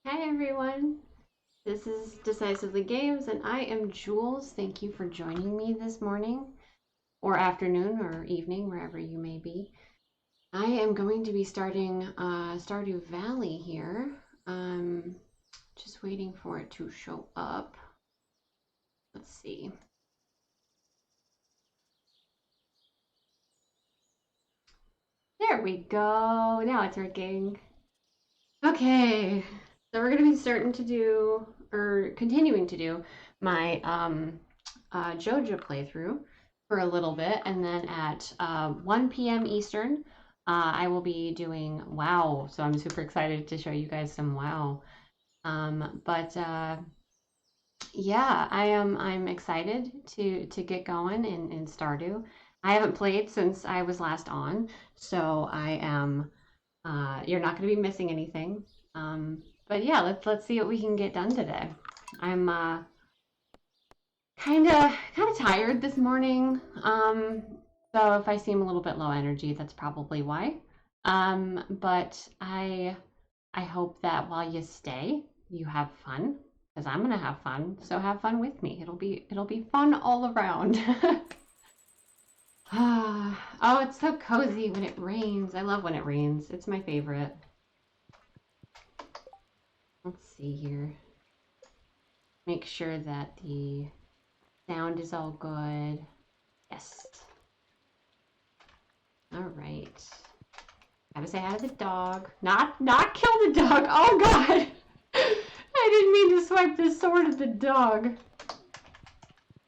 Hi everyone, this is Decisively Games and I am Jules. Thank you for joining me this morning or afternoon or evening, wherever you may be. I am going to be starting Stardew Valley here. Just waiting for it to show up. Let's see. There we go. Now it's working. Okay, so we're going to be starting to do, or continuing to do, my Joja playthrough for a little bit, and then at 1 p.m. Eastern, I will be doing WoW. So I'm super excited to show you guys some WoW. Yeah, I'm excited to get going in Stardew. I haven't played since I was last on, so I am you're not going to be missing anything. But yeah, let's see what we can get done today. I'm kind of tired this morning. So if I seem a little bit low energy, that's probably why. But I hope that while you stay, you have fun because I'm gonna have fun. So have fun with me. It'll be fun all around. Oh, it's so cozy when it rains. I love when it rains. It's my favorite. Let's see here. Make sure that the sound is all good. Yes. All right. Gotta say hi to the dog. Not kill the dog. Oh God. I didn't mean to swipe the sword at the dog.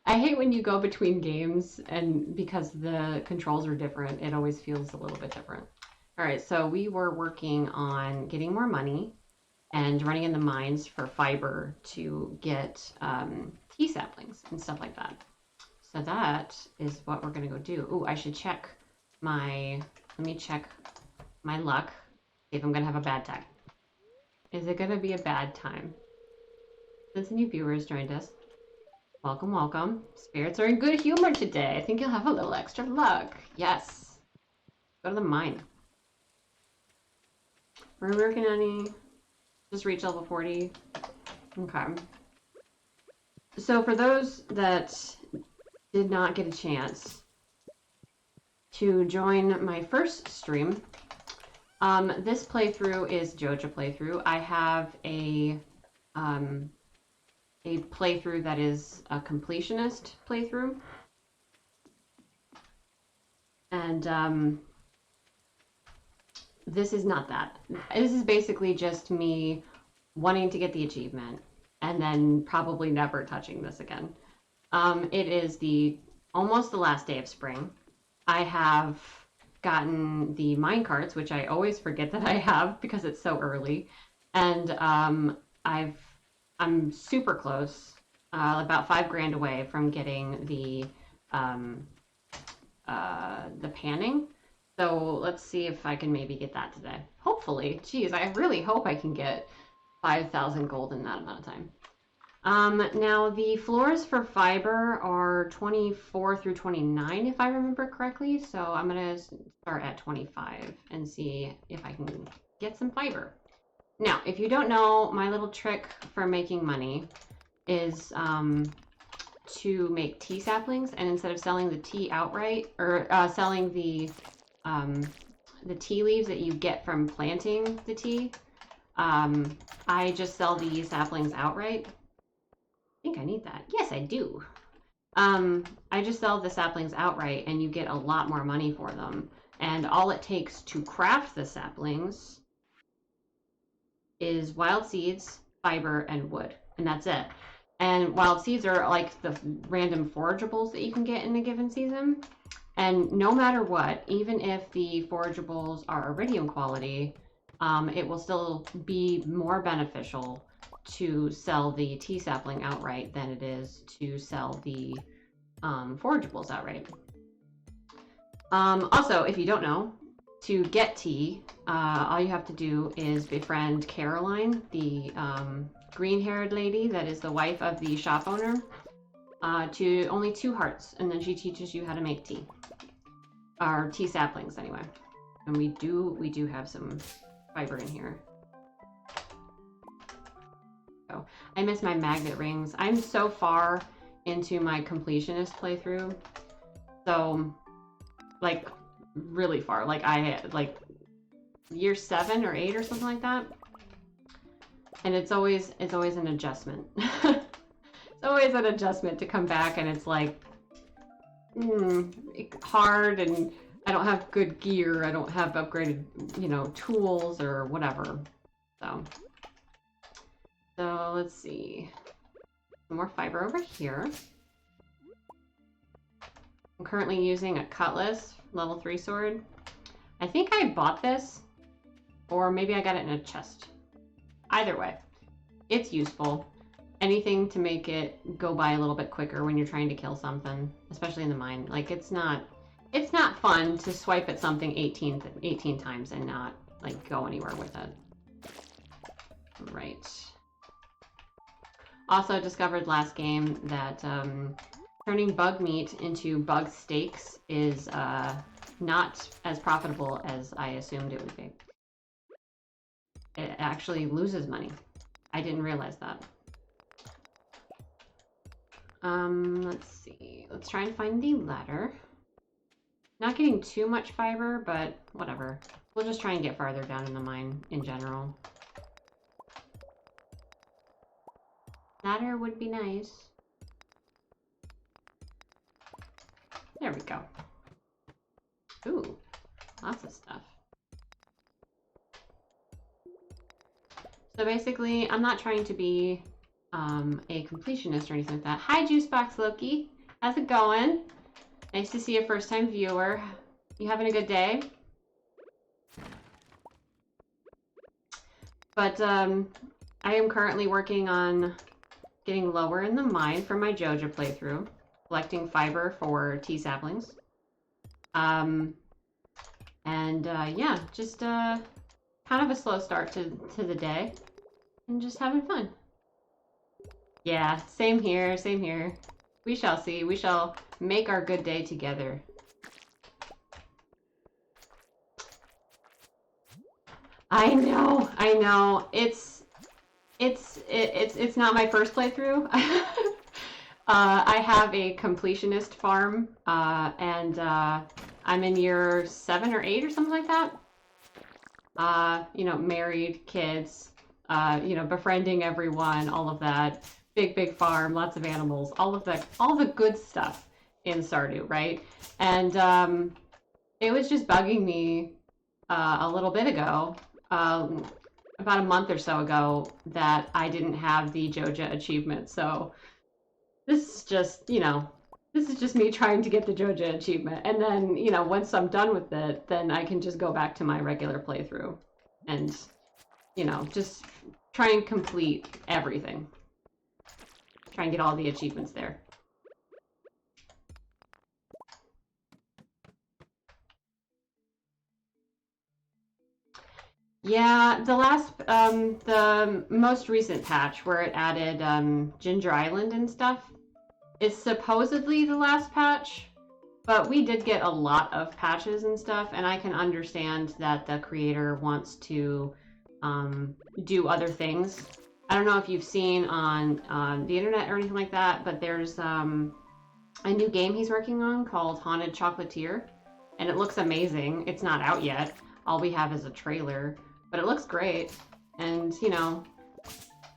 I hate when you go between games and because the controls are different, it always feels a little bit different. All right, so we were working on getting more money and running in the mines for fiber to get tea saplings and stuff like that. So that is what we're gonna go do. Ooh, I should check let me check my luck, see if I'm gonna have a bad time. Is it gonna be a bad time? Since new viewers joined us, welcome, welcome. Spirits are in good humor today. I think you'll have a little extra luck. Yes. Go to the mine. We're working on any. Just reach level 40. Okay. So for those that did not get a chance to join my first stream, this playthrough is Joja playthrough. I have a playthrough that is a completionist playthrough. And this is not that. This is basically just me wanting to get the achievement and then probably never touching this again. It is almost the last day of spring. I have gotten the minecarts, which I always forget that I have because it's so early, and I'm super close, about 5 grand away from getting the panning. So let's see if I can maybe get that today. Hopefully. Geez, I really hope I can get 5,000 gold in that amount of time. Now the floors for fiber are 24 through 29, if I remember correctly. So I'm gonna start at 25 and see if I can get some fiber. Now, if you don't know, my little trick for making money is to make tea saplings, and instead of selling the tea outright, or selling the tea leaves that you get from planting the tea, I just sell the saplings outright. I think I need that. Yes, I do. I just sell the saplings outright and you get a lot more money for them. And all it takes to craft the saplings is wild seeds, fiber, and wood. And that's it. And wild seeds are like the random forageables that you can get in a given season. And no matter what, even if the forageables are iridium quality, it will still be more beneficial to sell the tea sapling outright than it is to sell the forageables outright. Also, if you don't know, to get tea, all you have to do is befriend Caroline, the green-haired lady that is the wife of the shop owner, to only 2 hearts, and then she teaches you how to make tea. Or tea saplings, anyway. And we do have some fiber in here. Oh, I miss my magnet rings. I'm so far into my completionist playthrough. So, like, really far. Like, like, year 7 or 8 or something like that. And it's always an adjustment. It's always an adjustment to come back, and it's like, hard, and I don't have good gear. I don't have upgraded, you know, tools or whatever. So let's see. Some more fiber over here. I'm currently using a cutlass, level 3 sword. I think I bought this, or maybe I got it in a chest. Either way, it's useful. Anything to make it go by a little bit quicker when you're trying to kill something, especially in the mine. Like, it's not fun to swipe at something 18 times and not, like, go anywhere with it. Right. Also discovered last game that turning bug meat into bug steaks is not as profitable as I assumed it would be. It actually loses money. I didn't realize that. Let's see. Let's try and find the ladder. Not getting too much fiber, but whatever. We'll just try and get farther down in the mine in general. Ladder would be nice. There we go. Ooh, lots of stuff. So basically, I'm not trying to be a completionist or anything like that. Hi, Juicebox Loki. How's it going? Nice to see a first-time viewer. You having a good day? But I am currently working on getting lower in the mine for my Joja playthrough, collecting fiber for tea saplings. Yeah, just kind of a slow start to the day, and just having fun. Yeah, same here, same here. We shall see. We shall make our good day together. I know, I know. It's not my first playthrough. I have a completionist farm, and I'm in year 7 or 8 or something like that. You know, married, kids, you know, befriending everyone, all of that. Big farm, lots of animals, all the good stuff in Stardew, right? And it was just bugging me a little bit ago, about a month or so ago, that I didn't have the Joja achievement. So this is just, you know, this is just me trying to get the Joja achievement. And then, you know, once I'm done with it, then I can just go back to my regular playthrough and, you know, just try and complete everything. Try and get all the achievements there. Yeah, the most recent patch where it added Ginger Island and stuff is supposedly the last patch, but we did get a lot of patches and stuff, and I can understand that the creator wants to do other things. I don't know if you've seen on the internet or anything like that, but there's a new game he's working on called Haunted Chocolatier, and it looks amazing. It's not out yet. All we have is a trailer, but it looks great. And, you know,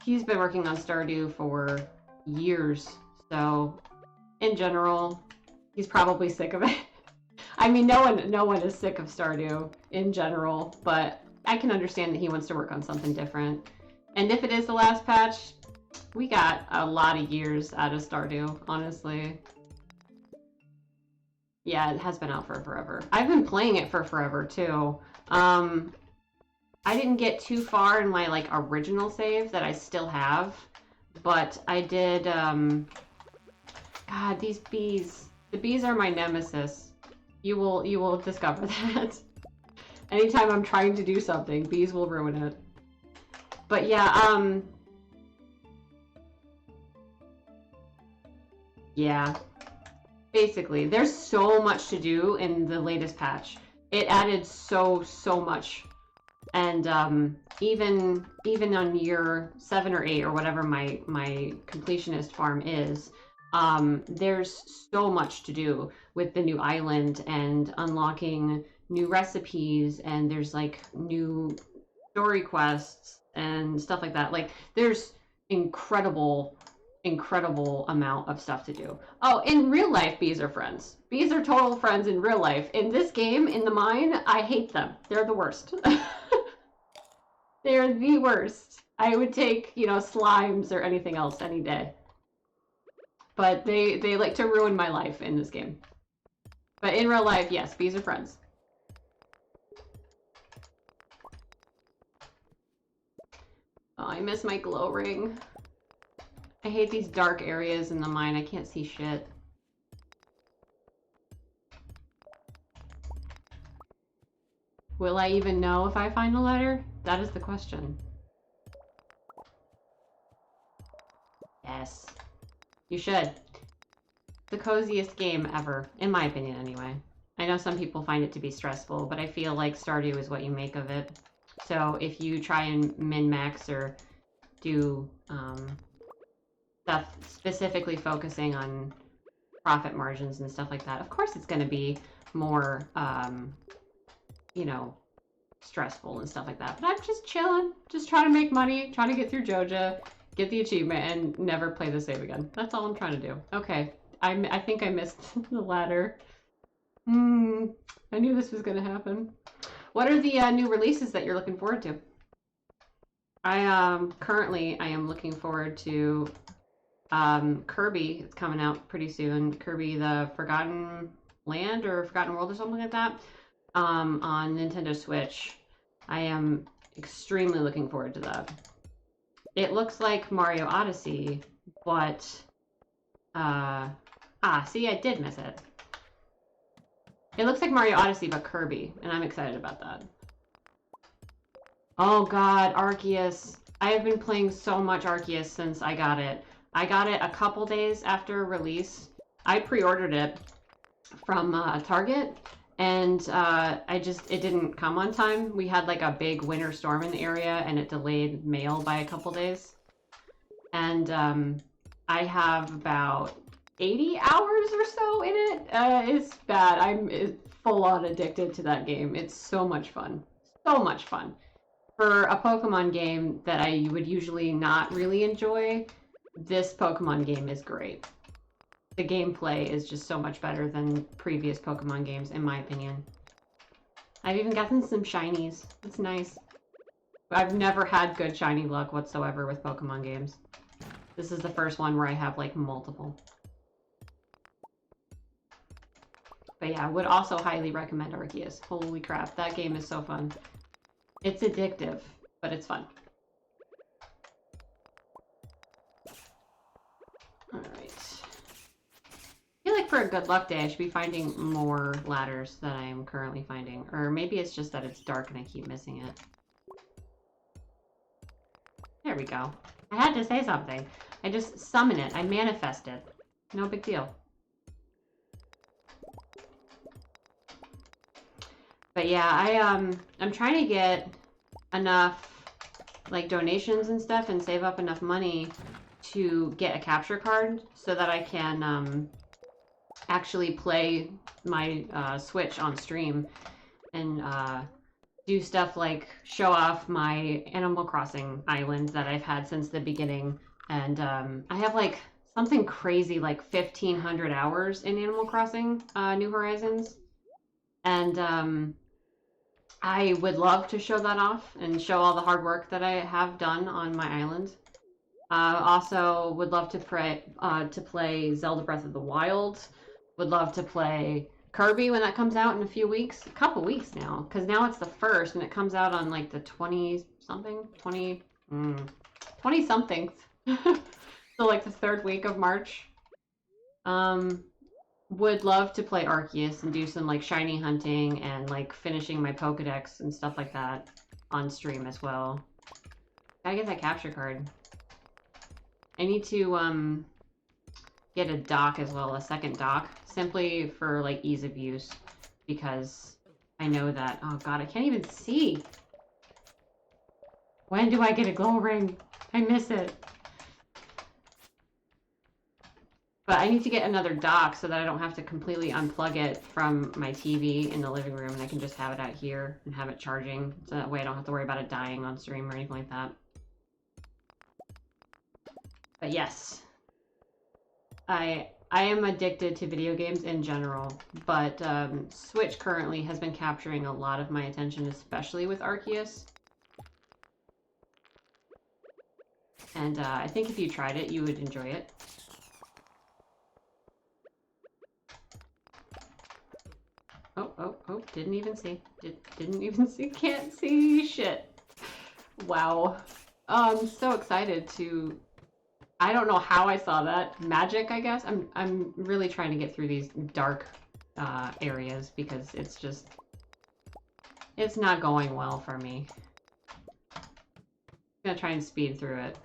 he's been working on Stardew for years, so in general, he's probably sick of it. I mean, no one is sick of Stardew in general, but I can understand that he wants to work on something different. And if it is the last patch, we got a lot of years out of Stardew, honestly. Yeah, it has been out for forever. I've been playing it for forever, too. I didn't get too far in my, like, original save that I still have, but I did, God, these bees. The bees are my nemesis. You will discover that. Anytime I'm trying to do something, bees will ruin it. But yeah, yeah. Basically, there's so much to do in the latest patch. It added so much. And even on year 7 or 8 or whatever my completionist farm is, there's so much to do with the new island and unlocking new recipes, and there's like new story quests and stuff like that. Like there's incredible amount of stuff to do. Oh, in real life, bees are friends. Bees are total friends in real life. In this game, in the mine, I hate them. They're the worst. They're the worst. I would take, you know, slimes or anything else any day. But they like to ruin my life in this game. But in real life, yes, bees are friends. Oh, I miss my glow ring. I hate these dark areas in the mine. I can't see shit. Will I even know if I find a letter? That is the question. Yes. You should. The coziest game ever, in my opinion anyway. I know some people find it to be stressful, but I feel like Stardew is what you make of it. So if you try and min-max or do stuff specifically focusing on profit margins and stuff like that, of course it's going to be more, you know, stressful and stuff like that. But I'm just chilling, just trying to make money, trying to get through Joja, get the achievement, and never play the save again. That's all I'm trying to do. Okay, I think I missed the ladder. I knew this was going to happen. What are the new releases that you're looking forward to? Currently I am looking forward to Kirby. It's coming out pretty soon. Kirby the Forgotten Land or Forgotten World or something like that, on Nintendo Switch. I am extremely looking forward to that. It looks like Mario Odyssey, but see, I did miss it. It looks like Mario Odyssey, but Kirby, and I'm excited about that. Oh god, Arceus. I have been playing so much Arceus since I got it. I got it a couple days after release. I pre-ordered it from Target, and it didn't come on time. We had like a big winter storm in the area, and it delayed mail by a couple days. And I have about 80 hours or so in it. It's bad. I'm full on addicted to that game. It's so much fun. So much fun. For a Pokemon game that I would usually not really enjoy, this Pokemon game is great. The gameplay is just so much better than previous Pokemon games, in my opinion. I've even gotten some shinies. It's nice. I've never had good shiny luck whatsoever with Pokemon games. This is the first one where I have, like, multiple. But yeah, I would also highly recommend Arceus. Holy crap, that game is so fun. It's addictive, but it's fun. Alright. I feel like for a good luck day, I should be finding more ladders than I am currently finding. Or maybe it's just that it's dark and I keep missing it. There we go. I had to say something. I just summon it. I manifest it. No big deal. But yeah, I'm trying to get enough like donations and stuff and save up enough money to get a capture card so that I can actually play my Switch on stream and do stuff like show off my Animal Crossing island that I've had since the beginning. And I have like something crazy like 1,500 hours in Animal Crossing New Horizons. And I would love to show that off and show all the hard work that I have done on my island. Also would love to play Zelda Breath of the Wild. Would love to play Kirby when that comes out in a few weeks. A couple weeks now. Because now it's the 1st and it comes out on like the 20-something? 20-something. So like the 3rd week of March. Would love to play Arceus and do some like shiny hunting and like finishing my Pokedex and stuff like that on stream as well. Gotta get that capture card. I need to get a dock as well, a second dock, simply for like ease of use, because I know that, oh god, I can't even see. When do I get a glow ring? I miss it. But I need to get another dock so that I don't have to completely unplug it from my TV in the living room, and I can just have it out here and have it charging. So that way I don't have to worry about it dying on stream or anything like that. But yes, I am addicted to video games in general, but Switch currently has been capturing a lot of my attention, especially with Arceus. And I think if you tried it, you would enjoy it. Oh, didn't even see. Didn't even see, can't see shit. Wow. I'm so excited to, I don't know how I saw that. Magic, I guess. I'm really trying to get through these dark areas because it's just, it's not going well for me. I'm gonna try and speed through it.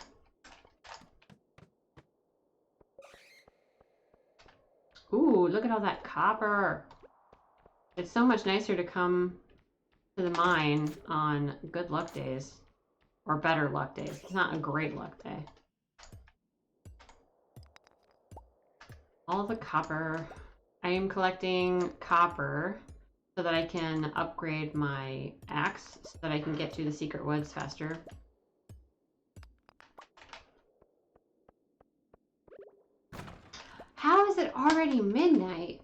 Ooh, look at all that copper. It's so much nicer to come to the mine on good luck days. Or better luck days. It's not a great luck day. All the copper. I am collecting copper so that I can upgrade my axe so that I can get to the secret woods faster. How is it already midnight?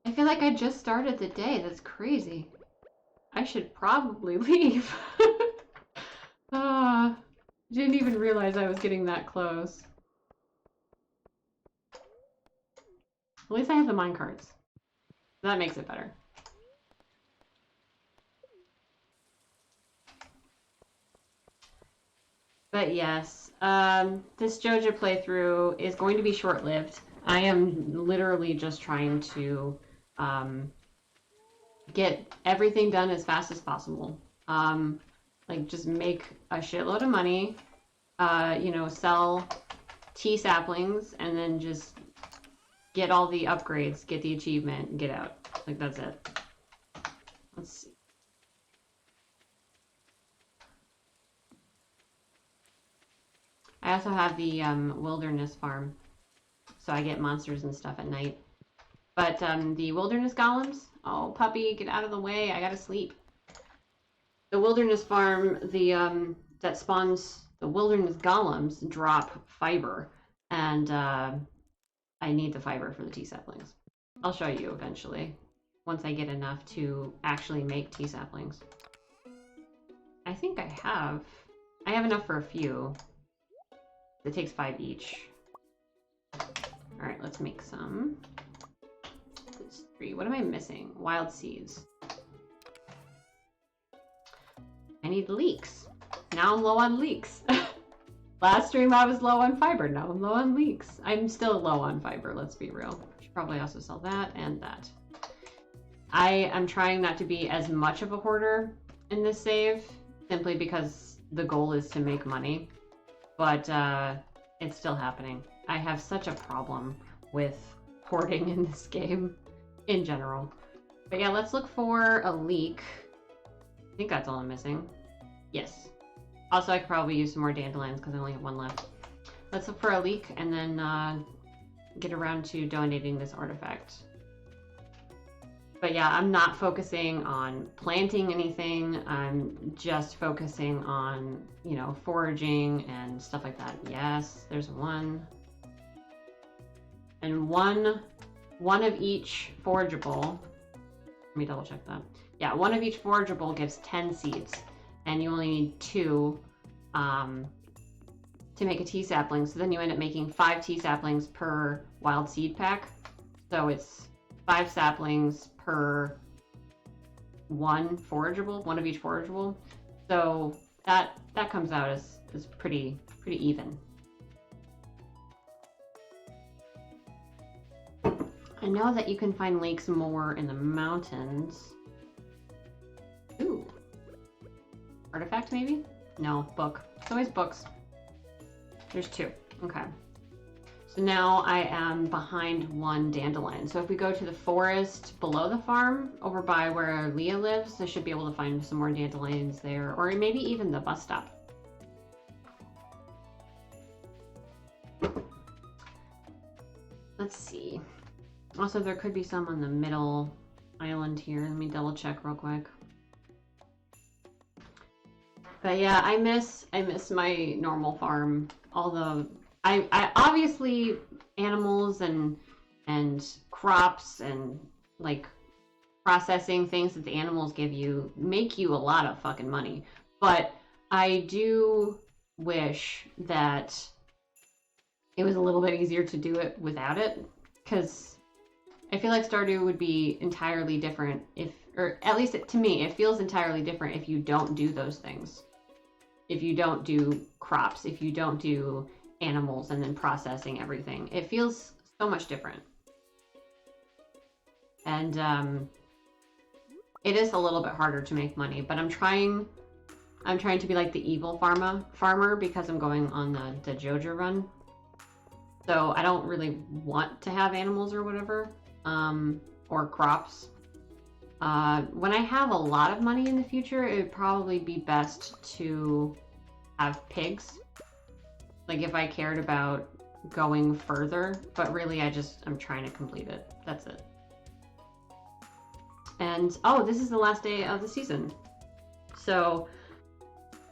I feel like I just started the day. That's crazy. I should probably leave. Didn't even realize I was getting that close. At least I have the minecarts. That makes it better. But yes, this Joja playthrough is going to be short-lived. I am literally just trying to get everything done as fast as possible. Like just make a shitload of money, you know, sell tea saplings, and then just get all the upgrades, get the achievement, and get out. Like that's it. Let's see. I also have the wilderness farm, so I get monsters and stuff at night. But the wilderness golems, oh puppy, get out of the way, I gotta sleep. The wilderness farm, the that spawns the wilderness golems drop fiber, and I need the fiber for the tea saplings. I'll show you eventually, once I get enough to actually make tea saplings. I think I have enough for a few. It takes 5 each. Alright, let's make some. That's 3. What am I missing? Wild seeds. I need leeks. Now I'm low on leeks. Last stream I was low on fiber. Now I'm low on leeks. I'm still low on fiber, let's be real. Should probably also sell that and that. I am trying not to be as much of a hoarder in this save, simply because the goal is to make money. But it's still happening. I have such a problem with hoarding in this game in general. But yeah, let's look for a leek. I think that's all I'm missing. Yes. Also, I could probably use some more dandelions because I only have 1 left. Let's look for a leek and then get around to donating this artifact. But yeah, I'm not focusing on planting anything. I'm just focusing on, you know, foraging and stuff like that. Yes, there's 1. And one of each forageable. Let me double check that. Yeah, 1 of each forageable gives 10 seeds. And you only need 2 to make a tea sapling. So then you end up making 5 tea saplings per wild seed pack. So it's 5 saplings per 1 forageable, 1 of each forageable. So that comes out as pretty even. I know that you can find leeks more in the mountains. Ooh. Artifact maybe? No, book. It's always books. There's 2. Okay. So now I am behind 1 dandelion. So if we go to the forest below the farm, over by where Leah lives, I should be able to find some more dandelions there, or maybe even the bus stop. Let's see. Also, there could be some on the middle island here. Let me double check real quick. But yeah, I miss my normal farm. Although I obviously animals and crops and like processing things that the animals give you make you a lot of fucking money. But I do wish that it was a little bit easier to do it without it, because I feel like Stardew would be entirely different if, or at least to me, it feels entirely different if you don't do those things. If you don't do crops, if you don't do animals and then processing everything, it feels so much different. And it is a little bit harder to make money, but I'm trying to be like the evil farmer because I'm going on the Joja run. So I don't really want to have animals or whatever, or crops. When I have a lot of money in the future, it would probably be best to have pigs. Like if I cared about going further, but really I'm trying to complete it. That's it. And oh, this is the last day of the season. So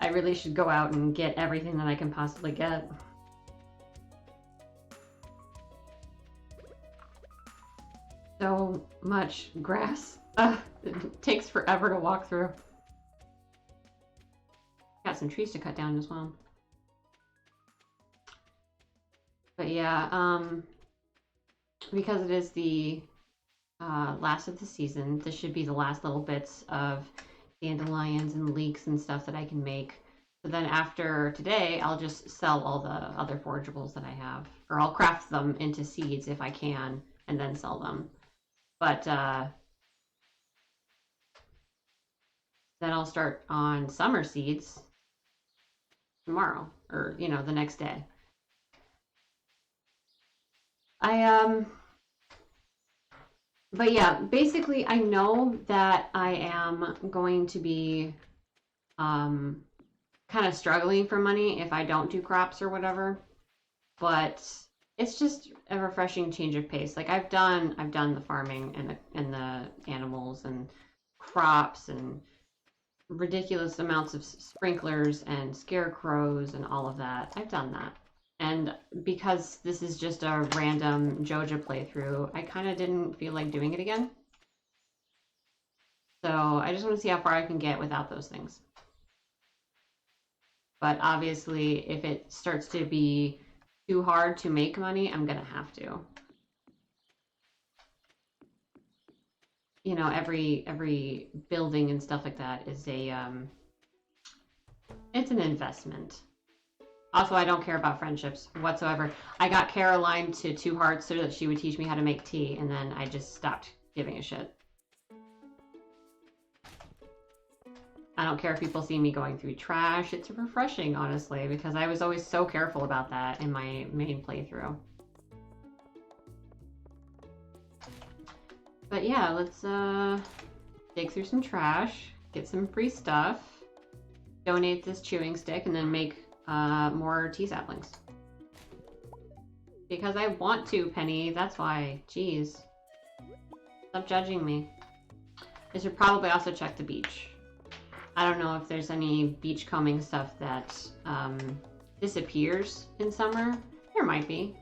I really should go out and get everything that I can possibly get. So much grass. It takes forever to walk through. Got some trees to cut down as well. But yeah, because it is the last of the season, this should be the last little bits of dandelions and leeks and stuff that I can make. So then after today, I'll just sell all the other forageables that I have. Or I'll craft them into seeds if I can, and then sell them. But then I'll start on summer seeds tomorrow, or the next day. But yeah, basically I know that I am going to be kind of struggling for money if I don't do crops or whatever, but it's just a refreshing change of pace. Like I've done the farming and the animals and crops and ridiculous amounts of sprinklers and scarecrows and all of that. I've done that. And because this is just a random Joja playthrough, I kind of didn't feel like doing it again. So I just want to see how far I can get without those things. But obviously, if it starts to be too hard to make money, I'm gonna have to. Every building and stuff like that is it's an investment. Also, I don't care about friendships whatsoever. I got Caroline to 2 hearts so that she would teach me how to make tea, and then I just stopped giving a shit. I don't care if people see me going through trash. It's refreshing, honestly, because I was always so careful about that in my main playthrough. But yeah, let's dig through some trash, get some free stuff, donate this chewing stick, and then make more tea saplings. Because I want to, Penny. That's why. Jeez. Stop judging me. I should probably also check the beach. I don't know if there's any beachcombing stuff that disappears in summer. There might be.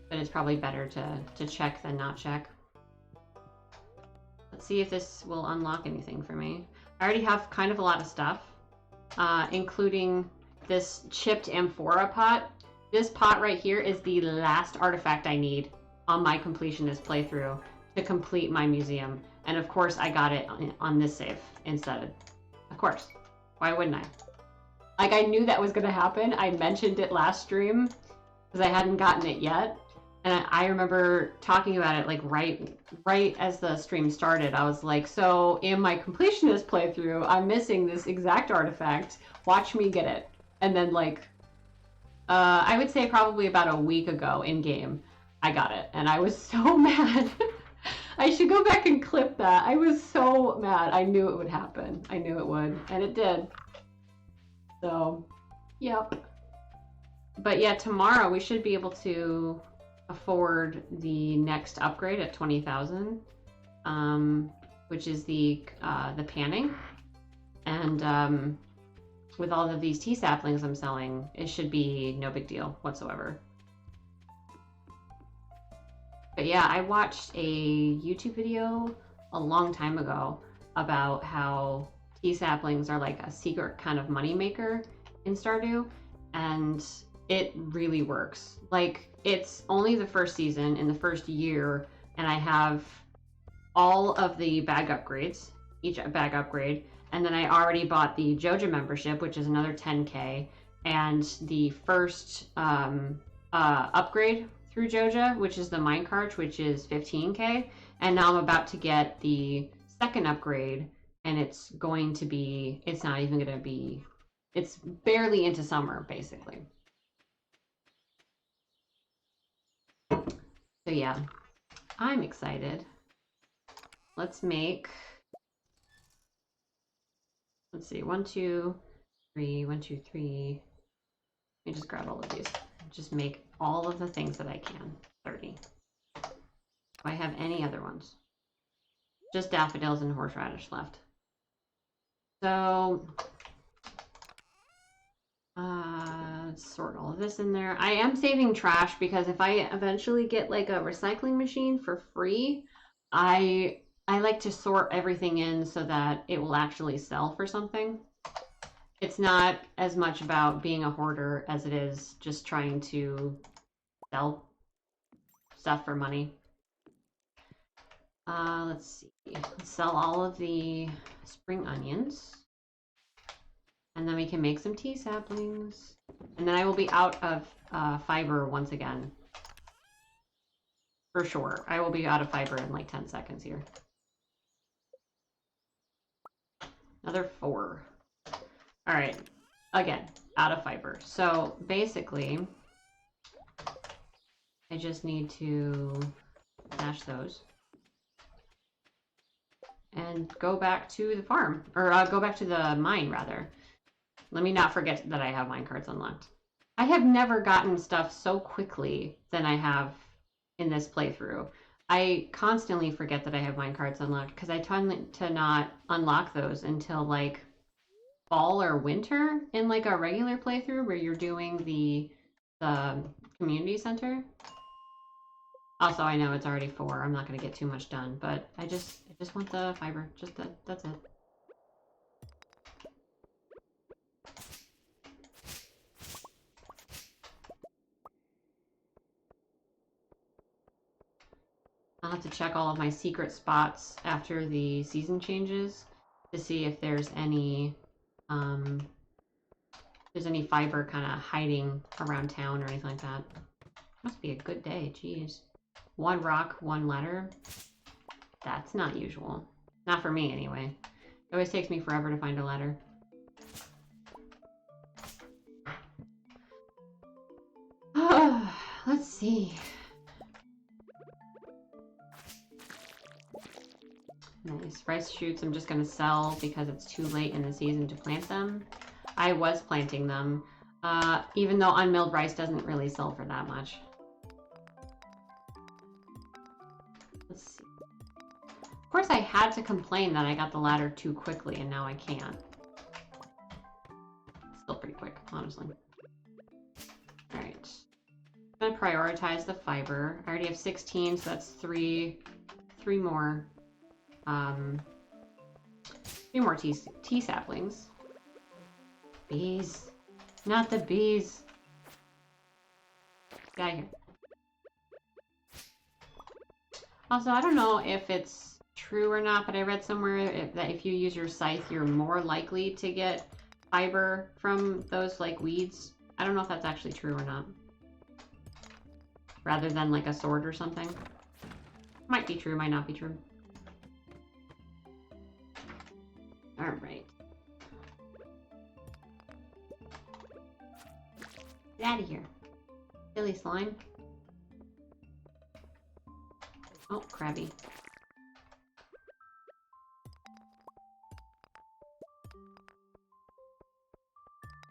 But it's probably better to check than not check. Let's see if this will unlock anything for me. I already have kind of a lot of stuff, including this chipped amphora pot. This pot right here is the last artifact I need on my completionist playthrough to complete my museum. And of course I got it on this save instead. Of course. Why wouldn't I? Like, I knew that was going to happen. I mentioned it last stream because I hadn't gotten it yet. And I remember talking about it like right as the stream started. I was like, so in my completionist playthrough, I'm missing this exact artifact. Watch me get it. And then like, I would say probably about a week ago in game, I got it. And I was so mad. I should go back and clip that. I was so mad. I knew it would happen. I knew it would. And it did. So, yep. But yeah, tomorrow we should be able to afford the next upgrade at 20,000, which is the panning. And with all of these tea saplings I'm selling, it should be no big deal whatsoever. But yeah, I watched a YouTube video a long time ago about how tea saplings are like a secret kind of moneymaker in Stardew, and it really works. Like, it's only the first season, in the first year, and I have all of the bag upgrades, each bag upgrade, and then I already bought the Joja membership, which is another 10k, and the first upgrade through Joja, which is the minecart, which is 15k, and now I'm about to get the second upgrade, and it's going to be, it's not even going to be, it's barely into summer, basically. So yeah, I'm excited. Let's make, let's see, 1, 2, 3, 1, 2, 3. Let me just grab all of these. Just make all of the things that I can. 30. Do I have any other ones? Just daffodils and horseradish left. So, let's sort all of this in there. I am saving trash because if I eventually get like a recycling machine for free, I like to sort everything in so that it will actually sell for something. It's not as much about being a hoarder as it is just trying to sell stuff for money. Let's see. Let's sell all of the spring onions. And then we can make some tea saplings. And then I will be out of fiber once again. For sure. I will be out of fiber in like 10 seconds here. Another 4. All right. Again, out of fiber. So basically, I just need to stash those. And go back to the farm. Or go back to the mine, rather. Let me not forget that I have minecarts unlocked. I have never gotten stuff so quickly than I have in this playthrough. I constantly forget that I have minecarts unlocked because I tend to not unlock those until like fall or winter in like a regular playthrough where you're doing the community center. Also, I know it's already 4. I'm not going to get too much done, but I just want the fiber. Just that's it. I'll have to check all of my secret spots after the season changes to see if there's any fiber kind of hiding around town or anything like that. Must be a good day, jeez. 1 rock, 1 ladder. That's not usual. Not for me, anyway. It always takes me forever to find a ladder. Let's see. Nice. Rice shoots I'm just going to sell because it's too late in the season to plant them. I was planting them, even though unmilled rice doesn't really sell for that much. Let's see. Of course, I had to complain that I got the ladder too quickly, and now I can't. Still pretty quick, honestly. Alright. I'm going to prioritize the fiber. I already have 16, so that's 3 more. 3 more tea saplings. Bees. Not the bees. Get out of here. Also, I don't know if it's true or not, but I read somewhere that if you use your scythe, you're more likely to get fiber from those, like, weeds. I don't know if that's actually true or not. Rather than, like, a sword or something. Might be true, might not be true. Alright. Get out of here. Silly slime. Oh, crabby.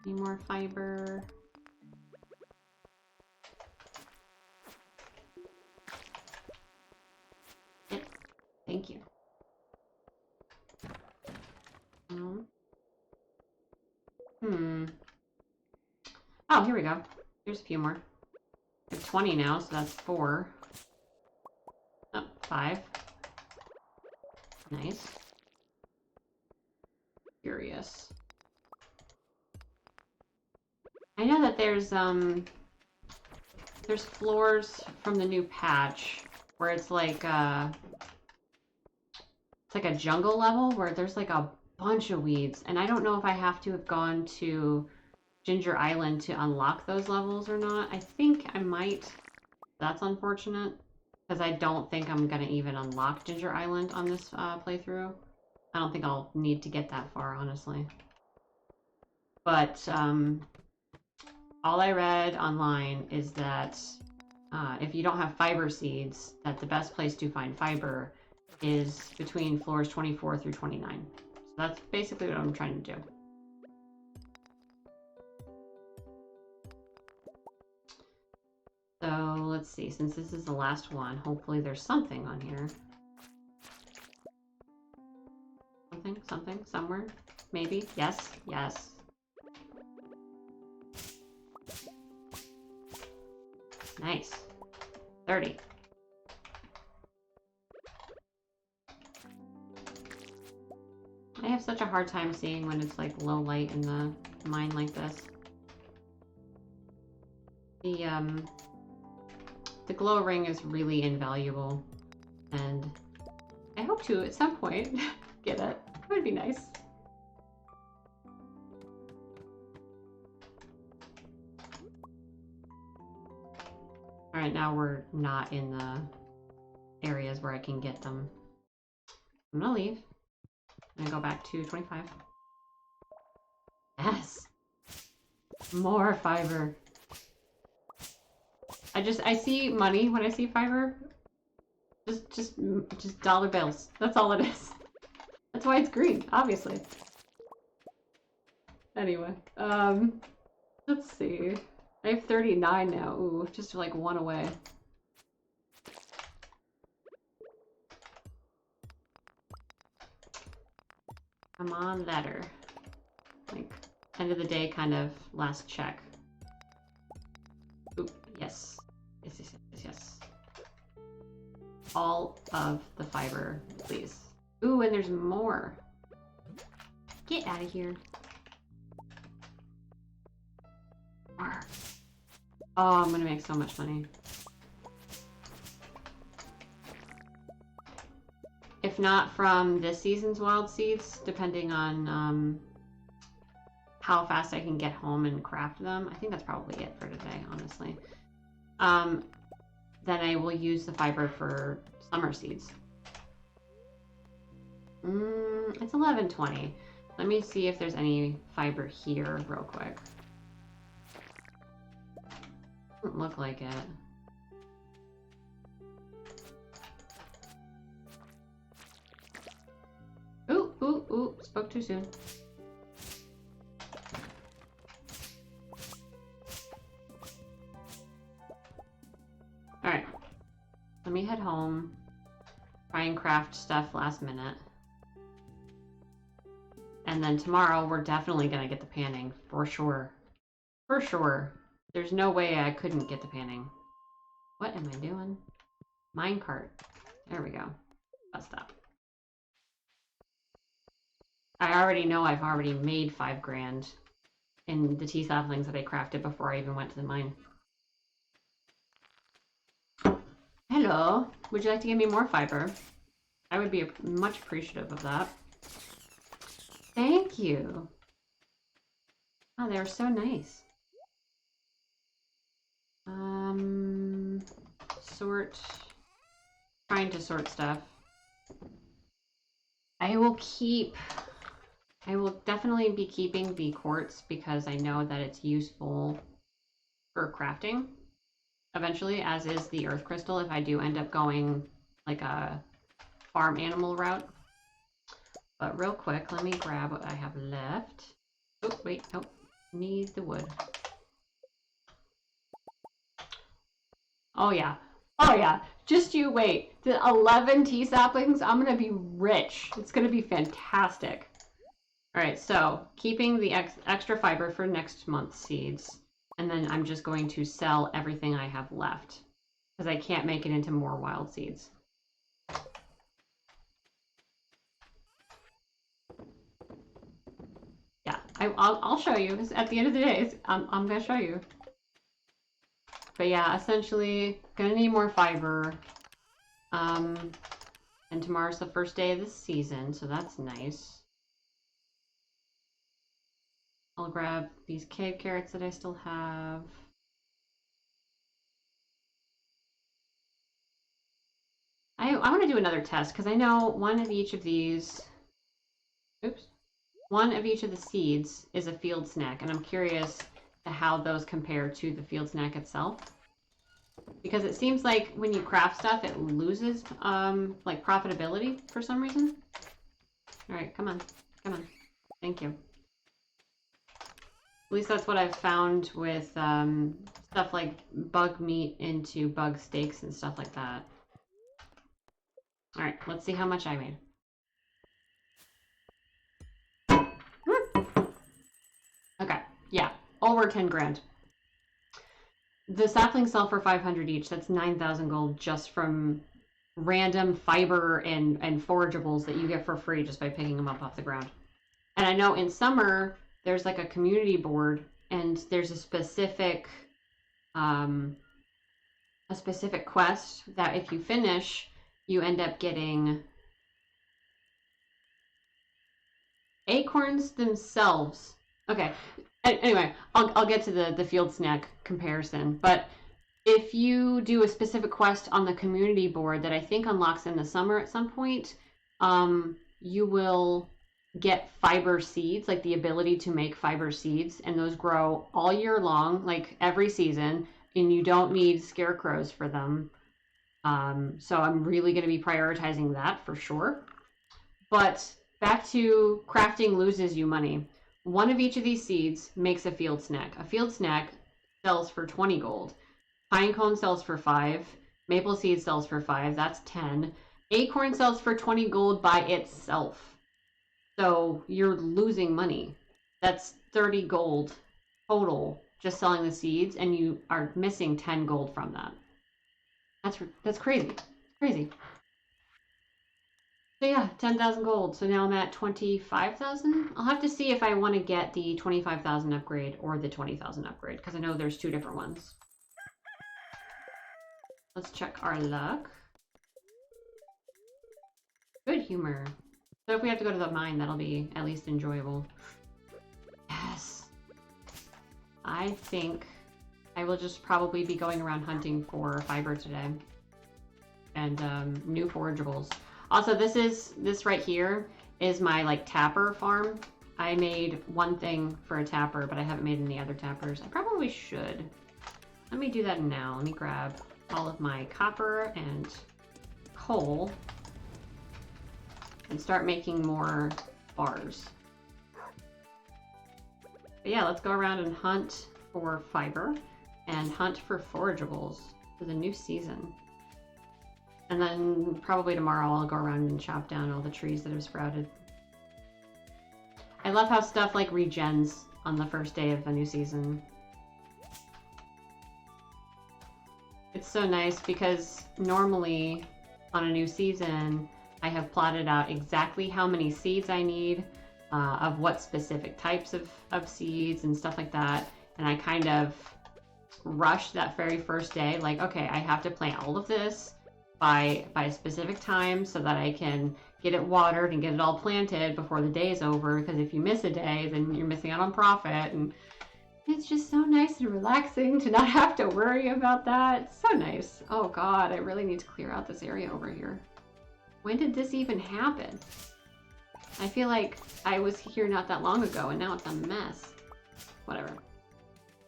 Any more fiber? Hmm. Oh, here we go. Here's a few more. I have 20 now, so that's 4. Oh, 5. Nice. Curious. I know that there's floors from the new patch where it's like a jungle level where there's like a bunch of weeds, and I don't know if I have to have gone to Ginger Island to unlock those levels or not. I think I might. That's unfortunate because I don't think I'm gonna even unlock Ginger Island on this playthrough. I don't think I'll need to get that far, honestly. But all I read online is that if you don't have fiber seeds, that the best place to find fiber is between floors 24 through 29. So that's basically what I'm trying to do. So let's see, since this is the last one, hopefully there's something on here. Something, somewhere. Maybe. Yes, yes. Nice. 30. I have such a hard time seeing when it's like low light in the mine like this. The glow ring is really invaluable, and I hope to at some point get it. It would be nice. Alright, now we're not in the areas where I can get them. I'm gonna leave. I'm gonna go back to 25. Yes! More fiber. I see money when I see fiber. Just dollar bills. That's all it is. That's why it's green, obviously. Anyway, let's see. I have 39 now. Ooh, just like 1 away. Come on, letter. Like, end of the day kind of last check. Ooh, yes. Yes. All of the fiber, please. Ooh, and there's more. Get out of here. More. Oh, I'm gonna make so much money. If not from this season's wild seeds, depending on how fast I can get home and craft them. I think that's probably it for today, honestly. Then I will use the fiber for summer seeds. It's 11:20. Let me see if there's any fiber here real quick. Doesn't look like it. Ooh, spoke too soon. Alright. Let me head home. Try and craft stuff last minute. And then tomorrow we're definitely gonna get the panning. For sure. For sure. There's no way I couldn't get the panning. What am I doing? Minecart. There we go. Bust up. I already know I've already made 5 grand in the tea saplings that I crafted before I even went to the mine. Hello. Would you like to give me more fiber? I would be much appreciative of that. Thank you. Oh, they were so nice. Sort. Trying to sort stuff. I will definitely be keeping the quartz because I know that it's useful for crafting eventually, as is the earth crystal if I do end up going like a farm animal route. But real quick, let me grab what I have left. Oh, wait, nope. Need the wood. Oh yeah. Oh yeah. Just you wait. The 11 tea saplings, I'm gonna be rich. It's gonna be fantastic. All right, so keeping the extra fiber for next month's seeds, and then I'm just going to sell everything I have left because I can't make it into more wild seeds. Yeah, I'll show you. At the end of the day, I'm gonna show you. But yeah, essentially, gonna need more fiber. And tomorrow's the first day of the season, so that's nice. I'll grab these cave carrots that I still have. I want to do another test because I know one of each of these, one of each of the seeds is a field snack, and I'm curious to how those compare to the field snack itself. Because it seems like when you craft stuff, it loses like profitability for some reason. All right, come on, come on. Thank you. At least that's what I've found with stuff like bug meat into bug steaks and stuff like that. All right, let's see how much I made. Okay, yeah, over 10 grand. The saplings sell for 500 each. That's 9,000 gold just from random fiber and forageables that you get for free just by picking them up off the ground. And I know in summer there's like a community board, and there's a specific quest that if you finish, you end up getting acorns themselves. Okay. Anyway, I'll get to the field snack comparison, but if you do a specific quest on the community board that I think unlocks in the summer at some point, you will get fiber seeds, like the ability to make fiber seeds, and those grow all year long, like every season, and you don't need scarecrows for them. So I'm really going to be prioritizing that for sure. But back to crafting loses you money. One of each of these seeds makes a field snack. A field snack sells for 20 gold. Pinecone sells for 5. Maple seed sells for 5. That's 10. Acorn sells for 20 gold by itself. So you're losing money. That's 30 gold total just selling the seeds, and you are missing 10 gold from that. That's crazy. Crazy. So yeah, 10,000 gold. So now I'm at 25,000. I'll have to see if I want to get the 25,000 upgrade or the 20,000 upgrade, because I know there's two different ones. Let's check our luck. Good humor. So if we have to go to the mine, that'll be at least enjoyable. Yes. I think I will just probably be going around hunting for fiber today. And new forageables. Also, this right here is my like tapper farm. I made one thing for a tapper, but I haven't made any other tappers. I probably should. Let me do that now. Let me grab all of my copper and coal and start making more bars. But yeah, let's go around and hunt for fiber and hunt for forageables for the new season. And then probably tomorrow I'll go around and chop down all the trees that have sprouted. I love how stuff like regens on the first day of the new season. It's so nice because normally on a new season, I have plotted out exactly how many seeds I need, of what specific types of seeds and stuff like that. And I kind of rush that very first day, like, okay, I have to plant all of this by a specific time so that I can get it watered and get it all planted before the day is over, because if you miss a day, then you're missing out on profit. And it's just so nice and relaxing to not have to worry about that. It's so nice. Oh god, I really need to clear out this area over here. When did this even happen? I feel like I was here not that long ago and now it's a mess. Whatever.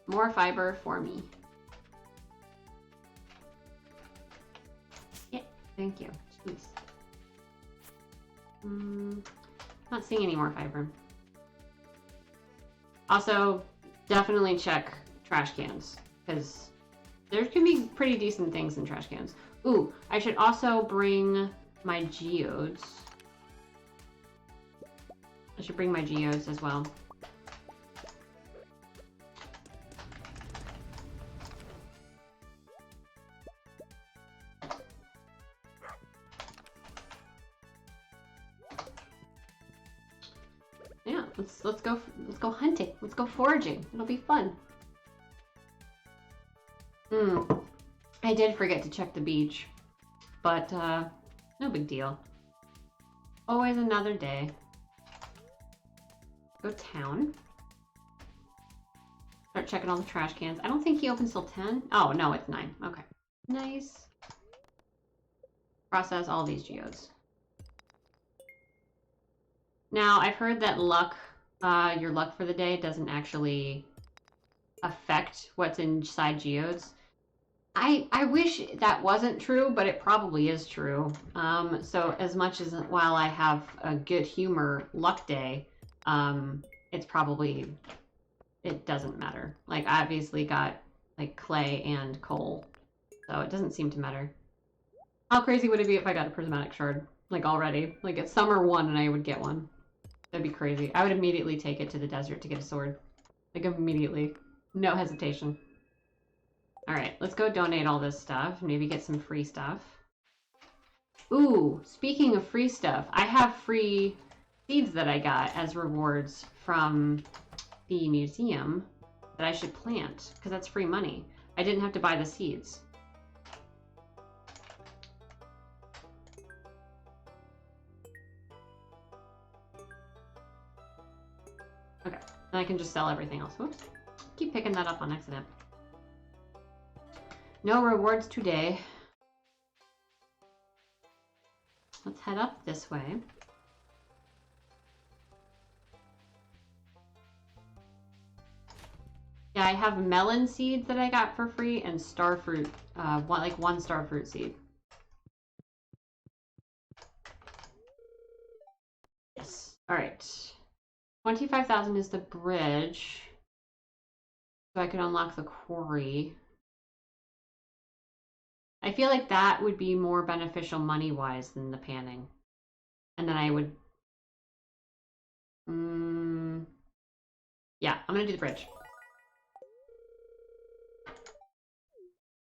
More fiber for me. Thank you. Jeez. Not seeing any more fiber. Also, definitely check trash cans, because there can be pretty decent things in trash cans. Ooh, I should also bring my geodes. should bring my geodes as well. Yeah, let's go hunting. Let's go foraging. It'll be fun. I did forget to check the beach, but no big deal. Always another day. Go town. Start checking all the trash cans. I don't think he opens till 10. Oh, no, it's 9. Okay. Nice. Process all these geodes. Now, I've heard that luck, your luck for the day doesn't actually affect what's inside geodes. I wish that wasn't true, but it probably is true. So as much as while I have a good humor luck day, it's probably, it doesn't matter. Like, I obviously got like clay and coal, so it doesn't seem to matter. How crazy would it be if I got a prismatic shard, like already? Like it's summer 1 and I would get one. That'd be crazy. I would immediately take it to the desert to get a sword. Like immediately. No hesitation. Alright, let's go donate all this stuff. Maybe get some free stuff. Ooh, speaking of free stuff, I have free seeds that I got as rewards from the museum that I should plant, because that's free money. I didn't have to buy the seeds. Okay, then I can just sell everything else. Whoops. Keep picking that up on accident. No rewards today. Let's head up this way. Yeah, I have melon seeds that I got for free and starfruit, one starfruit seed. Yes. All right. 25,000 is the bridge. So I can unlock the quarry. I feel like that would be more beneficial money-wise than the panning. And then I would... yeah, I'm gonna do the bridge.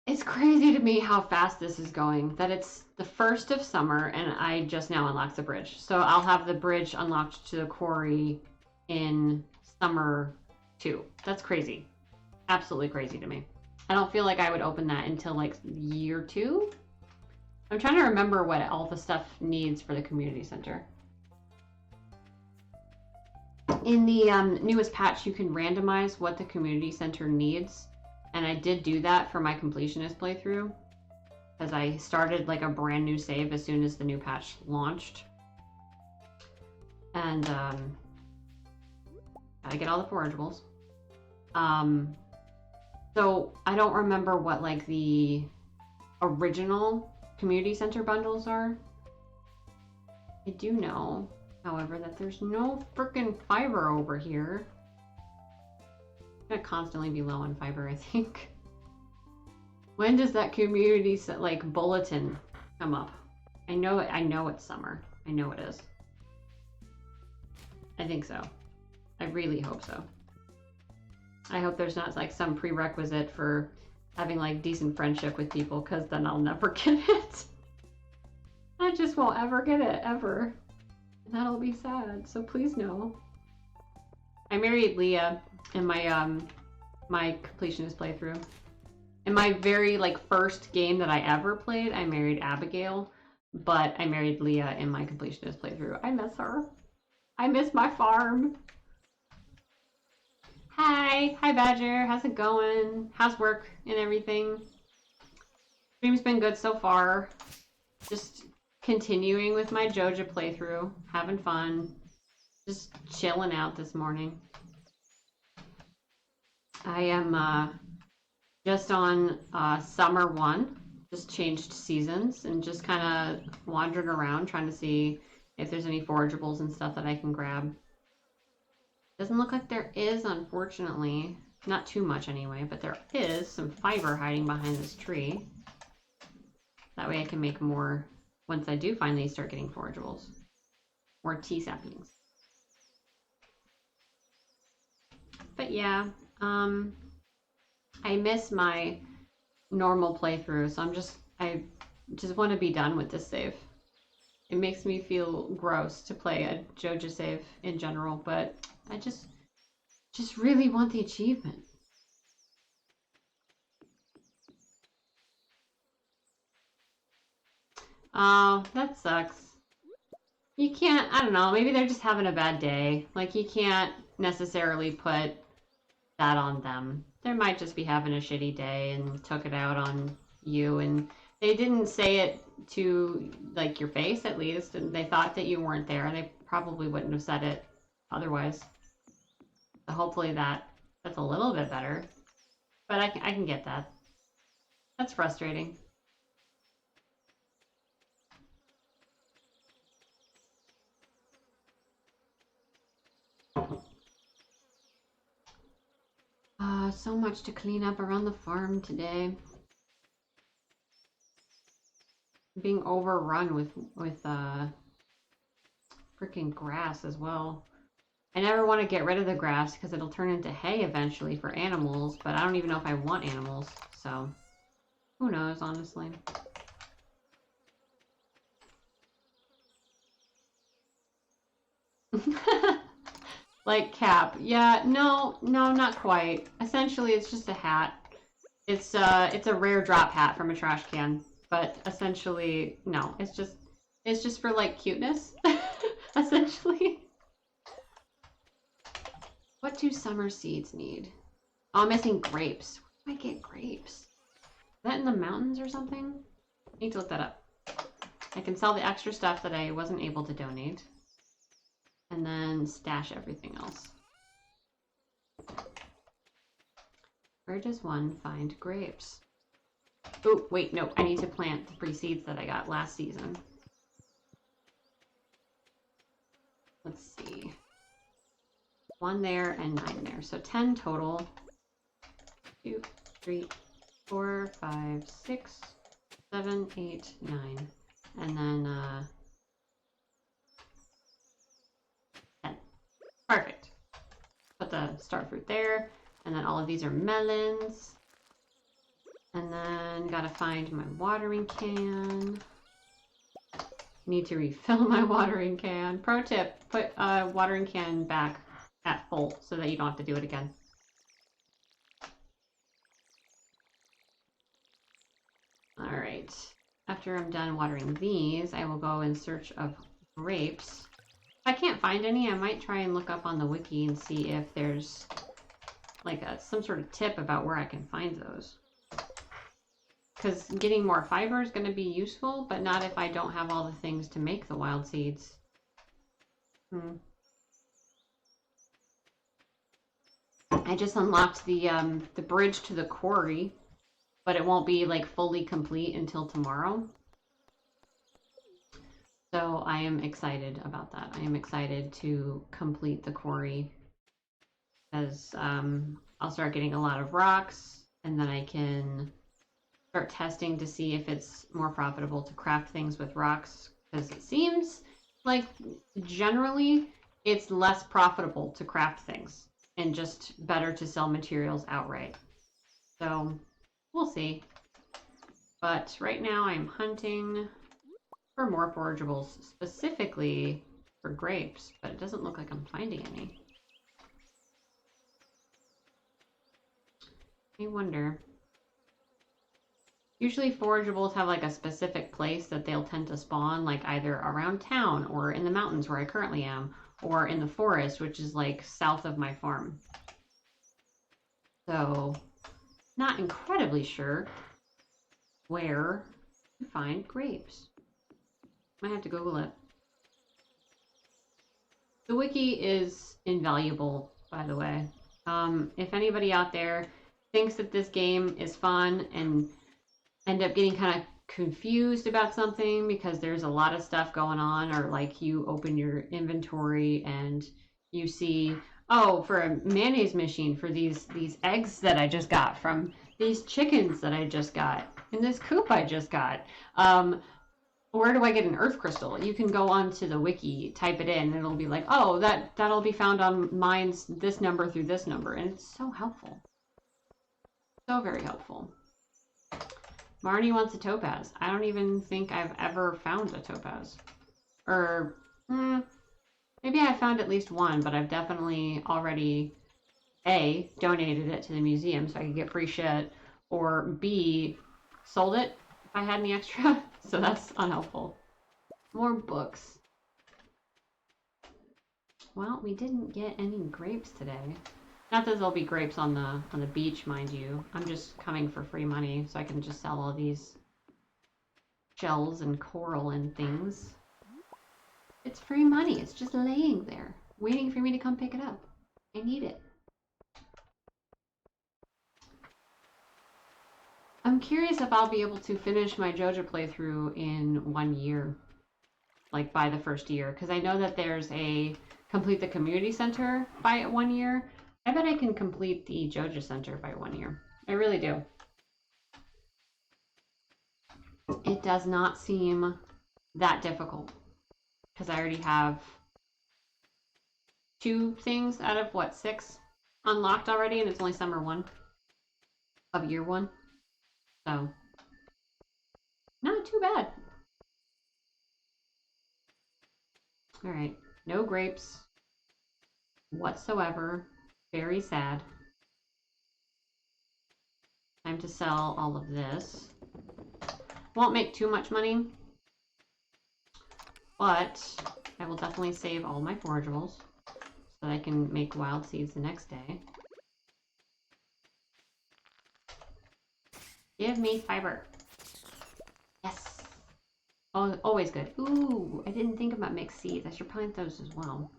It's crazy to me how fast this is going. That it's the 1st of summer and I just now unlocked the bridge. So I'll have the bridge unlocked to the quarry in summer 2. That's crazy. Absolutely crazy to me. I don't feel like I would open that until like year 2. I'm trying to remember what all the stuff needs for the community center. In the newest patch, you can randomize what the community center needs. And I did do that for my completionist playthrough. Because I started like a brand new save as soon as the new patch launched. And gotta get all the forageables. So I don't remember what like the original community center bundles are. I do know, however, that there's no freaking fiber over here. I'm gonna constantly be low on fiber, I think. When does that community like bulletin come up? I know it's summer. I know it is. I think so. I really hope so. I hope there's not like some prerequisite for having like decent friendship with people, because then I'll never get it. I just won't ever get it, ever. And that'll be sad, so please no. I married Leah in my my completionist playthrough. In my very like first game that I ever played, I married Abigail, but I married Leah in my completionist playthrough. I miss her. I miss my farm. Hi Badger, how's it going? How's work and everything? Stream's been good so far. Just continuing with my Joja playthrough, having fun, just chilling out this morning. I am just on summer 1, just changed seasons and just kind of wandering around trying to see if there's any forageables and stuff that I can grab. Doesn't look like there is, unfortunately. Not too much anyway, but there is some fiber hiding behind this tree. That way I can make more once I do finally start getting forageables. More tea saplings. But yeah, I miss my normal playthrough, so I just want to be done with this save. It makes me feel gross to play a Joja save in general, but I just really want the achievement. Oh, that sucks. You can't, I don't know, maybe they're just having a bad day. Like, you can't necessarily put that on them. They might just be having a shitty day and took it out on you, and they didn't say it to, like, your face, at least, and they thought that you weren't there, and they probably wouldn't have said it otherwise. So hopefully that's a little bit better. But I can get that. That's frustrating. So much to clean up around the farm today. Being overrun with freaking grass as well. I never want to get rid of the grass because it'll turn into hay eventually for animals, but I don't even know if I want animals, so who knows, honestly. Like Cap. Yeah, no, not quite. Essentially, it's just a hat. It's a rare drop hat from a trash can, but essentially, no, it's just for like cuteness, essentially. What do summer seeds need? Oh, I'm missing grapes. Where do I get grapes? Is that in the mountains or something? I need to look that up. I can sell the extra stuff that I wasn't able to donate. And then stash everything else. Where does one find grapes? Oh, wait, no. I need to plant the free seeds that I got last season. Let's see. 1 there and 9 there. So 10 total. 2, 3, 4, 5, 6, 7, 8, 9. And then 10. Perfect. Put the star fruit there. And then all of these are melons. And then gotta find my watering can. Need to refill my watering can. Pro tip, put a watering can back at full so that you don't have to do it again. Alright. After I'm done watering these, I will go in search of grapes. If I can't find any, I might try and look up on the wiki and see if there's like some sort of tip about where I can find those. Because getting more fiber is going to be useful, but not if I don't have all the things to make the wild seeds. I just unlocked the bridge to the quarry, but it won't be like fully complete until tomorrow. So I am excited about that. I am excited to complete the quarry, as I'll start getting a lot of rocks, and then I can start testing to see if it's more profitable to craft things with rocks, because it seems like generally it's less profitable to craft things and just better to sell materials outright. So we'll see. But right now I'm hunting for more forageables, specifically for grapes, but it doesn't look like I'm finding any. I wonder. Usually forageables have like a specific place that they'll tend to spawn, like either around town or in the mountains where I currently am, or in the forest, which is like south of my farm. So, not incredibly sure where to find grapes. Might have to Google it. The wiki is invaluable, by the way. If anybody out there thinks that this game is fun and end up getting kind of confused about something because there's a lot of stuff going on, or like you open your inventory and you see, oh, for a mayonnaise machine for these eggs that I just got from these chickens that I just got in this coop I just got. where do I get an earth crystal? You can go onto the wiki, type it in, and it'll be like, oh, that'll be found on mines this number through this number. And it's so helpful. So very helpful. Marnie wants a topaz. I don't even think I've ever found a topaz. Or, maybe I found at least one, but I've definitely already, A, donated it to the museum so I could get free shit, or B, sold it if I had any extra. So that's unhelpful. More books. Well, we didn't get any grapes today. Not that there'll be grapes on the beach, mind you. I'm just coming for free money so I can just sell all these shells and coral and things. It's free money. It's just laying there, waiting for me to come pick it up. I need it. I'm curious if I'll be able to finish my Joja playthrough in 1 year. Like by the first year. Because I know that there's a complete the community center by 1 year. I bet I can complete the Joja Center by 1 year. I really do. It does not seem that difficult. Because I already have 2 things out of, what, 6 unlocked already, and it's only summer 1 of year 1. So, not too bad. Alright, no grapes whatsoever. Very sad. Time to sell all of this. Won't make too much money, but I will definitely save all my forageables so that I can make wild seeds the next day. Give me fiber. Yes. Oh, always good. Ooh, I didn't think about mixed seeds. I should plant those as well.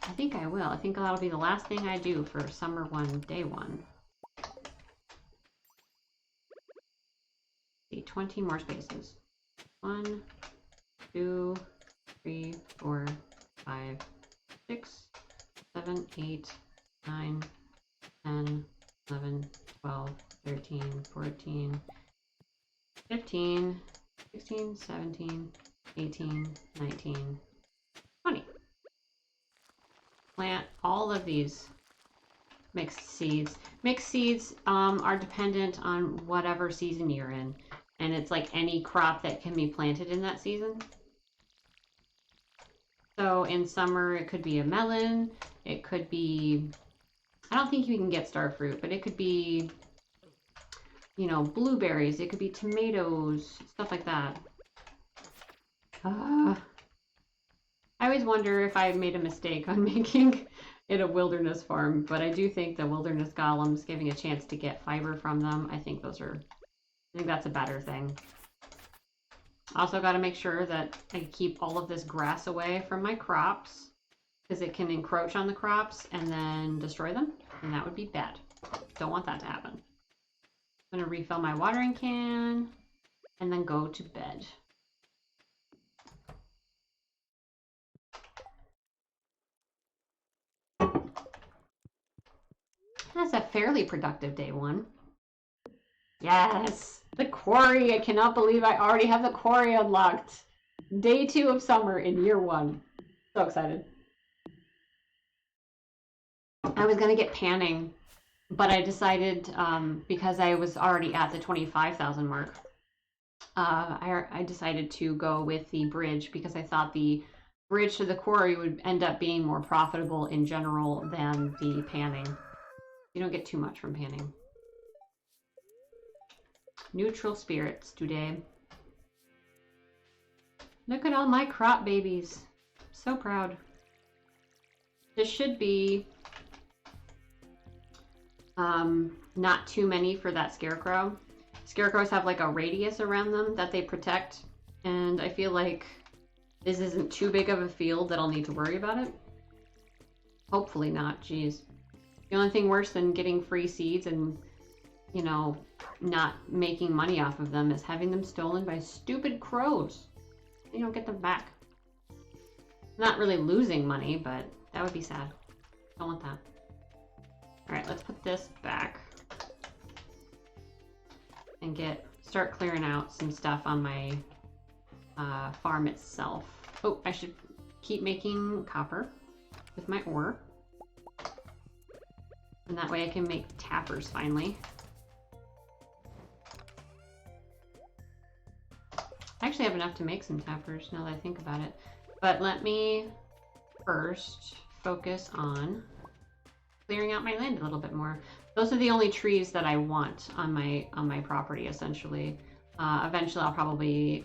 I think I will. I think that'll be the last thing I do for summer 1, day 1. See, 20 more spaces. 1, 2, 3, 4, 5, 6, 7, 8, 9, 10, 11, 12, 13, 14, 15, 16, 17, 18, 19, 20. Plant all of these mixed seeds. Mixed seeds are dependent on whatever season you're in. And it's like any crop that can be planted in that season. So in summer, it could be a melon. It could be, I don't think you can get star fruit, but it could be, you know, blueberries. It could be tomatoes, stuff like that. I always wonder if I made a mistake on making it a wilderness farm, but I do think the wilderness golems, giving a chance to get fiber from them, I think that's a better thing. Also got to make sure that I keep all of this grass away from my crops, because it can encroach on the crops and then destroy them, and that would be bad. Don't want that to happen. I'm going to refill my watering can and then go to bed. That's a fairly productive day 1. Yes! The quarry! I cannot believe I already have the quarry unlocked. Day 2 of summer in year 1. So excited. I was going to get panning, but I decided, because I was already at the 25,000 mark, I decided to go with the bridge because I thought the bridge to the quarry would end up being more profitable in general than the panning. You don't get too much from panning. Neutral spirits today. Look at all my crop babies. So proud. This should be not too many for that scarecrow. Scarecrows have like a radius around them that they protect, and I feel like this isn't too big of a field that I'll need to worry about it. Hopefully not, jeez. The only thing worse than getting free seeds and, you know, not making money off of them is having them stolen by stupid crows. You don't get them back. Not really losing money, but that would be sad. Don't want that. Alright, let's put this back and get start clearing out some stuff on my farm itself. Oh, I should keep making copper with my ore. And that way I can make tappers finally. I actually have enough to make some tappers now that I think about it. But let me first focus on clearing out my land a little bit more. Those are the only trees that I want on my property, essentially. Eventually I'll probably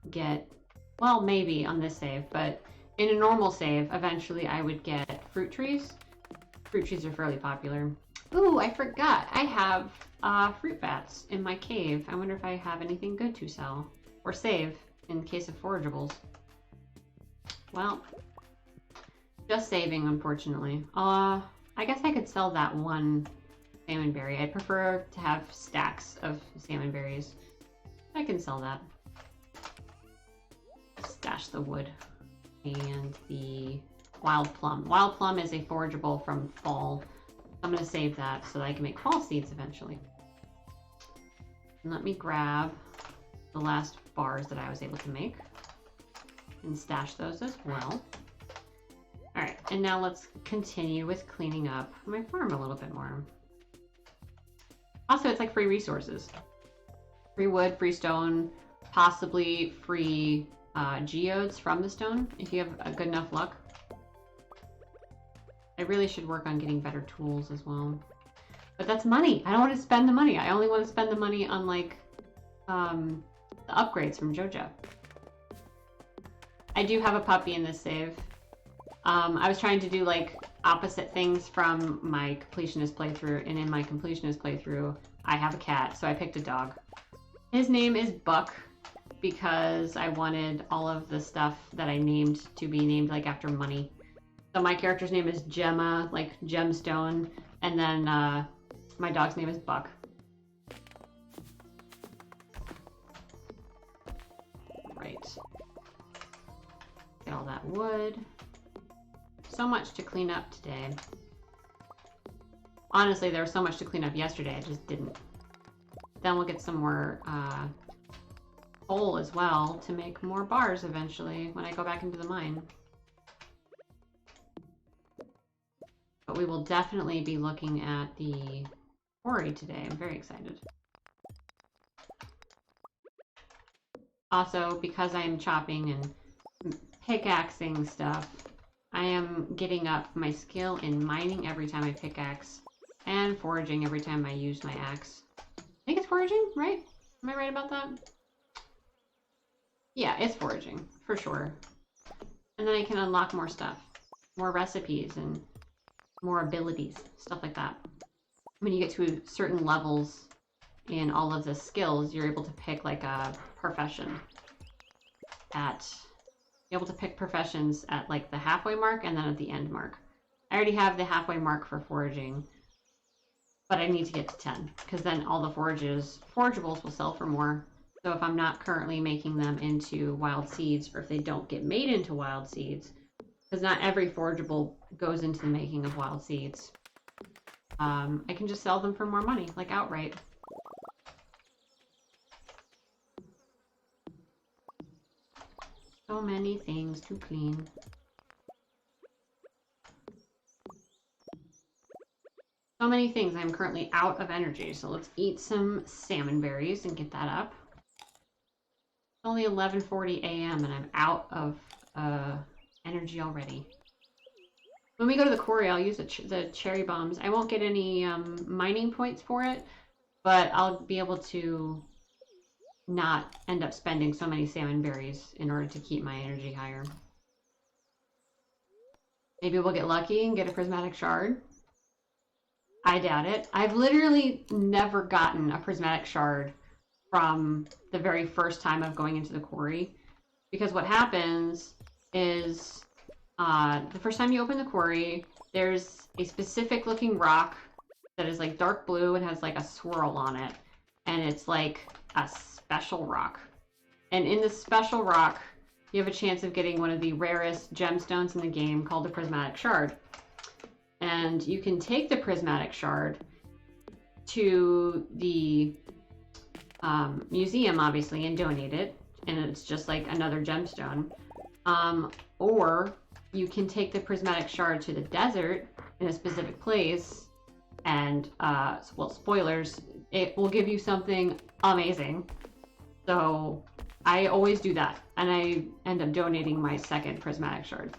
get, well, maybe on this save, but in a normal save, eventually I would get fruit trees. Fruit trees are fairly popular. Ooh, I forgot. I have fruit bats in my cave. I wonder if I have anything good to sell or save in case of forageables. Well, just saving, unfortunately. I guess I could sell that one salmon berry. I prefer to have stacks of salmon berries. I can sell that. Stash the wood and the wild plum. Wild plum is a forageable from fall. I'm going to save that so that I can make fall seeds eventually. And let me grab the last bars that I was able to make and stash those as well. Alright, and now let's continue with cleaning up my farm a little bit more. Also, it's like free resources. Free wood, free stone, possibly free geodes from the stone if you have a good enough luck. I really should work on getting better tools as well. But that's money. I don't want to spend the money. I only want to spend the money on like the upgrades from Joja. I do have a puppy in this save. I was trying to do like opposite things from my completionist playthrough, and in my completionist playthrough, I have a cat, so I picked a dog. His name is Buck because I wanted all of the stuff that I named to be named like after money. So my character's name is Gemma, like gemstone, and then my dog's name is Buck. Right. Get all that wood. So much to clean up today. Honestly, there was so much to clean up yesterday, I just didn't. Then we'll get some more coal as well to make more bars eventually when I go back into the mine. But we will definitely be looking at the quarry today. I'm very excited. Also, because I am chopping and pickaxing stuff, I am getting up my skill in mining every time I pickaxe and foraging every time I use my axe. I think it's foraging, right? Am I right about that? Yeah, it's foraging, for sure. And then I can unlock more stuff, more recipes and more abilities, stuff like that. When you get to certain levels in all of the skills, you're able to pick like a profession able to pick professions at like the halfway mark and then at the end mark. I already have the halfway mark for foraging, but I need to get to 10 because then all the forageables will sell for more. So if I'm not currently making them into wild seeds, or if they don't get made into wild seeds, because not every forageable goes into the making of wild seeds, I can just sell them for more money, like outright. So many things to clean. So many things. I'm currently out of energy, so let's eat some salmon berries and get that up. It's only 11:40 a.m. and I'm out of energy already. When we go to the quarry, I'll use the cherry bombs. I won't get any mining points for it, but I'll be able to not end up spending so many salmon berries in order to keep my energy higher. Maybe we'll get lucky and get a prismatic shard. I doubt it. I've literally never gotten a prismatic shard from the very first time of going into the quarry, because what happens is the first time you open the quarry, there's a specific looking rock that is like dark blue and has like a swirl on it, and it's like a special rock. And in this special rock, you have a chance of getting one of the rarest gemstones in the game called the prismatic shard. And you can take the prismatic shard to the museum, obviously, and donate it, and it's just like another gemstone. Or you can take the prismatic shard to the desert in a specific place, and well, spoilers, it will give you something amazing. So I always do that, and I end up donating my second prismatic shard.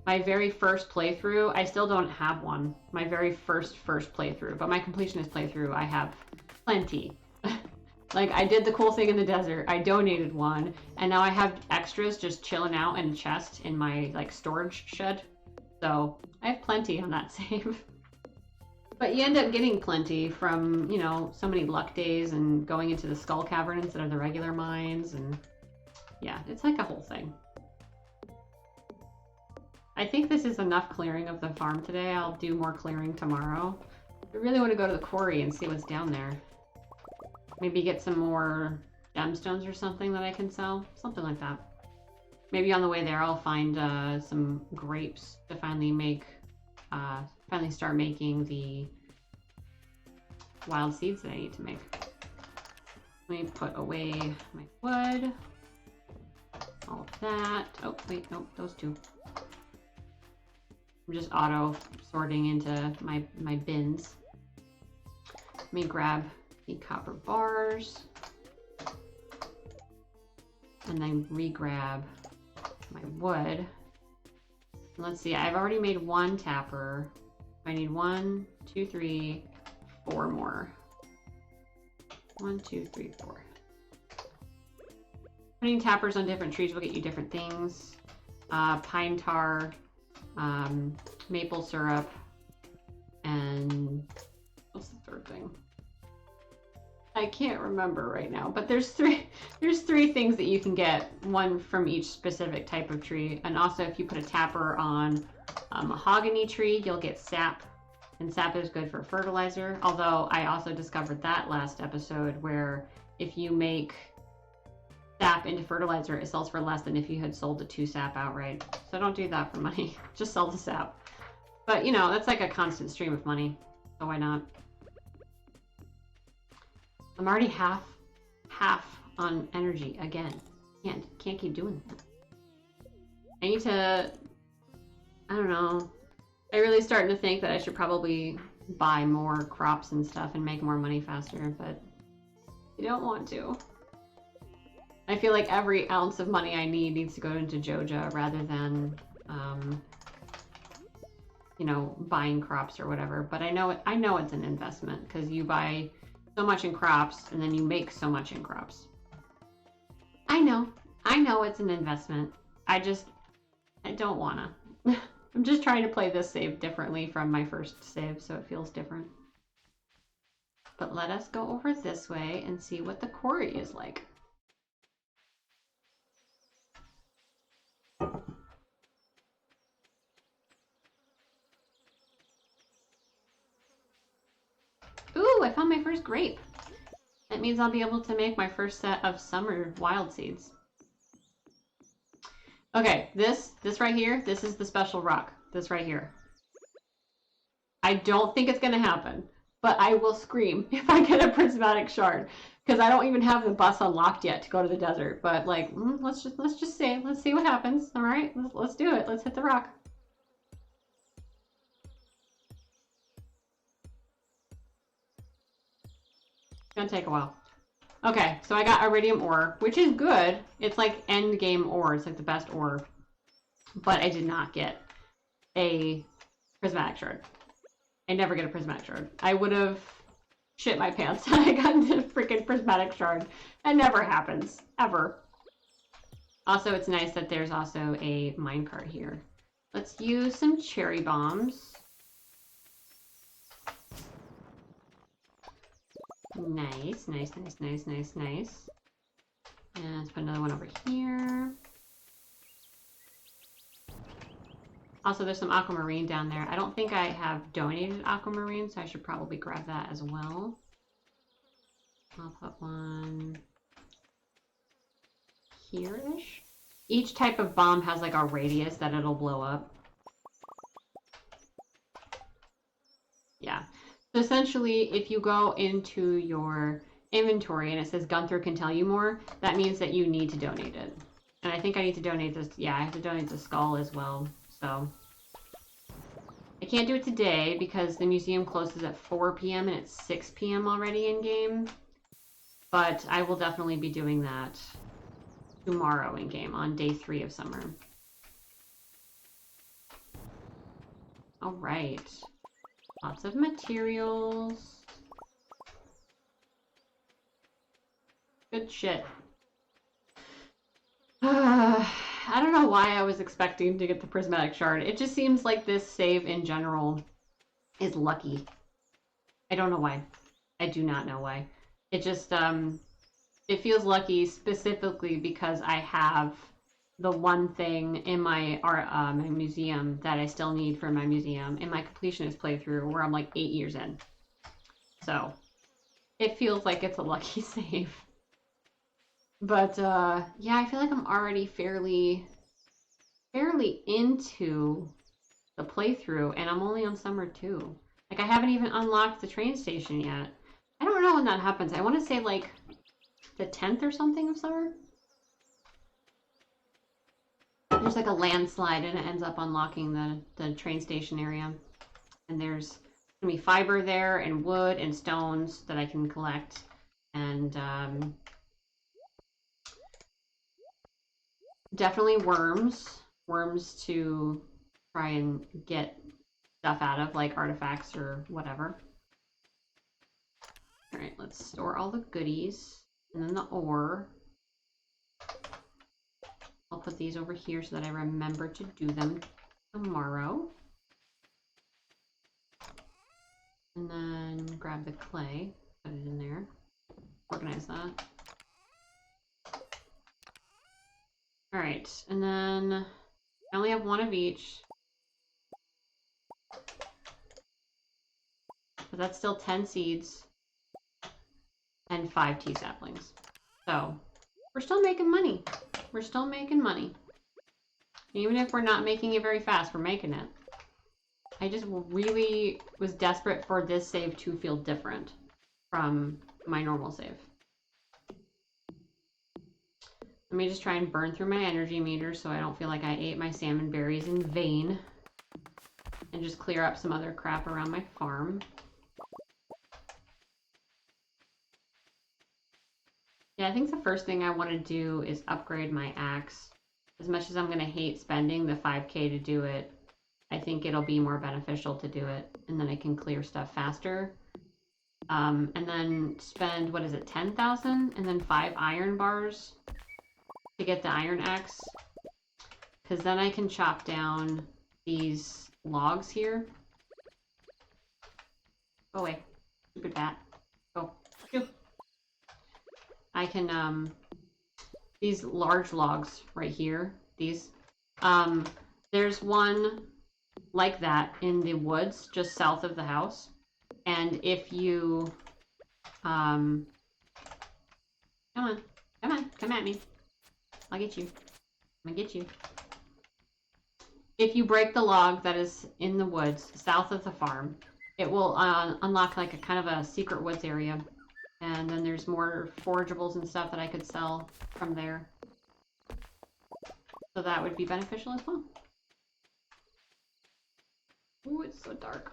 My very first playthrough, I still don't have one. My very first playthrough, but my completionist playthrough, I have plenty. Like, I did the cool thing in the desert, I donated one, and now I have extras just chilling out in a chest in my, like, storage shed. So, I have plenty on that save. But you end up getting plenty from, you know, so many luck days and going into the Skull Cavern instead of the regular mines, and yeah, it's like a whole thing. I think this is enough clearing of the farm today. I'll do more clearing tomorrow. I really want to go to the quarry and see what's down there. Maybe get some more gemstones or something that I can sell. Something like that. Maybe on the way there I'll find some grapes to finally make, finally start making the wild seeds that I need to make. Let me put away my wood. All of that. Oh, wait, nope, those two. I'm just auto sorting into my bins. Let me grab the copper bars and then re-grab my wood. And let's see, I've already made one tapper. I need 1, 2, 3, 4 more. 1, 2, 3, 4. Putting tappers on different trees will get you different things. Pine tar, maple syrup, and what's the third thing? I can't remember right now, but there's three things that you can get, one from each specific type of tree. And also if you put a tapper on a mahogany tree, you'll get sap, and sap is good for fertilizer. Although I also discovered that last episode, where if you make sap into fertilizer, it sells for less than if you had sold the 2 sap outright. So don't do that for money, just sell the sap. But you know, that's like a constant stream of money, so why not? I'm already half on energy again. Can't keep doing that. I need to, I don't know. I'm really starting to think that I should probably buy more crops and stuff and make more money faster, but I don't want to. I feel like every ounce of money I need needs to go into Joja rather than, you know, buying crops or whatever. But I know it's an investment, because you buy so much in crops and then you make so much in crops. I know it's an investment. I don't wanna. I'm just trying to play this save differently from my first save, so it feels different. But let us go over this way and see what the quarry is like. Ooh, I found my first grape. That means I'll be able to make my first set of summer wild seeds. Okay, this right here, this is the special rock. This right here. I don't think it's gonna happen, but I will scream if I get a prismatic shard, because I don't even have the bus unlocked yet to go to the desert. But like, let's just say, let's see what happens. All right, let's do it. Let's hit the rock. It's gonna take a while. Okay, so I got iridium ore, which is good. It's like end game ore. It's like the best ore. But I did not get a prismatic shard. I never get a prismatic shard. I would have shit my pants had I gotten a freaking prismatic shard. That never happens. Ever. Also, it's nice that there's also a minecart here. Let's use some cherry bombs. Nice, nice, nice, nice, nice, nice. And let's put another one over here. Also, there's some aquamarine down there. I don't think I have donated aquamarine, so I should probably grab that as well. I'll put one here-ish. Each type of bomb has like a radius that it'll blow up. Yeah. So essentially, if you go into your inventory and it says Gunther can tell you more, that means that you need to donate it. And I think I need to donate this. Yeah, I have to donate the skull as well. So I can't do it today because the museum closes at 4 p.m. and it's 6 p.m. already in game. But I will definitely be doing that tomorrow in game on day 3 of summer. All right. Lots of materials. Good shit. I don't know why I was expecting to get the prismatic shard. It just seems like this save in general is lucky. I don't know why. I do not know why. It just, it feels lucky specifically because I have the one thing in my art, my museum that I still need for my museum in my completionist playthrough where I'm like 8 years in. So it feels like it's a lucky save. But yeah, I feel like I'm already fairly into the playthrough, and I'm only on summer 2. Like I haven't even unlocked the train station yet. I don't know when that happens. I want to say like the 10th or something of summer. There's like a landslide and it ends up unlocking the train station area. And there's gonna be fiber there and wood and stones that I can collect. And definitely worms. Worms to try and get stuff out of, like artifacts or whatever. Alright, let's store all the goodies. And then the ore. I'll put these over here so that I remember to do them tomorrow. And then grab the clay, put it in there, organize that. All right, and then I only have 1 of each. But that's still 10 seeds and 5 tea saplings. So we're still making money. We're still making money. Even if we're not making it very fast, we're making it. I just really was desperate for this save to feel different from my normal save. Let me just try and burn through my energy meter so I don't feel like I ate my salmon berries in vain. And just clear up some other crap around my farm. Yeah, I think the first thing I want to do is upgrade my axe. As much as I'm going to hate spending the 5K to do it, I think it'll be more beneficial to do it. And then I can clear stuff faster. And then spend, what is it, 10,000? And then 5 iron bars to get the iron axe. Because then I can chop down these logs here. Go away, stupid bat. Go. Shoo. I can, these large logs right here, these, there's one like that in the woods just south of the house. And if you, come on, come at me. I'll get you. I'm gonna get you. If you break the log that is in the woods south of the farm, it will unlock like a kind of a secret woods area. And then there's more forageables and stuff that I could sell from there. So that would be beneficial as well. Ooh, it's so dark.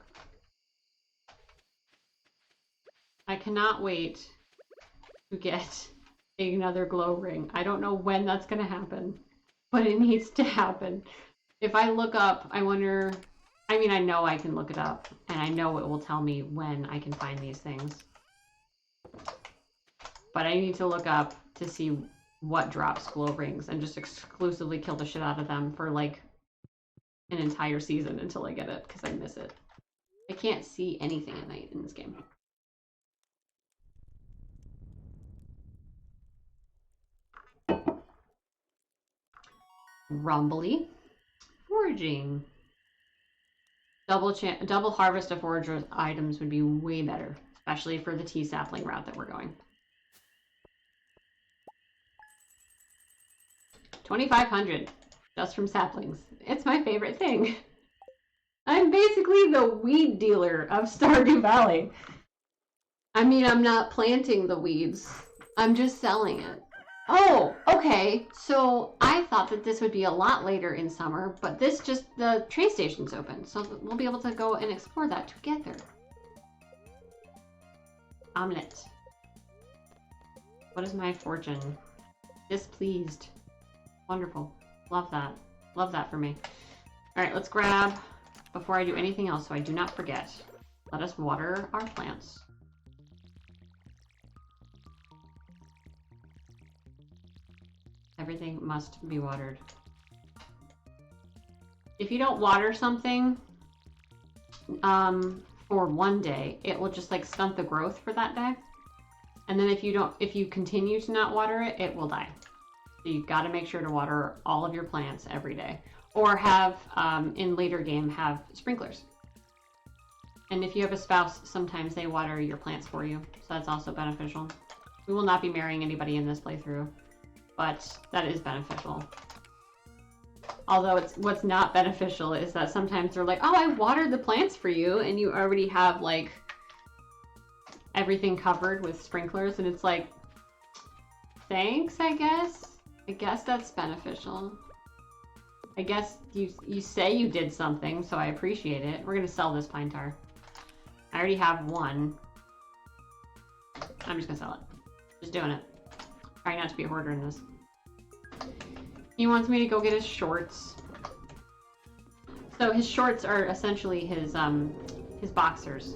I cannot wait to get another glow ring. I don't know when that's going to happen, but it needs to happen. If I look up, I wonder, I mean, I know I can look it up, and I know it will tell me when I can find these things. But I need to look up to see what drops glow rings and just exclusively kill the shit out of them for like an entire season until I get it, because I miss it. I can't see anything at night in this game. Rumbly. Foraging. Double harvest of forager items would be way better, especially for the tea sapling route that we're going. 2,500 just from saplings. It's my favorite thing. I'm basically the weed dealer of Stardew Valley. I mean, I'm not planting the weeds. I'm just selling it. Oh, okay. So I thought that this would be a lot later in summer, but the train station's open, so we'll be able to go and explore that together. Omelette. What is my fortune? Displeased. Wonderful. Love that. Love that for me. All right, let's grab, before I do anything else so I do not forget, let us water our plants. Everything must be watered. If you don't water something for one day, it will just like stunt the growth for that day. And then if you continue to not water it, it will die. So you've got to make sure to water all of your plants every day. Or have, in later game, have sprinklers. And if you have a spouse, sometimes they water your plants for you. So that's also beneficial. We will not be marrying anybody in this playthrough, but that is beneficial. Although what's not beneficial is that sometimes they're like, oh, I watered the plants for you, and you already have like everything covered with sprinklers, and it's like, thanks, I guess. I guess that's beneficial. I guess you say you did something, so I appreciate it. We're gonna sell this pine tar. I already have one. I'm just gonna sell it. Just doing it. Trying not to be a hoarder in this. He wants me to go get his shorts. So his shorts are essentially his boxers.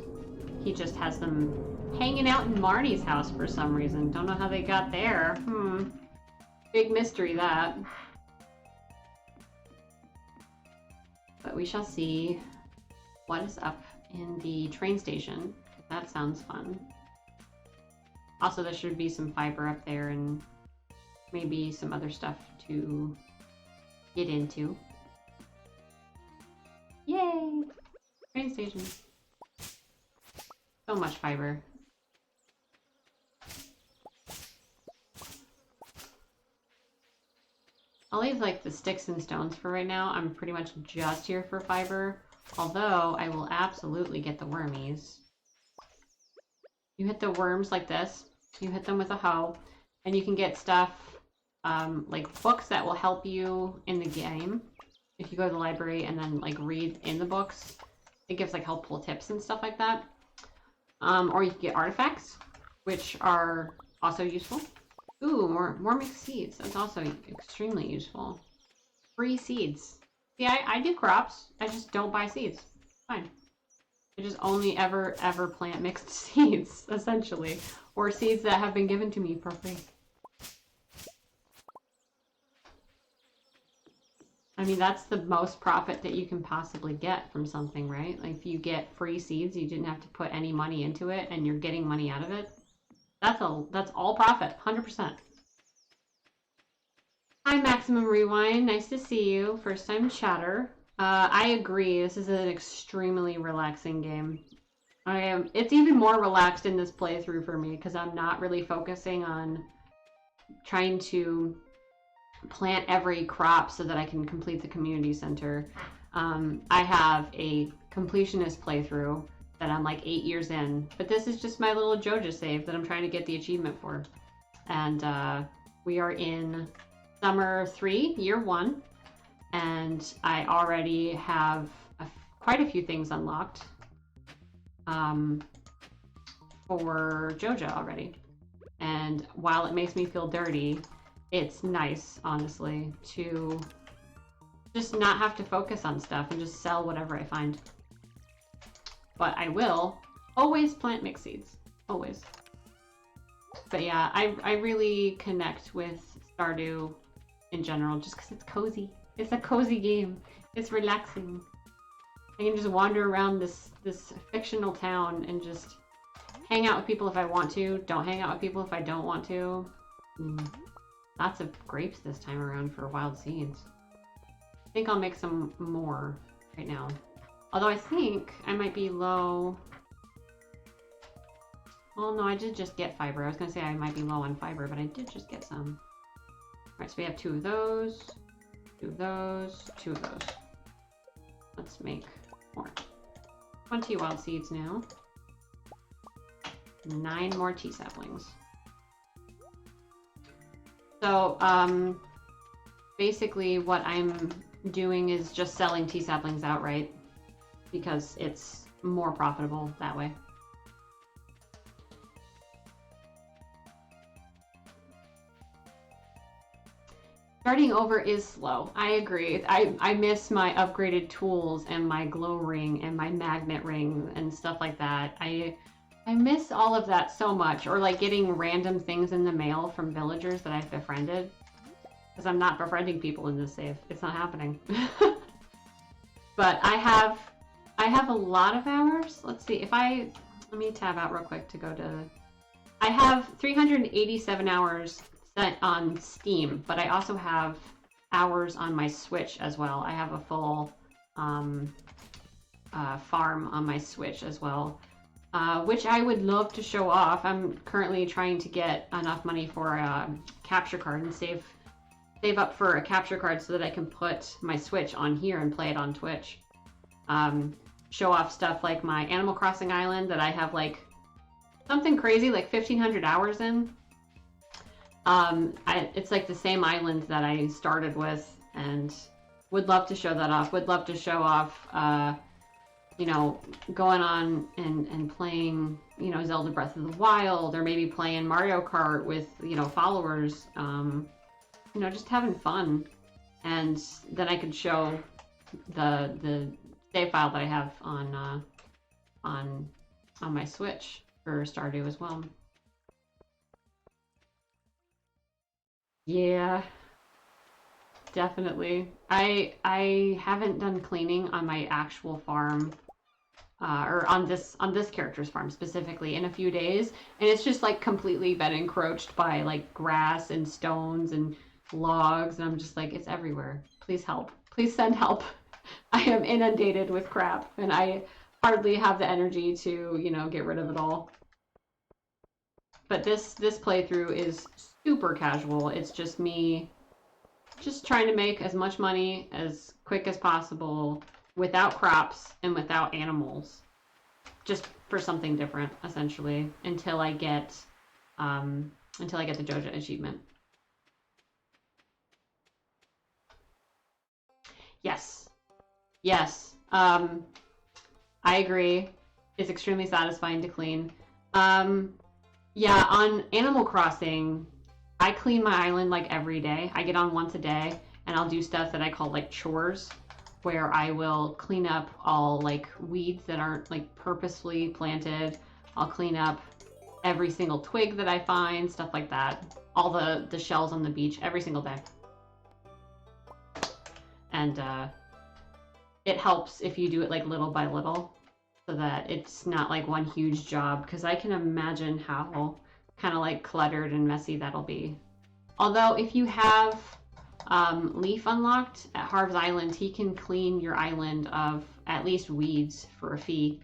He just has them hanging out in Marnie's house for some reason. Don't know how they got there. Big mystery, that. But we shall see what is up in the train station. That sounds fun. Also, there should be some fiber up there and maybe some other stuff to get into. Yay! Train station. So much fiber. I'll leave like the sticks and stones for right now. I'm pretty much just here for fiber. Although I will absolutely get the wormies. You hit the worms like this. You hit them with a hoe. And you can get stuff like books that will help you in the game. If you go to the library and then like read in the books. It gives like helpful tips and stuff like that. Or you can get artifacts, which are also useful. Ooh, more mixed seeds. That's also extremely useful. Free seeds. See, I do crops. I just don't buy seeds. Fine. I just only ever plant mixed seeds, essentially. Or seeds that have been given to me for free. I mean, that's the most profit that you can possibly get from something, right? Like, if you get free seeds, you didn't have to put any money into it, and you're getting money out of it. That's all profit, 100%. Hi, Maximum Rewind. Nice to see you. First time chatter. I agree. This is an extremely relaxing game. It's even more relaxed in this playthrough for me because I'm not really focusing on trying to plant every crop so that I can complete the community center. I have a completionist playthrough that I'm like 8 years in, but this is just my little Joja save that I'm trying to get the achievement for. And we are in Summer 3, Year 1, and I already have quite a few things unlocked for Joja already. And while it makes me feel dirty, it's nice, honestly, to just not have to focus on stuff and just sell whatever I find. But I will always plant mixed seeds. Always. But yeah, I really connect with Stardew in general just because it's cozy. It's a cozy game. It's relaxing. I can just wander around this fictional town and just hang out with people if I want to. Don't hang out with people if I don't want to. Lots of grapes this time around for wild seeds. I think I'll make some more right now. Although I think I might be low. Well, no, I did just get fiber. I was going to say I might be low on fiber, but I did just get some. Alright, so we have 2 of those, 2 of those, 2 of those. Let's make more. 20 wild seeds now. 9 more tea saplings. So, basically what I'm doing is just selling tea saplings outright because it's more profitable that way. Starting over is slow. I agree. I miss my upgraded tools and my glow ring and my magnet ring and stuff like that. I miss all of that so much. Or like getting random things in the mail from villagers that I've befriended. Because I'm not befriending people in this save. It's not happening. But I have a lot of hours. Let's see. Let me tab out real quick to go to... I have 387 hours set on Steam, but I also have hours on my Switch as well. I have a full farm on my Switch as well, which I would love to show off. I'm currently trying to get enough money for a capture card and save up for a capture card so that I can put my Switch on here and play it on Twitch. Show off stuff like my Animal Crossing island that I have like something crazy like 1,500 hours in. It's like the same island that I started with, and would love to show that off. Would love to show off, you know, going on and playing, you know, Zelda Breath of the Wild, or maybe playing Mario Kart with, you know, followers. You know, just having fun, and then I could show the save file that I have on my Switch for Stardew as well. Yeah, definitely. I haven't done cleaning on my actual farm, or on this character's farm specifically, in a few days, and it's just like completely been encroached by like grass and stones and logs, and I'm just like, it's everywhere. Please help. Please send help. I am inundated with crap, and I hardly have the energy to, you know, get rid of it all. But this playthrough is super casual. It's just me just trying to make as much money as quick as possible without crops and without animals. Just for something different, essentially, until I get the Joja achievement. Yes. Yes. I agree. It's extremely satisfying to clean. Yeah, on Animal Crossing, I clean my island like every day. I get on once a day, and I'll do stuff that I call like chores, where I will clean up all like weeds that aren't like purposefully planted. I'll clean up every single twig that I find, stuff like that. All the shells on the beach every single day. And it helps if you do it like little by little, so that it's not like one huge job, because I can imagine how kind of like cluttered and messy that'll be. Although if you have Leaf unlocked at Harv's Island, he can clean your island of at least weeds for a fee,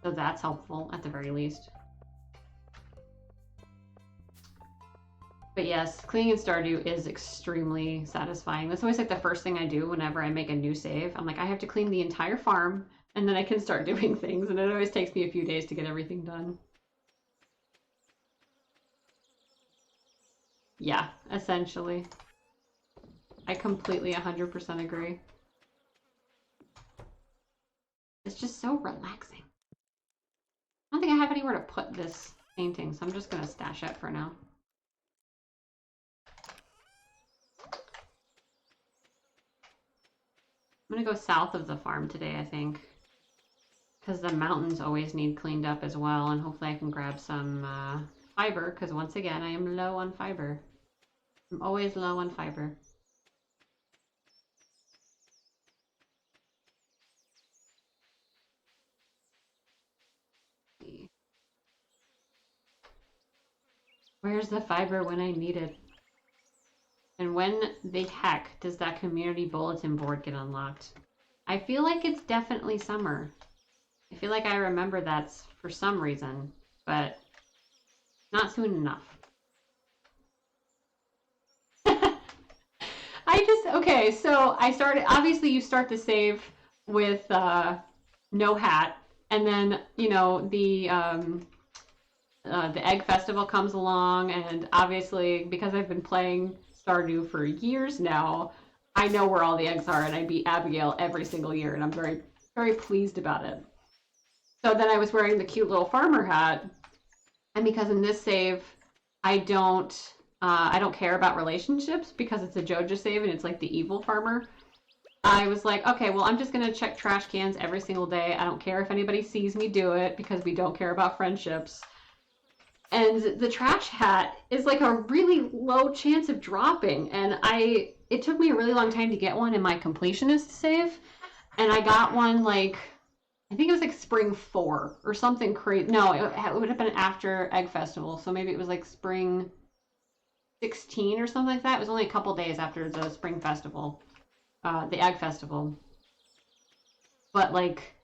so that's helpful at the very least. But yes, cleaning in Stardew is extremely satisfying. That's always like the first thing I do whenever I make a new save. I'm like, I have to clean the entire farm, and then I can start doing things, and it always takes me a few days to get everything done. Yeah, essentially. I completely 100% agree. It's just so relaxing. I don't think I have anywhere to put this painting, so I'm just going to stash it for now. I'm going to go south of the farm today, I think, because the mountains always need cleaned up as well, and hopefully I can grab some fiber, because once again, I am low on fiber. I'm always low on fiber. Where's the fiber when I need it? And when the heck does that community bulletin board get unlocked? I feel like it's definitely summer. I feel like I remember that's for some reason, but not soon enough. Okay, so I started, obviously you start the save with no hat, and then, you know, the the Egg Festival comes along, and obviously, because I've been playing Stardew for years now, I know where all the eggs are, and I beat Abigail every single year, and I'm very, very pleased about it. So then I was wearing the cute little farmer hat, and because in this save, I don't care about relationships because it's a Joja save and it's like the evil farmer. I was like, okay, well, I'm just gonna check trash cans every single day. I don't care if anybody sees me do it because we don't care about friendships. And the trash hat is like a really low chance of dropping, and it took me a really long time to get one in my completionist save, and I got one like I think it was like spring 4 or something crazy. No, it would have been after Egg Festival, so maybe it was like spring 16 or something like that. It was only a couple days after the spring festival, the Egg Festival. But like,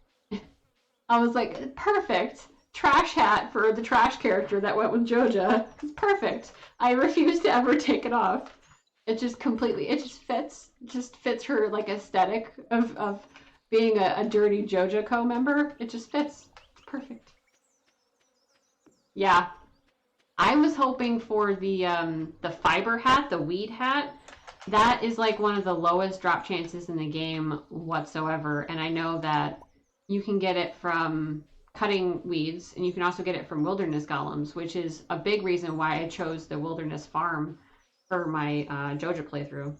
I was like, perfect trash hat for the trash character that went with Joja. It's perfect. I refuse to ever take it off. It just completely, it just fits her like aesthetic of being a dirty Joja co-member. It just fits. It's perfect. Yeah, I was hoping for the fiber hat, the weed hat. That is like one of the lowest drop chances in the game whatsoever, and I know that you can get it from cutting weeds, and you can also get it from wilderness golems, which is a big reason why I chose the wilderness farm for my Joja playthrough.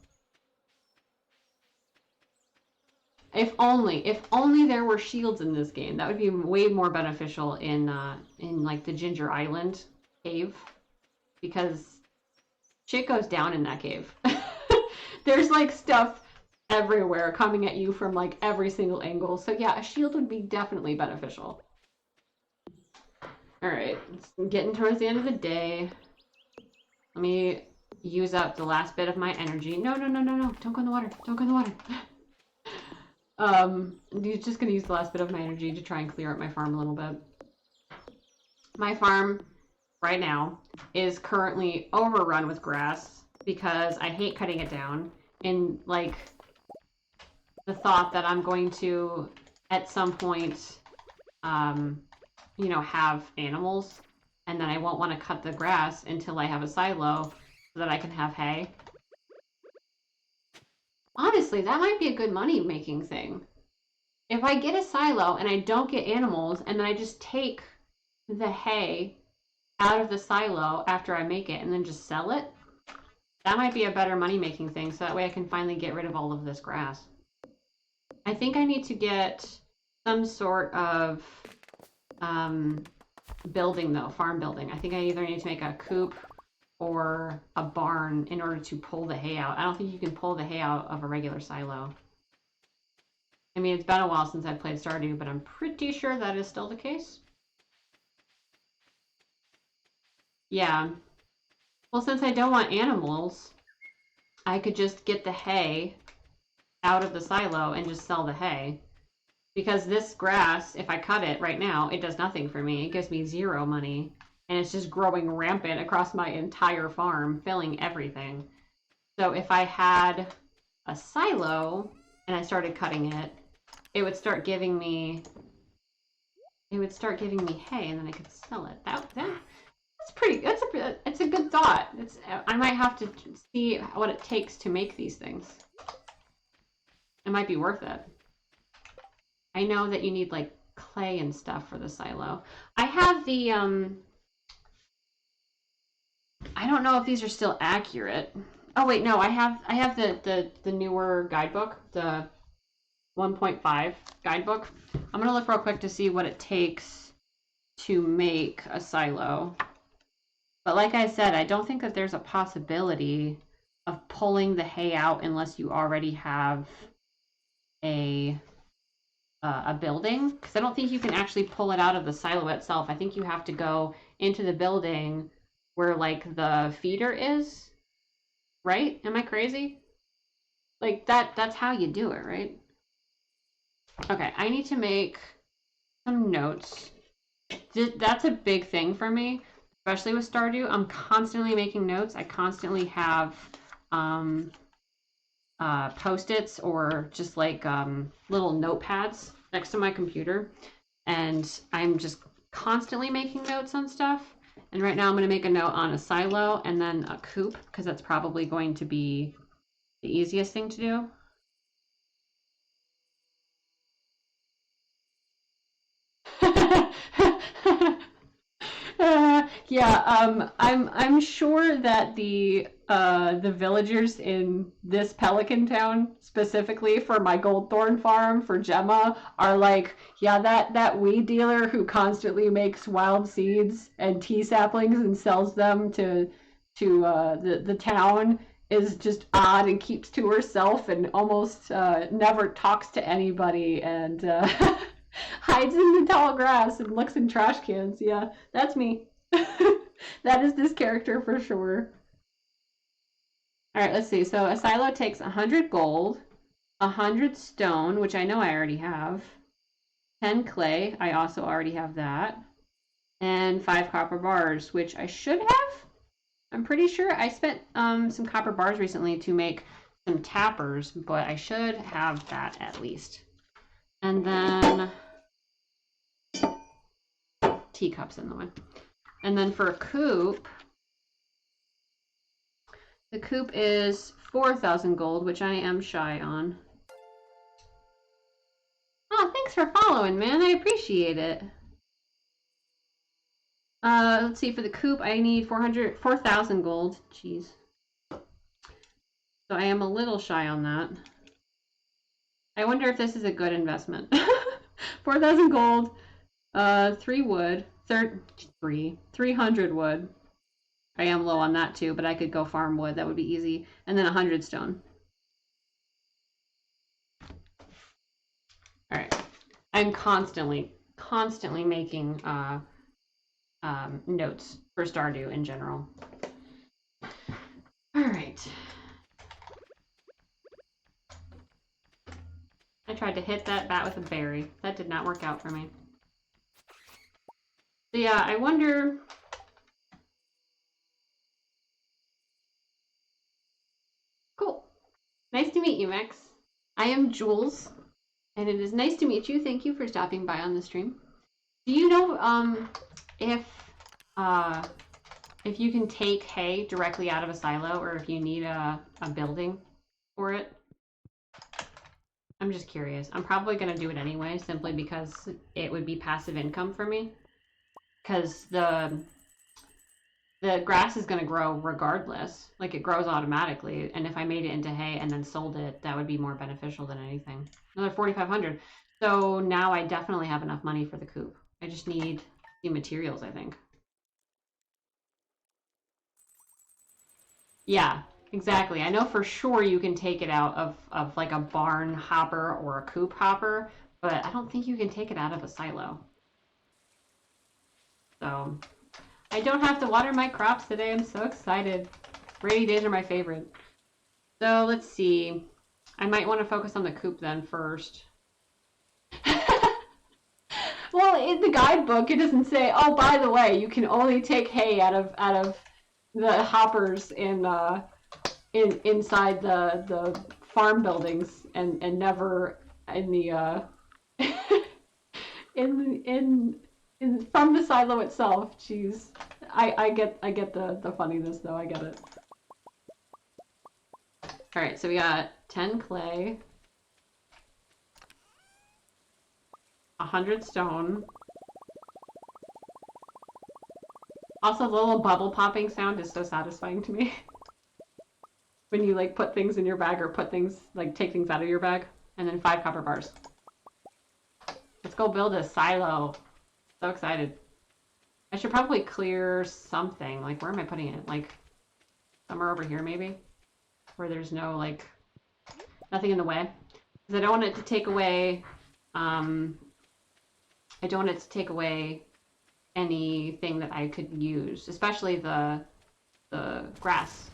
If only there were shields in this game. That would be way more beneficial in like the Ginger Island cave, because shit goes down in that cave. There's like stuff everywhere coming at you from like every single angle. So yeah, a shield would be definitely beneficial. All right, it's getting towards the end of the day. Let me use up the last bit of my energy. No, no, no, no, no. Don't go in the water. Don't go in the water. I'm just going to use the last bit of my energy to try and clear up my farm a little bit. My farm right now is currently overrun with grass because I hate cutting it down. And like the thought that I'm going to at some point, you know, have animals, and then I won't want to cut the grass until I have a silo so that I can have hay. Honestly, that might be a good money-making thing. If I get a silo and I don't get animals, and then I just take the hay out of the silo after I make it and then just sell it, that might be a better money-making thing, so that way I can finally get rid of all of this grass. I think I need to get some sort of building, though, farm building. I think I either need to make a coop or a barn in order to pull the hay out. I don't think you can pull the hay out of a regular silo. I mean, it's been a while since I've played Stardew, but I'm pretty sure that is still the case. Yeah. Well, since I don't want animals, I could just get the hay out of the silo and just sell the hay. Because this grass, if I cut it right now, it does nothing for me. It gives me 0 money. And it's just growing rampant across my entire farm, filling everything. So if I had a silo and I started cutting it, it would start giving me hay, and then I could sell it. It's a good thought. I might have to see what it takes to make these things. It might be worth it. I know that you need like clay and stuff for the silo. I have the I don't know if these are still accurate. Oh wait, no, I have the newer guidebook, the 1.5 guidebook. I'm gonna look real quick to see what it takes to make a silo. But like I said, I don't think that there's a possibility of pulling the hay out unless you already have a building, because I don't think you can actually pull it out of the silo itself. I think you have to go into the building where like the feeder is, right? Am I crazy? Like that's how you do it, right? Okay, I need to make some notes. That's a big thing for me, especially with Stardew. I'm constantly making notes. I constantly have Post-its or just like little notepads next to my computer, and I'm just constantly making notes on stuff. And right now I'm going to make a note on a silo and then a coop, because that's probably going to be the easiest thing to do. I'm sure that the villagers in this pelican town, specifically for my goldthorn farm for Gemma, are like, yeah, that weed dealer who constantly makes wild seeds and tea saplings and sells them to the town is just odd and keeps to herself and almost never talks to anybody and hides in the tall grass and looks in trash cans. Yeah, that's me. That is this character for sure. All right, let's see. So a silo takes 100 gold, 100 stone, which I know I already have, 10 clay, I also already have that, and 5 copper bars, which I should have. I'm pretty sure I spent some copper bars recently to make some tappers, but I should have that at least. And then teacups in the one. And then for a coop, the coop is 4,000 gold, which I am shy on. Oh, thanks for following, man. I appreciate it. Let's see, for the coop, I need 4,000 gold. Jeez. So I am a little shy on that. I wonder if this is a good investment. 4,000 gold, 3 wood, 300 wood. I am low on that too, but I could go farm wood. That would be easy. And then 100 stone. All right. I'm constantly making notes for Stardew in general. All right. I tried to hit that bat with a berry. That did not work out for me. So yeah, I wonder... Cool. Nice to meet you, Max. I am Jules, and it is nice to meet you. Thank you for stopping by on the stream. Do you know if you can take hay directly out of a silo, or if you need a building for it? I'm just curious. I'm probably going to do it anyway, simply because it would be passive income for me. Because the grass is going to grow regardless. Like, it grows automatically. And if I made it into hay and then sold it, that would be more beneficial than anything. Another 4,500. So now I definitely have enough money for the coop. I just need the materials, I think. Yeah, exactly. I know for sure you can take it out of like a barn hopper or a coop hopper, but I don't think you can take it out of a silo. So I don't have to water my crops today. I'm so excited. Rainy days are my favorite. So let's see. I might want to focus on the coop then first. Well, in the guidebook, it doesn't say, oh, by the way, you can only take hay out of the hoppers inside the farm buildings and never in the in from the silo itself. Jeez, I get the funniness though. I get it. All right, so we got 10 clay, 100 stone. Also, the little bubble popping sound is so satisfying to me. When you like put things in your bag or put things, like take things out of your bag. And then 5 copper bars. Let's go build a silo. So excited. I should probably clear something. Like, where am I putting it? Like, somewhere over here maybe? Where there's no, like, nothing in the way. Because I don't want it to take away, I don't want it to take away anything that I could use, especially the grass.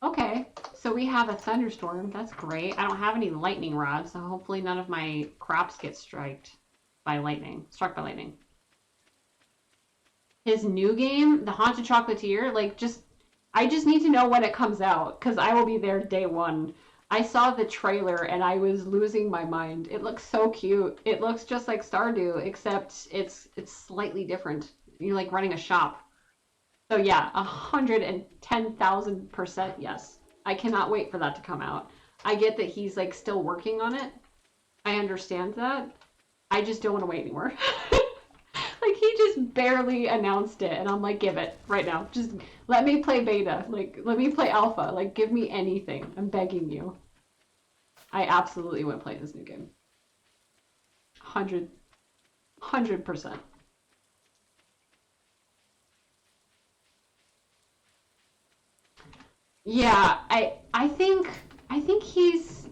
Okay, so we have a thunderstorm. That's great. I don't have any lightning rods, so hopefully none of my crops get struck by lightning. His new game, The Haunted Chocolatier, like I just need to know when it comes out, because I will be there day one. I saw the trailer and I was losing my mind. It looks so cute. It looks just like Stardew, except it's slightly different. You're like running a shop. So yeah, 110,000% yes. I cannot wait for that to come out. I get that he's like still working on it. I understand that. I just don't want to wait anymore. Like he just barely announced it and I'm like, give it right now. Just let me play beta. Like let me play alpha. Like give me anything. I'm begging you. I absolutely want to play this new game. 100%. Yeah, I think he's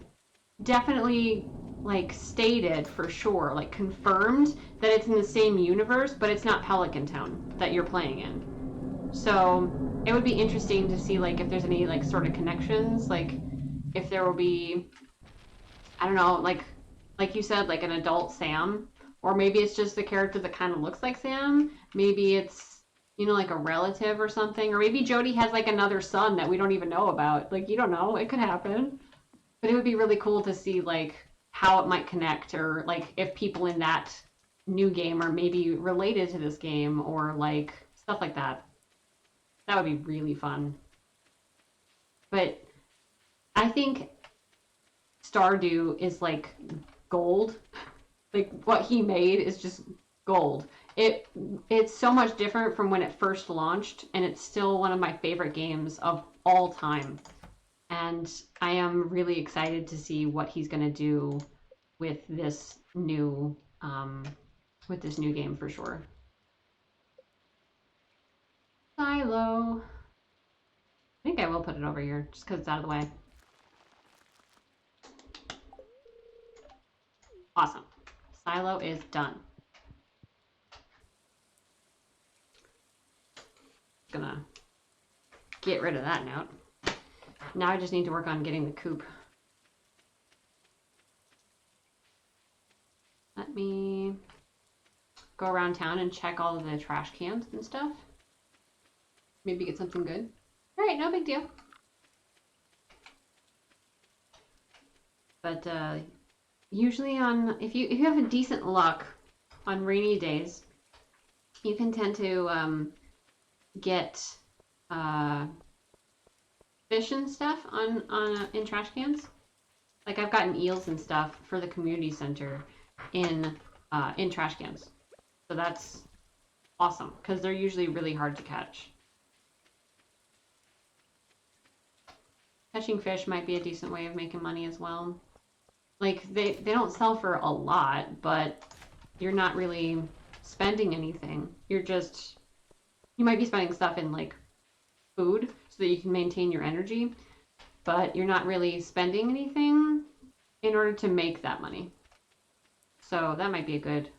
definitely like stated for sure, like confirmed that it's in the same universe, but it's not Pelican Town that you're playing in. So it would be interesting to see like if there's any like sort of connections, like if there will be, I don't know, like you said, like an adult Sam, or maybe it's just a character that kind of looks like Sam. Maybe it's like a relative or something, or maybe Jody has like another son that we don't even know about. Like you don't know, it could happen. But it would be really cool to see like how it might connect, or like if people in that new game are maybe related to this game, or like stuff like that. That would be really fun. But I think Stardew is like gold. Like what he made is just gold. It it's so much different from when it first launched, and it's still one of my favorite games of all time. And I am really excited to see what he's gonna do with this new game for sure. Silo. I think I will put it over here just because it's out of the way. Awesome. Silo is done. Gonna get rid of that note. Now I just need to work on getting the coop. Let me go around town and check all of the trash cans and stuff. Maybe get something good. All right, no big deal. But usually if you have a decent luck on rainy days, you can tend to get fish and stuff in trash cans. Like I've gotten eels and stuff for the community center in trash cans. So that's awesome because they're usually really hard to catch. Catching fish might be a decent way of making money as well. Like they don't sell for a lot, but you're not really spending anything. You might be spending stuff in like food so that you can maintain your energy, but you're not really spending anything in order to make that money. So that might be a good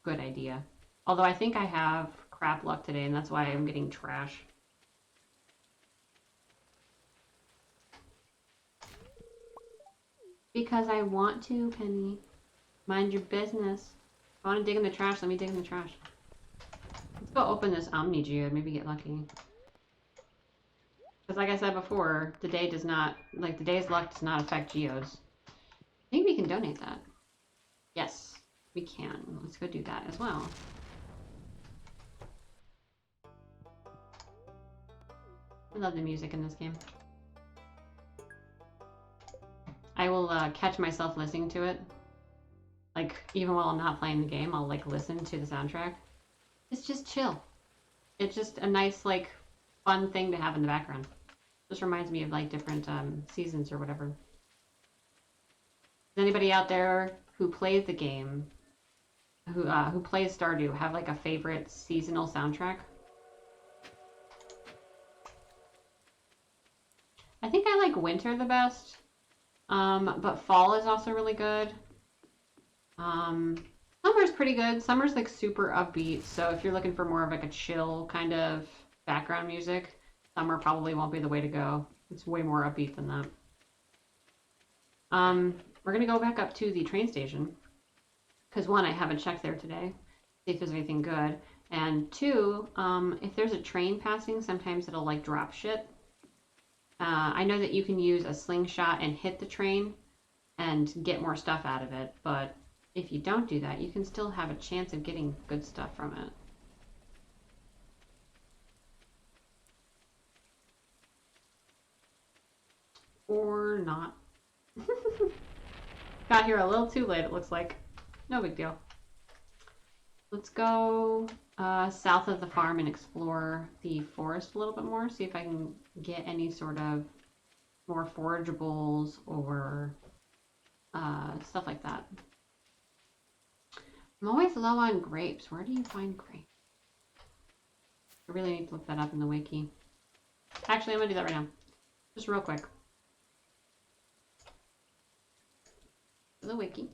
idea. Although I think I have crap luck today, and that's why I'm getting trash. Because I want to, Penny. Mind your business. If I want to dig in the trash, let me dig in the trash. Let's go open this Omni Geode, maybe get lucky. Because like I said before, the day's luck does not affect geodes. I think we can donate that. Yes, we can. Let's go do that as well. I love the music in this game. I will catch myself listening to it. Like, even while I'm not playing the game, I'll like listen to the soundtrack. It's just chill. It's just a nice, like, fun thing to have in the background. Just reminds me of like different seasons or whatever. Does anybody out there who plays the game, who plays Stardew, have like a favorite seasonal soundtrack? I think I like winter the best, but fall is also really good. Summer's pretty good. Summer's like super upbeat, so if you're looking for more of like a chill kind of background music, summer probably won't be the way to go. It's way more upbeat than that. We're gonna go back up to the train station because one, I haven't checked there today, see if there's anything good, and two, if there's a train passing, sometimes it'll like drop shit. I know that you can use a slingshot and hit the train and get more stuff out of it, but if you don't do that, you can still have a chance of getting good stuff from it. Or not. Got here a little too late, it looks like. No big deal. Let's go south of the farm and explore the forest a little bit more, see if I can get any sort of more forageables or stuff like that. I'm always low on grapes. Where do you find grapes? I really need to look that up in the wiki. Actually, I'm going to do that right now. Just real quick. The wiki.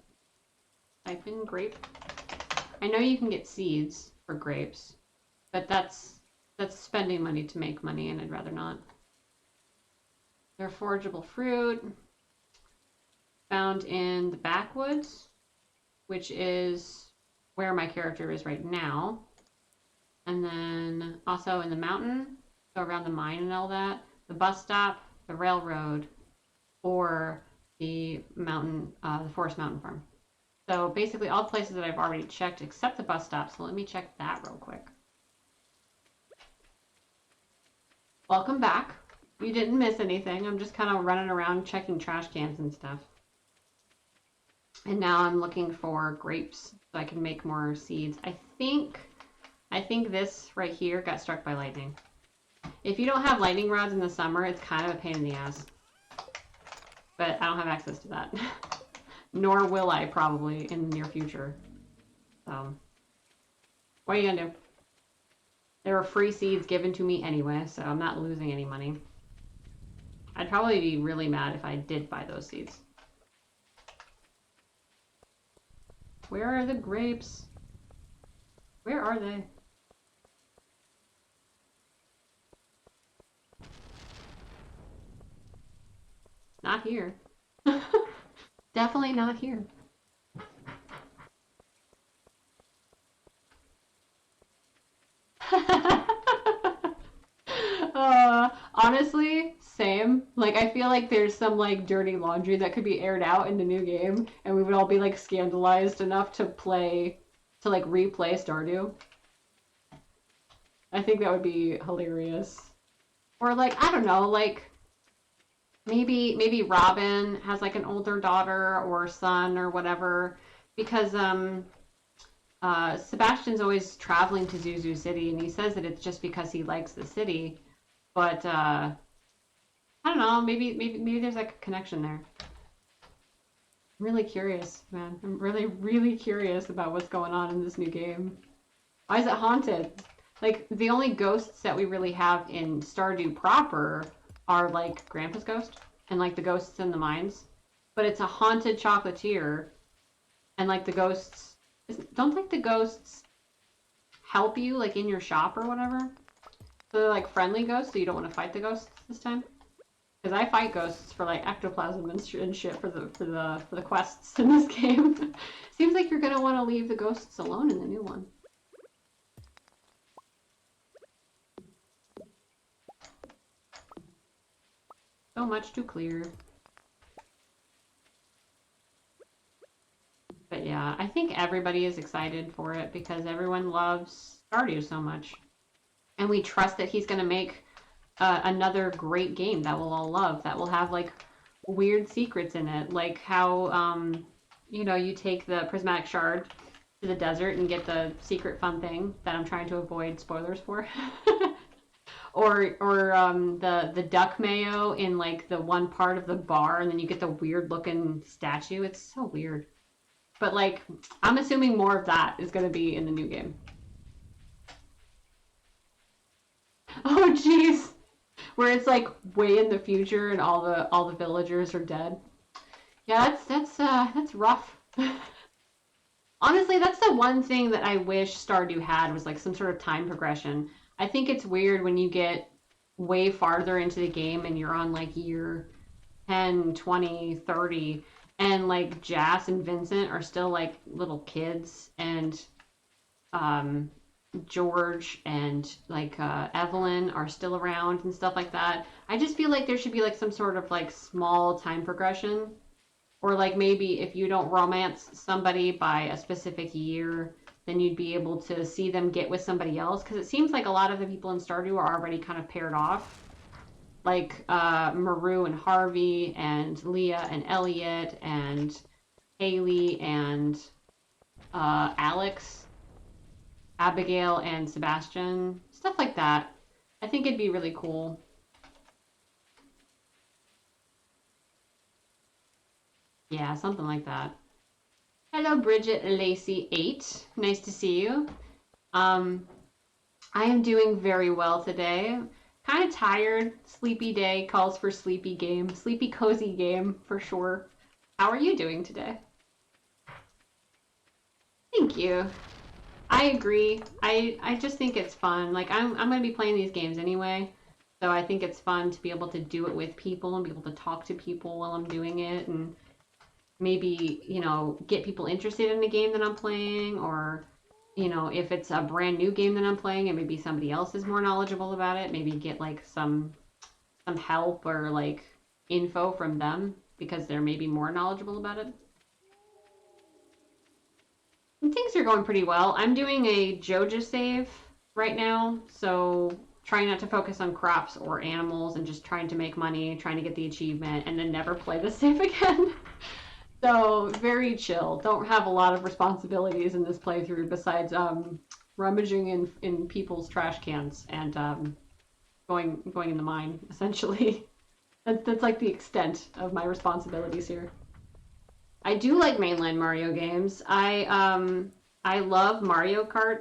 Type in grape. I know you can get seeds for grapes, but that's spending money to make money, and I'd rather not. They're forageable fruit found in the backwoods, which is where my character is right now. And then also in the mountain, so around the mine and all that, the bus stop, the railroad, or the mountain, the forest mountain farm. So basically all the places that I've already checked except the bus stop. So let me check that real quick. Welcome back. You didn't miss anything. I'm just kind of running around checking trash cans and stuff. And now I'm looking for grapes so I can make more seeds. I think this right here got struck by lightning. If you don't have lightning rods in the summer, it's kind of a pain in the ass. But I don't have access to that. Nor will I probably in the near future. So, what are you gonna do? There were free seeds given to me anyway, so I'm not losing any money. I'd probably be really mad if I did buy those seeds. Where are the grapes? Where are they? Not here. Definitely not here. Honestly, same. Like, I feel like there's some, like, dirty laundry that could be aired out in the new game, and we would all be, like, scandalized enough to replay Stardew. I think that would be hilarious. Or, like, I don't know, like, maybe Robin has, like, an older daughter or son or whatever, because, Sebastian's always traveling to Zuzu City, and he says that it's just because he likes the city. But I don't know. Maybe there's like a connection there. I'm really curious, man. I'm really curious about what's going on in this new game. Why is it haunted? Like the only ghosts that we really have in Stardew proper are like Grandpa's ghost and like the ghosts in the mines. But it's a haunted chocolatier, and like the ghosts don't like the ghosts help you like in your shop or whatever. So they're like friendly ghosts, so you don't want to fight the ghosts this time. Because I fight ghosts for like ectoplasm and shit for the quests in this game. Seems like you're gonna want to leave the ghosts alone in the new one. So much to clear. But yeah, I think everybody is excited for it because everyone loves Stardew so much. And we trust that he's going to make another great game that we'll all love, that will have like weird secrets in it, like how you know, you take the prismatic shard to the desert and get the secret fun thing that I'm trying to avoid spoilers for. or the duck mayo in like the one part of the bar, and then you get the weird looking statue. It's so weird. But like I'm assuming more of that is going to be in the new game. Oh jeez. Where it's like way in the future and all the villagers are dead. Yeah, that's rough. Honestly, that's the one thing that I wish Stardew had was like some sort of time progression. I think it's weird when you get way farther into the game and you're on like year 10, 20, 30 and like Jas and Vincent are still like little kids and George and like Evelyn are still around and stuff like that. I just feel like there should be like some sort of like small time progression, or like maybe if you don't romance somebody by a specific year, then you'd be able to see them get with somebody else, because it seems like a lot of the people in Stardew are already kind of paired off, like Maru and Harvey and Leah and Elliot and Haley and Alex, Abigail and Sebastian, stuff like that. I think it'd be really cool. Yeah, something like that. Hello, Bridget Lacey 8. Nice to see you. Um, I am doing very well today. Kind of tired. Sleepy day calls for sleepy game. Sleepy cozy game for sure. How are you doing today? Thank you. I agree. I just think it's fun. Like I'm gonna be playing these games anyway, so I think it's fun to be able to do it with people and be able to talk to people while I'm doing it, and maybe, get people interested in the game that I'm playing, or if it's a brand new game that I'm playing and maybe somebody else is more knowledgeable about it, maybe get like some help or like info from them because they're maybe more knowledgeable about it. And things are going pretty well. I'm doing a Joja save right now, so trying not to focus on crops or animals and just trying to make money, trying to get the achievement, and then never play the save again. So very chill. Don't have a lot of responsibilities in this playthrough besides rummaging in people's trash cans and going in the mine, essentially. That's like the extent of my responsibilities here. I do like mainline Mario games. I love Mario Kart.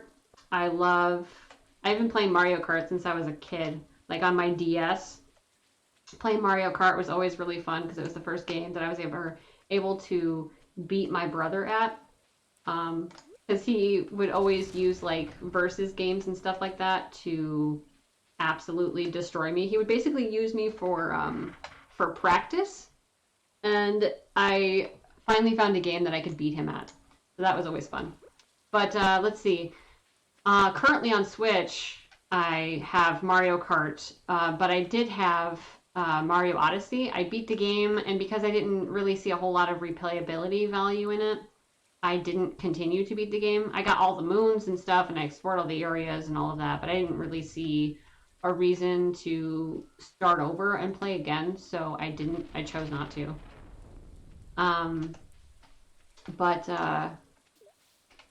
I've been playing Mario Kart since I was a kid. Like on my DS, playing Mario Kart was always really fun because it was the first game that I was able to beat my brother at. Because he would always use like versus games and stuff like that to absolutely destroy me. He would basically use me for practice, and I finally found a game that I could beat him at. So that was always fun. But let's see. Currently on Switch, I have Mario Kart, but I did have Mario Odyssey. I beat the game, and because I didn't really see a whole lot of replayability value in it, I didn't continue to beat the game. I got all the moons and stuff, and I explored all the areas and all of that, but I didn't really see a reason to start over and play again, so I chose not to. Um, but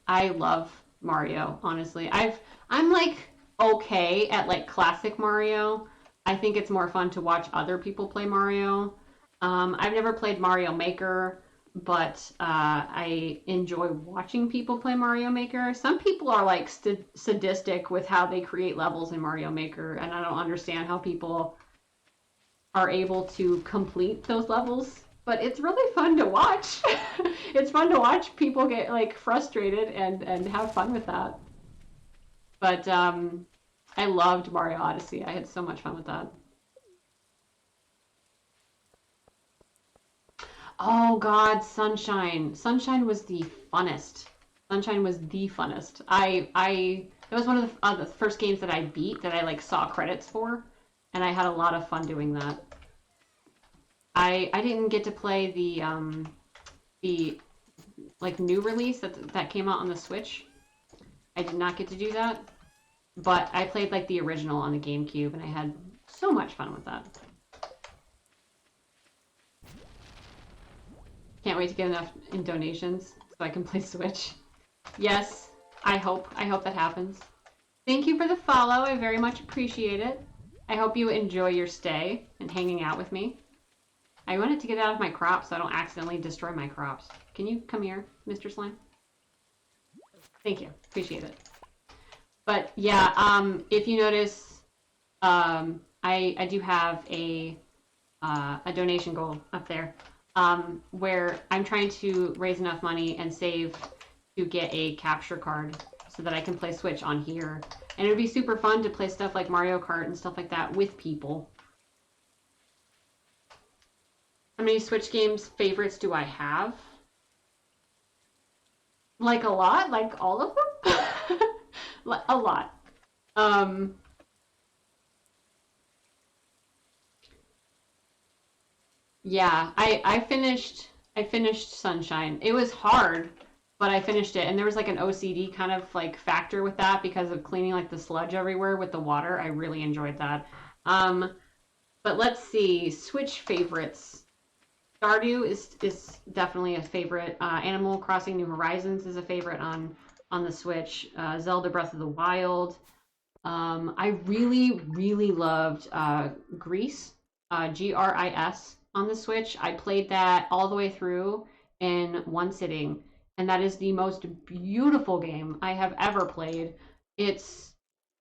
I love Mario, honestly. I'm like okay at like classic Mario. I think it's more fun to watch other people play Mario. I've never played Mario Maker, but I enjoy watching people play Mario Maker. Some people are like sadistic with how they create levels in Mario Maker, and I don't understand how people are able to complete those levels. But it's really fun to watch. It's fun to watch people get like frustrated and have fun with that. But I loved Mario Odyssey. I had so much fun with that. Oh God, Sunshine. Sunshine was the funnest. Sunshine was the funnest. I That was one of the first games that I beat that I like saw credits for, and I had a lot of fun doing that. I didn't get to play the like new release that came out on the Switch. I did not get to do that, but I played like the original on the GameCube, and I had so much fun with that. Can't wait to get enough in donations so I can play Switch. Yes, I hope that happens. Thank you for the follow. I very much appreciate it. I hope you enjoy your stay and hanging out with me. I wanted to get out of my crops so I don't accidentally destroy my crops. Can you come here, Mr. Slime? Thank you. Appreciate it. But yeah, if you notice, I do have a donation goal up there, where I'm trying to raise enough money and save to get a capture card so that I can play Switch on here. And it would be super fun to play stuff like Mario Kart and stuff like that with people. How many Switch games favorites do I have? Like a lot? Like all of them? A a lot. Yeah, I finished Sunshine. It was hard, but I finished it, and there was like an OCD kind of like factor with that because of cleaning like the sludge everywhere with the water. I really enjoyed that. Um, but let's see, Switch favorites. Stardew is definitely a favorite. Animal Crossing New Horizons is a favorite on the Switch. Zelda Breath of the Wild. I really loved Grease, Gris on the Switch. I played that all the way through in one sitting, and that is the most beautiful game I have ever played. It's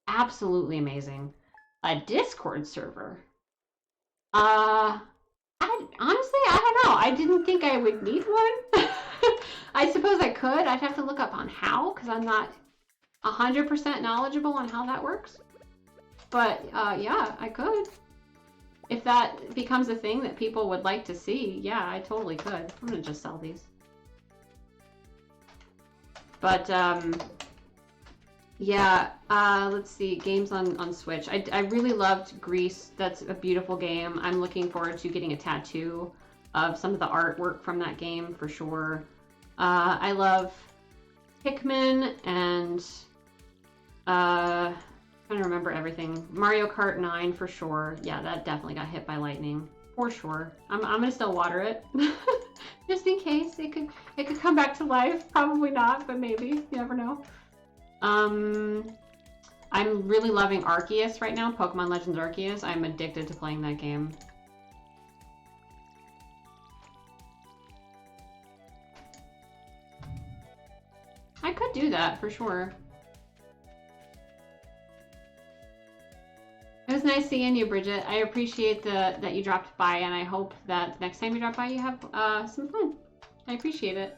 absolutely amazing. A Discord server. Uh, I don't know. I didn't think I would need one. I suppose I could. I'd have to look up on how because I'm not 100% knowledgeable on how that works. But yeah, I could. If that becomes a thing that people would like to see, yeah, I totally could. I'm gonna just sell these. But yeah, let's see, games on Switch. I really loved Grease. That's a beautiful game. I'm looking forward to getting a tattoo of some of the artwork from that game for sure. I love Pikmin and trying to remember everything. Mario Kart 9 for sure. Yeah, that definitely got hit by lightning for sure. I'm gonna still water it just in case it could come back to life. Probably not, but maybe. You never know. I'm really loving Arceus right now. Pokemon Legends Arceus. I'm addicted to playing that game. I could do that for sure. It was nice seeing you, Bridget. I appreciate that you dropped by, and I hope that next time you drop by, you have some fun. I appreciate it.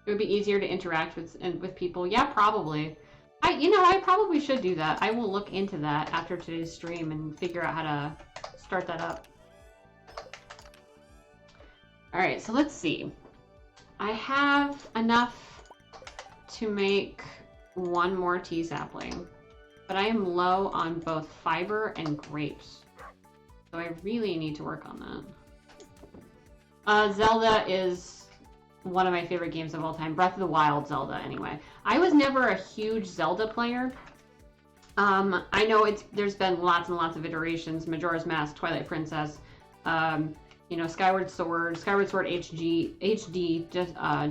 It would be easier to interact with people. Yeah, probably. I probably should do that. I will look into that after today's stream and figure out how to start that up. All right, so let's see. I have enough to make one more tea sapling, but I am low on both fiber and grapes, so I really need to work on that. Zelda is one of my favorite games of all time. Breath of the Wild Zelda, anyway. I was never a huge Zelda player. I know there's been lots and lots of iterations. Majora's Mask, Twilight Princess, Skyward Sword HD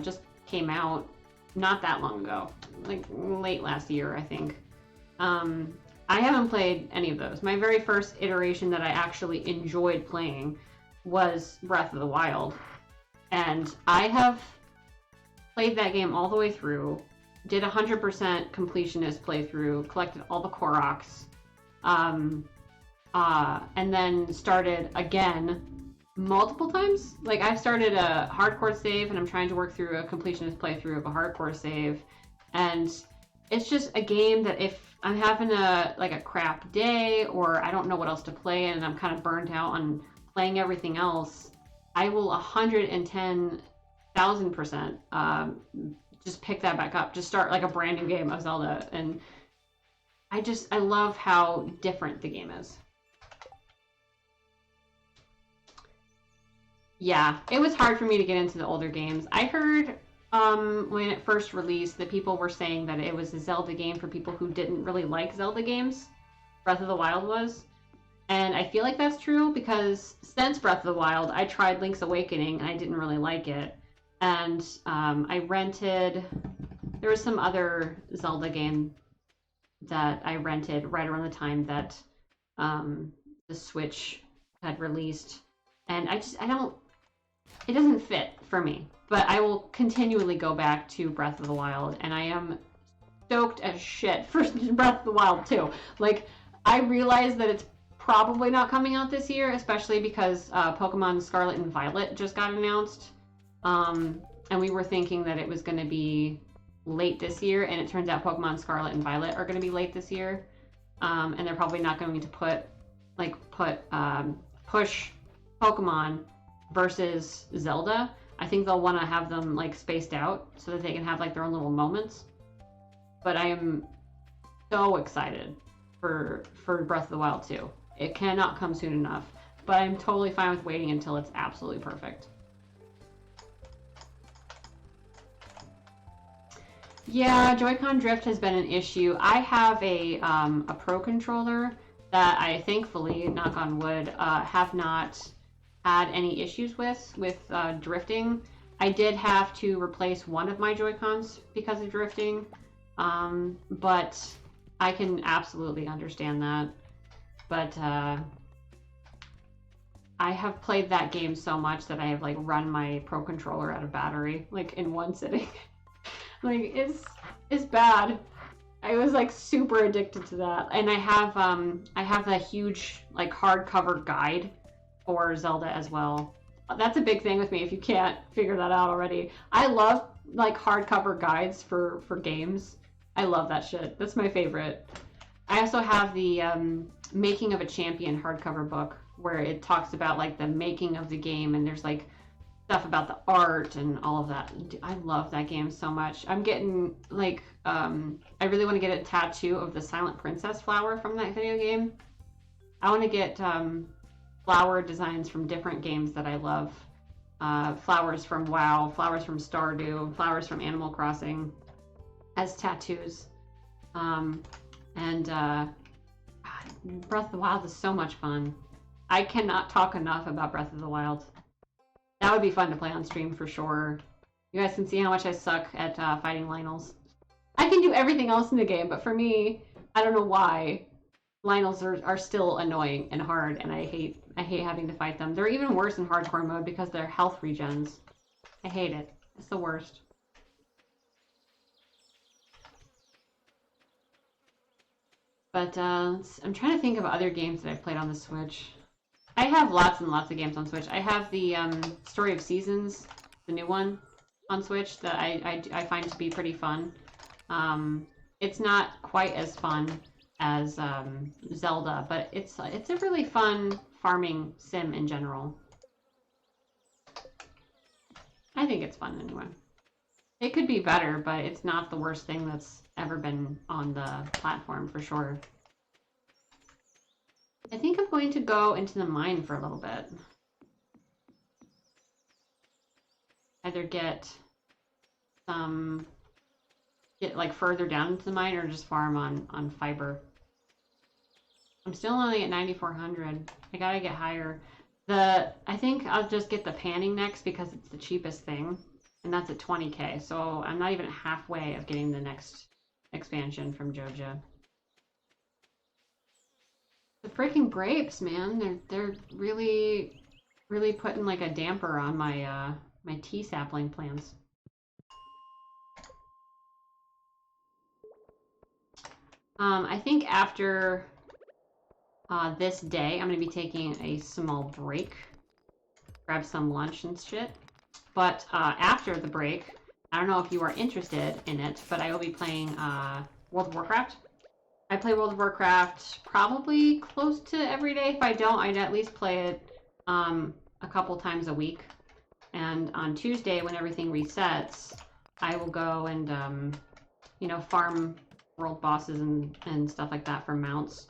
just came out not that long ago, like late last year, I think. I haven't played any of those. My very first iteration that I actually enjoyed playing was Breath of the Wild. And I have played that game all the way through, did 100% completionist playthrough, collected all the Koroks, and then started again multiple times. Like, I've started a hardcore save, and I'm trying to work through a completionist playthrough of a hardcore save. And it's just a game that if I'm having a crap day, or I don't know what else to play, and I'm kind of burnt out on playing everything else, I will 110,000% just pick that back up. Just start like a brand new game of Zelda. And I love how different the game is. Yeah, it was hard for me to get into the older games. I heard when it first released that people were saying that it was a Zelda game for people who didn't really like Zelda games. Breath of the Wild was. And I feel like that's true because since Breath of the Wild, I tried Link's Awakening and I didn't really like it. And I rented... There was some other Zelda game that I rented right around the time that the Switch had released. And I don't... It doesn't fit for me. But I will continually go back to Breath of the Wild. And I am stoked as shit for Breath of the Wild too. Like, I realize that it's probably not coming out this year, especially because Pokemon Scarlet and Violet just got announced. And we were thinking that it was going to be late this year, and it turns out Pokemon Scarlet and Violet are going to be late this year. And they're probably not going to push Pokemon versus Zelda. I think they'll want to have them like spaced out so that they can have like their own little moments. But I am so excited for Breath of the Wild 2. It cannot come soon enough, but I'm totally fine with waiting until it's absolutely perfect. Yeah, Joy-Con drift has been an issue. I have a Pro controller that I thankfully, knock on wood, have not had any issues with drifting. I did have to replace one of my Joy-Cons because of drifting, but I can absolutely understand that. But I have played that game so much that I have like run my Pro controller out of battery like in one sitting. Like it's bad. I was like super addicted to that, and I have a huge like hardcover guide for Zelda as well. That's a big thing with me. If you can't figure that out already, I love like hardcover guides for games. I love that shit. That's my favorite. I also have the Making of a Champion hardcover book where it talks about like the making of the game, and there's like stuff about the art and all of that. I love that game so much. I'm getting like I really want to get a tattoo of the Silent Princess flower from that video game. I want to get flower designs from different games that I love. Flowers from WoW, flowers from Stardew, flowers from Animal Crossing as tattoos. Breath of the Wild is so much fun. I cannot talk enough about Breath of the Wild. That would be fun to play on stream for sure. You guys can see how much I suck at fighting Lynels. I can do everything else in the game, but for me, I don't know why. Lynels are still annoying and hard, and I hate having to fight them. They're even worse in hardcore mode because they're health regens. I hate it. It's the worst. But I'm trying to think of other games that I've played on the Switch. I have lots and lots of games on Switch. I have the Story of Seasons, the new one, on Switch that I find to be pretty fun. It's not quite as fun as Zelda, but it's a really fun farming sim in general. I think it's fun anyway. It could be better, but it's not the worst thing that's ever been on the platform for sure. I think I'm going to go into the mine for a little bit. Either get like further down into the mine or just farm on fiber. I'm still only at 9,400. I gotta get higher. I think I'll just get the panning next because it's the cheapest thing, and that's at 20k. So I'm not even halfway of getting the next expansion from Joja. The freaking grapes, man, they're really putting like a damper on my my tea sapling plants. I think after this day, I'm gonna be taking a small break, grab some lunch and shit. But after the break, I don't know if you are interested in it, but I will be playing World of Warcraft. I play World of Warcraft probably close to every day. If I don't, I'd at least play it a couple times a week. And on Tuesday, when everything resets, I will go and, you know, farm world bosses and stuff like that for mounts.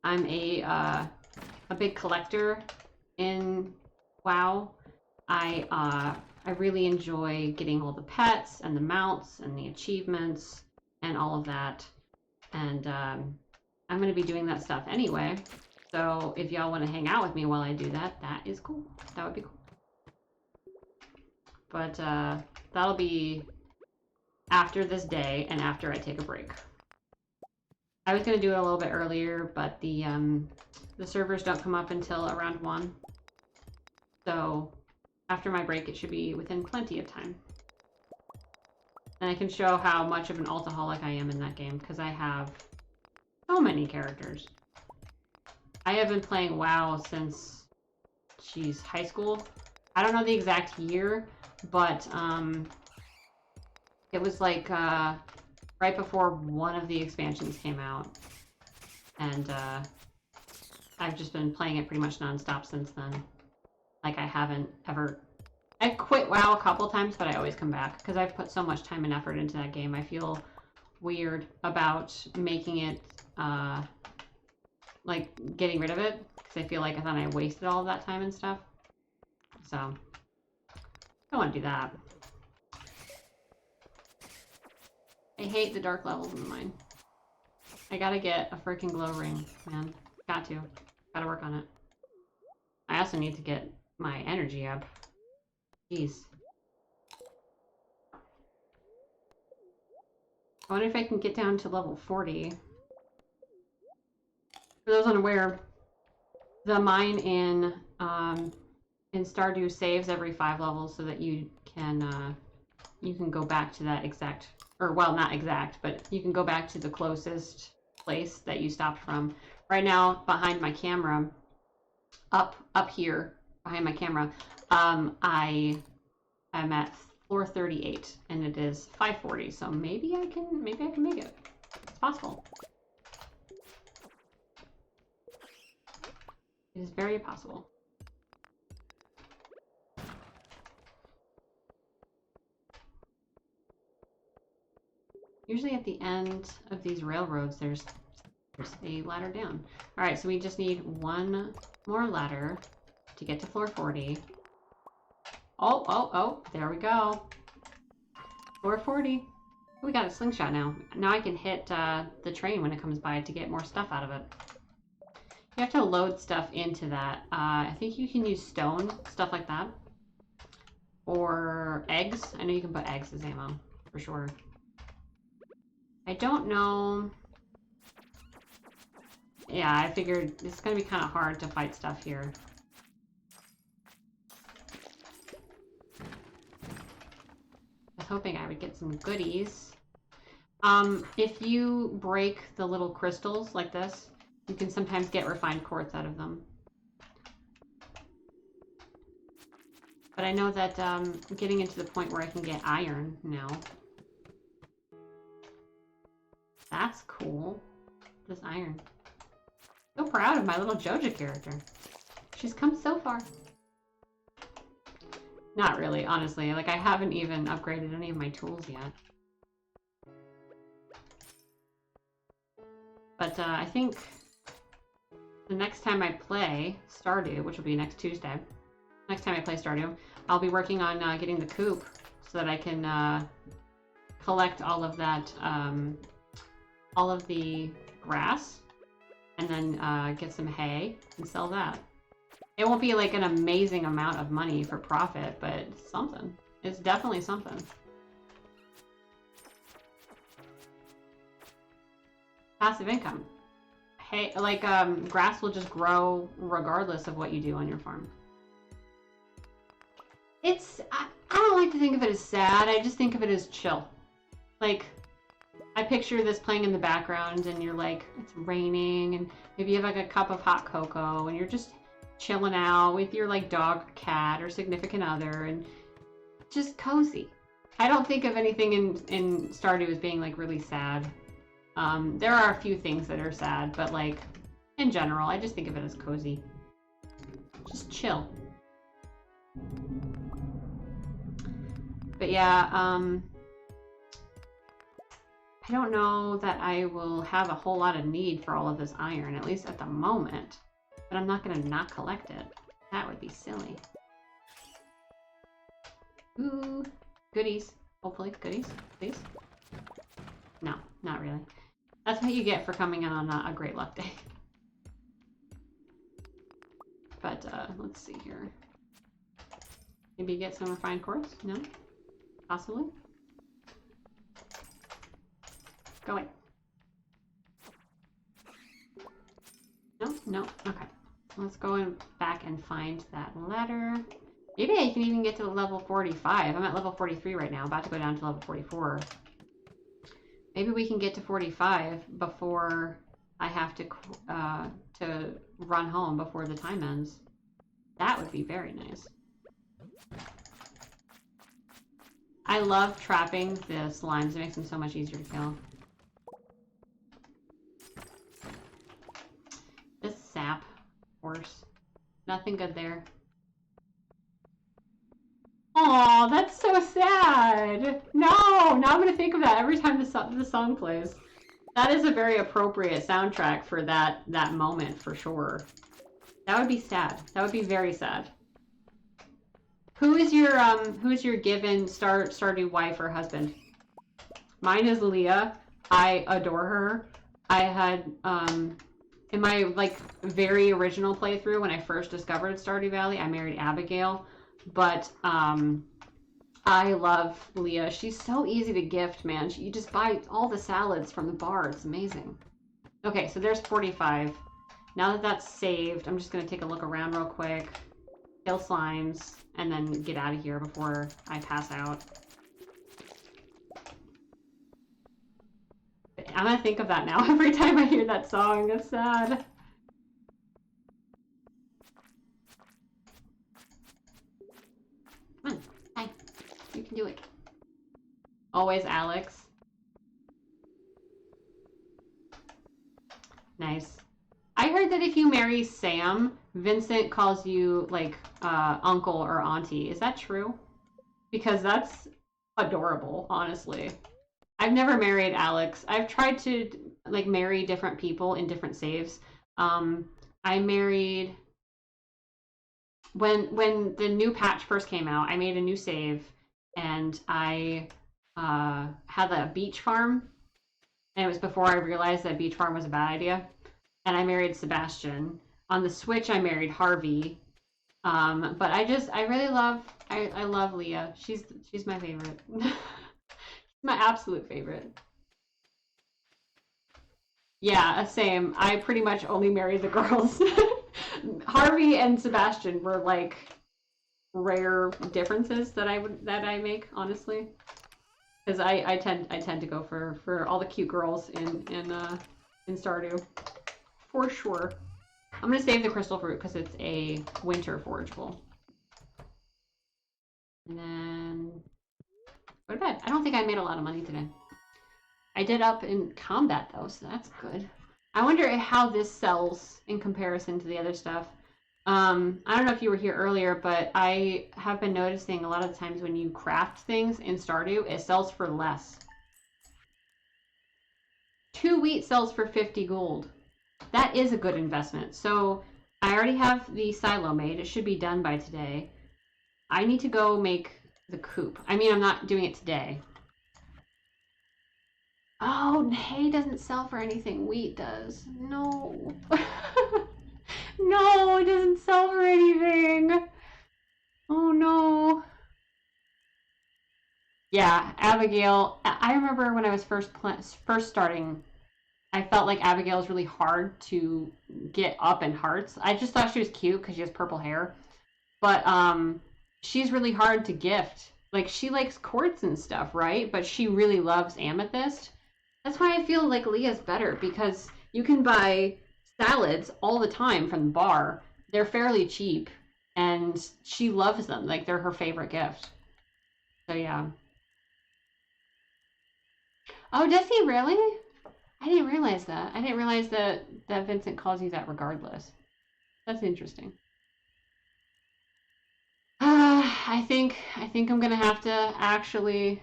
I'm a big collector in WoW. I really enjoy getting all the pets and the mounts and the achievements and all of that. And I'm going to be doing that stuff anyway. So if y'all want to hang out with me while I do that, that is cool. That would be cool. But that'll be after this day and after I take a break. I was going to do it a little bit earlier, but the servers don't come up until around 1. So after my break, it should be within plenty of time. And I can show how much of an altaholic I am in that game, because I have so many characters. I have been playing WoW since, geez, high school. I don't know the exact year, but it was like right before one of the expansions came out. And I've just been playing it pretty much nonstop since then. Like I haven't ever I've quit WoW a couple times, but I always come back because I've put so much time and effort into that game. I feel weird about making it, like, getting rid of it because I feel like then I wasted all of that time and stuff. So, I don't want to do that. I hate the dark levels in the mine. I gotta get a freaking glow ring, man. Got to. Gotta work on it. I also need to get my energy up. Jeez. I wonder if I can get down to level 40. For those unaware, the mine in Stardew saves every 5 levels so that you can go back to that exact, or well, not exact, but you can go back to the closest place that you stopped from. Right now, behind my camera, up here behind my camera, I am at floor 38 and it is 5:40, so maybe I can make it. It's possible. It is very possible. Usually at the end of these railroads, there's a ladder down. All right, so we just need one more ladder to get to floor 40. Oh, there we go. Floor 40. We got a slingshot now. Now I can hit the train when it comes by to get more stuff out of it. You have to load stuff into that. I think you can use stone, stuff like that. Or eggs. I know you can put eggs as ammo, for sure. I don't know. Yeah, I figured it's going to be kind of hard to fight stuff here. I was hoping I would get some goodies. If you break the little crystals like this, you can sometimes get refined quartz out of them. But I know that I'm getting into the point where I can get iron now. That's cool. This iron. So proud of my little Joja character. She's come so far. Not really, honestly. Like, I haven't even upgraded any of my tools yet. But I think the next time I play Stardew, which will be next Tuesday, next time I play Stardew, I'll be working on getting the coop so that I can collect all of that, all of the grass, and then get some hay and sell that. It won't be like an amazing amount of money for profit, but it's something. It's definitely something. Passive income. Hay, like, grass will just grow regardless of what you do on your farm. I don't like to think of it as sad, I just think of it as chill. Like, I picture this playing in the background and you're like, it's raining and maybe you have like a cup of hot cocoa and you're just chilling out with your like dog, cat, or significant other and just cozy. I don't think of anything in Stardew as being like really sad. There are a few things that are sad, but like in general, I just think of it as cozy. Just chill. But yeah, I don't know that I will have a whole lot of need for all of this iron, at least at the moment. But I'm not going to not collect it. That would be silly. Ooh, goodies. Hopefully, goodies, please. No, not really. That's what you get for coming in on a great luck day. But let's see here. Maybe get some refined quartz? No? Possibly? Go away. No? No? Okay. Let's go back and find that ladder. Maybe I can even get to level 45. I'm at level 43 right now, about to go down to level 44. Maybe we can get to 45 before I have to run home before the time ends. That would be very nice. I love trapping the slimes. It makes them so much easier to kill. This sap horse. Nothing good there. Oh, that's so sad. No, now I'm gonna think of that every time the song plays. That is a very appropriate soundtrack for that moment for sure. That would be sad. That would be very sad. Who is your given Stardew wife or husband? Mine is Leah. I adore her. I had in my like very original playthrough when I first discovered Stardew Valley, I married Abigail, but I love Leah. She's so easy to gift, man. You just buy all the salads from the bar. It's amazing. Okay, so there's 45. Now that that's saved, I'm just going to take a look around real quick, kill slimes, and then get out of here before I pass out. I'm going to think of that now every time I hear that song. It's sad. Come on. Hi. You can do it. Always Alex. Nice. I heard that if you marry Sam, Vincent calls you like uncle or auntie. Is that true? Because that's adorable, honestly. I've never married Alex. I've tried to like marry different people in different saves. I married when the new patch first came out. I made a new save, and I had a beach farm, and it was before I realized that beach farm was a bad idea. And I married Sebastian. On the Switch, I married Harvey. But I really love I love Leah. She's my favorite. My absolute favorite. Yeah, same. I pretty much only married the girls. Harvey and Sebastian were like rare differences that I make, honestly. Because I tend to go for all the cute girls in Stardew. For sure. I'm gonna save the crystal fruit because it's a winter forageable. And then go to bed. I don't think I made a lot of money today. I did up in combat though, so that's good. I wonder how this sells in comparison to the other stuff. I don't know if you were here earlier, but I have been noticing a lot of the times when you craft things in Stardew, it sells for less. 2 wheat sells for 50 gold. That is a good investment. So I already have the silo made. It should be done by today. I need to go make the coop. I mean, I'm not doing it today. Oh, hay doesn't sell for anything. Wheat does. No. No, it doesn't sell for anything. Oh, no. Yeah, Abigail. I remember when I was first starting, I felt like Abigail was really hard to get up in hearts. I just thought she was cute because she has purple hair. But she's really hard to gift. Like, she likes quartz and stuff, right? But she really loves amethyst. That's why I feel like Leah's better, because you can buy salads all the time from the bar. They're fairly cheap, and she loves them. Like, they're her favorite gift. So, yeah. Oh, does he really? I didn't realize that. I didn't realize that Vincent calls you that regardless. That's interesting. I think I'm gonna have to actually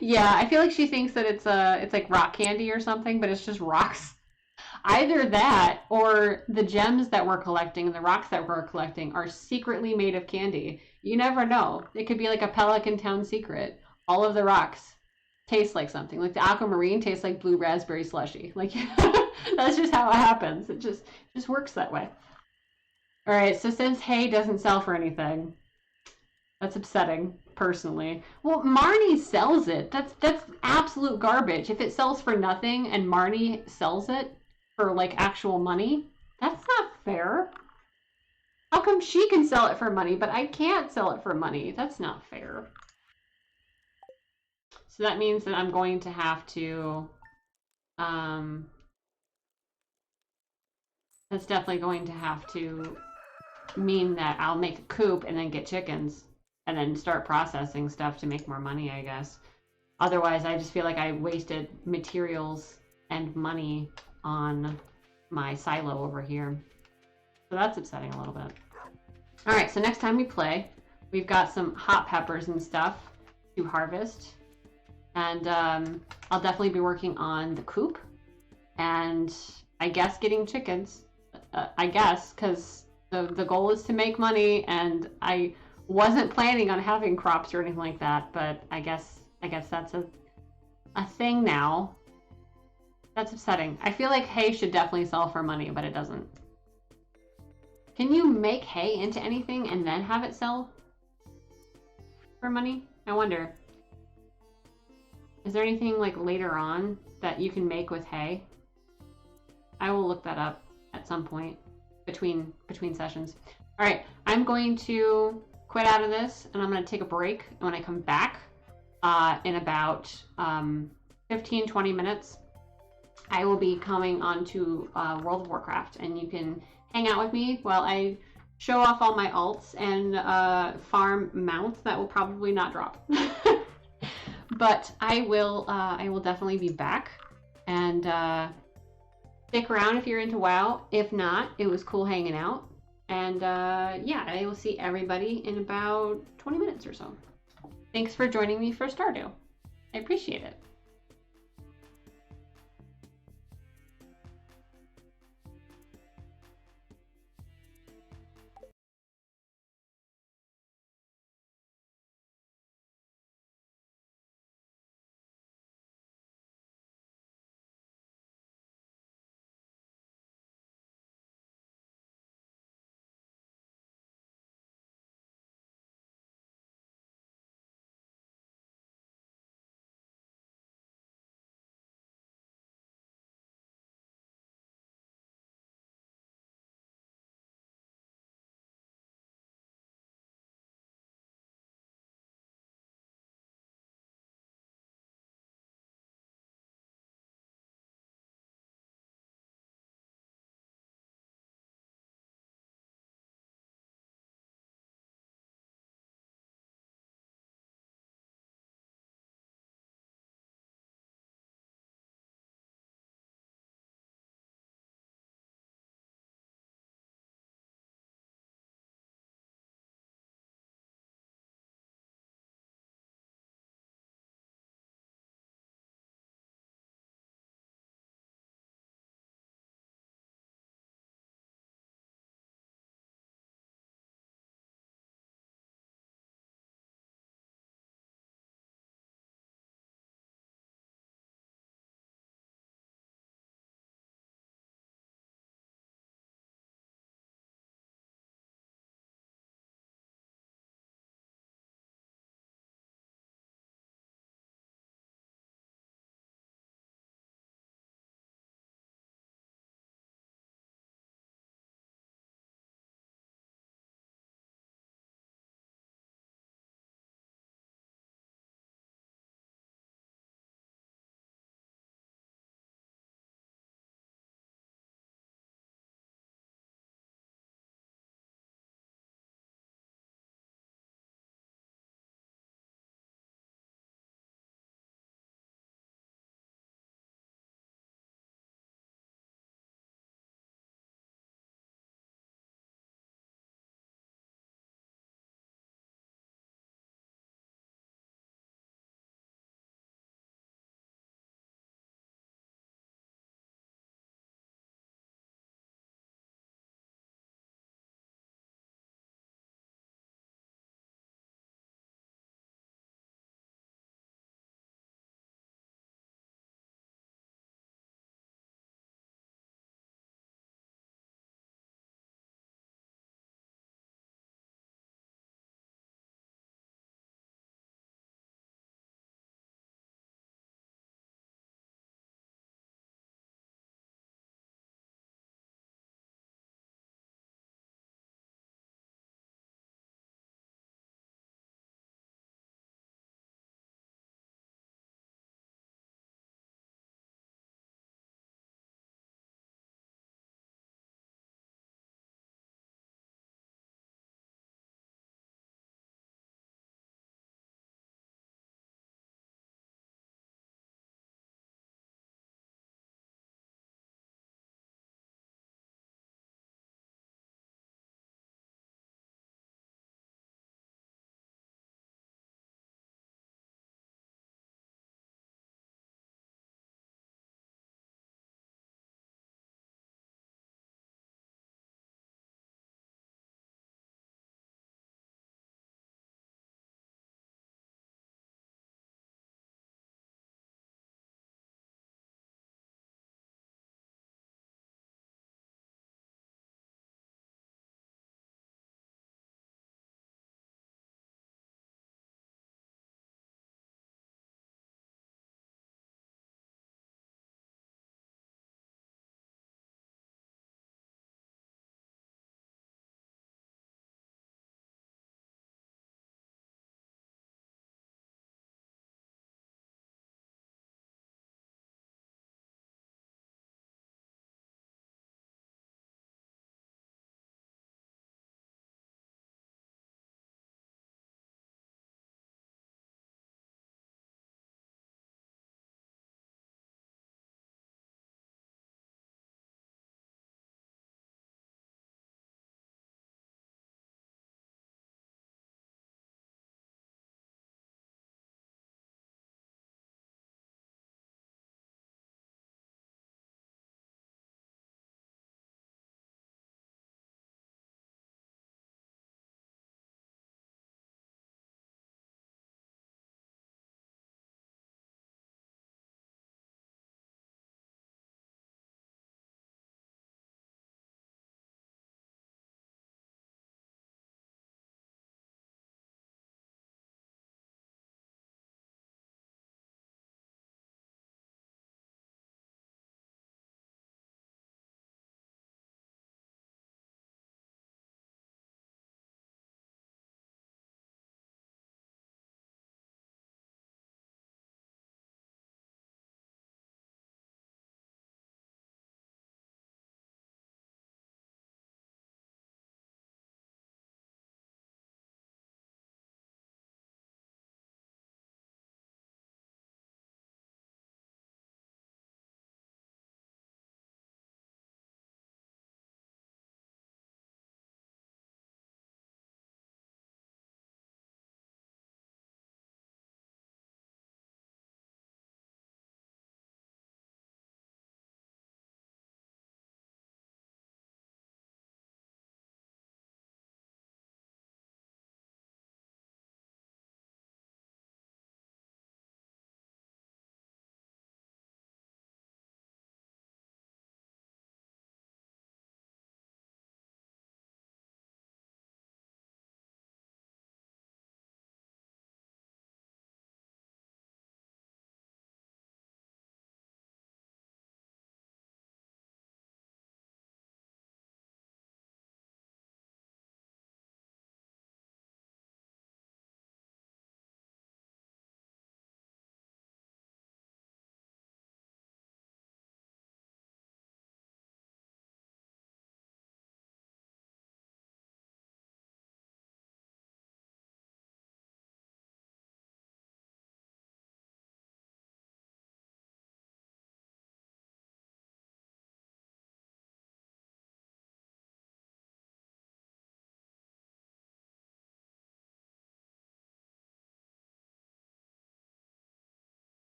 yeah, I feel like she thinks that it's like rock candy or something, but it's just rocks. Either that or the gems that we're collecting and the rocks that we're collecting are secretly made of candy. You never know. It could be like a Pelican Town secret. All of the rocks taste like something. Like the aquamarine tastes like blue raspberry slushy. Like that's just how it happens. It just works that way. All right, so since hay doesn't sell for anything, that's upsetting, personally. Well, Marnie sells it. That's absolute garbage. If it sells for nothing and Marnie sells it for like actual money, that's not fair. How come she can sell it for money, but I can't sell it for money? That's not fair. So that means that I'm going to have to, that's definitely going to have to mean that I'll make a coop and then get chickens and then start processing stuff to make more money, I guess. Otherwise, I just feel like I wasted materials and money on my silo over here. So that's upsetting a little bit. All right, so next time we play, we've got some hot peppers and stuff to harvest. And I'll definitely be working on the coop and I guess getting chickens. I guess, because the goal is to make money, and I wasn't planning on having crops or anything like that, but I guess that's a thing now. That's upsetting. I feel like hay should definitely sell for money, but it doesn't. Can you make hay into anything and then have it sell for money? I wonder. Is there anything like later on that you can make with hay? I will look that up at some point between sessions. All right, I'm going to quit out of this and I'm going to take a break. And when I come back in about 15-20 minutes, I will be coming on to World of Warcraft, and you can hang out with me while I show off all my alts and farm mounts that will probably not drop. But I will definitely be back, and stick around if you're into WoW. If not, it was cool hanging out. And yeah, I will see everybody in about 20 minutes or so. Thanks for joining me for Stardew. I appreciate it.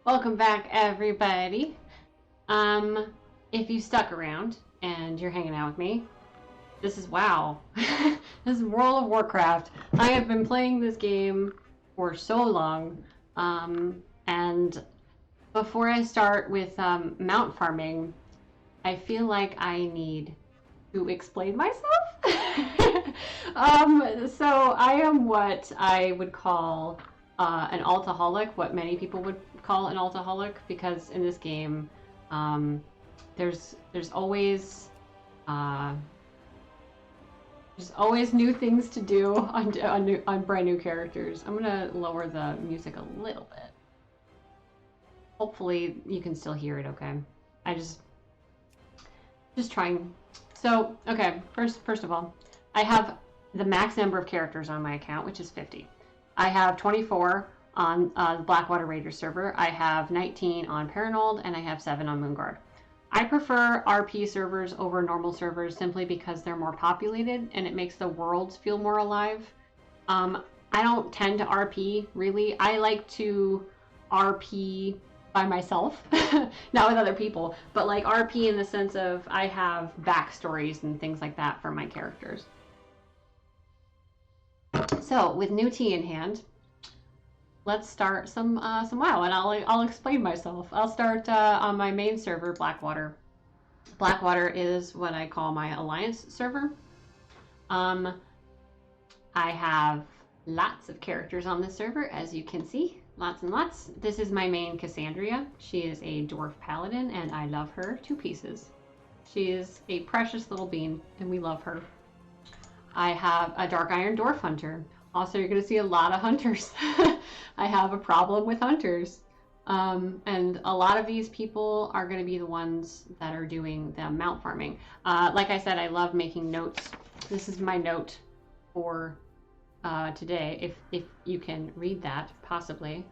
Welcome back, everybody. If you stuck around and you're hanging out with me, this is WoW. This is World of Warcraft. I have been playing this game for so long, and before I start with mount farming, I feel like I need to explain myself. So I am what I would call an altaholic, what many people would call an altaholic, because in this game, there's always uh, there's always new things to do on brand new characters. I'm gonna lower the music a little bit. Hopefully you can still hear it okay. I just trying. So, okay, first of all, I have the max number of characters on my account, which is 50. I have 24 on the Blackwater Ranger server. I have 19 on Paranold, and I have 7 on Moonguard. I prefer RP servers over normal servers simply because they're more populated and it makes the worlds feel more alive. I don't tend to RP, really. I like to RP by myself, not with other people, but like RP in the sense of I have backstories and things like that for my characters. So with new tea in hand, let's start some WoW, and I'll explain myself. I'll start on my main server, Blackwater. Blackwater is what I call my alliance server. I have lots of characters on this server, as you can see. Lots and lots. This is my main Cassandria. She is a dwarf paladin, and I love her to pieces. She is a precious little bean, and we love her. I have a dark iron dwarf hunter. Also, you're going to see a lot of hunters. I have a problem with hunters. And a lot of these people are going to be the ones that are doing the mount farming. Like I said, I love making notes. This is my note for today, if you can read that, possibly.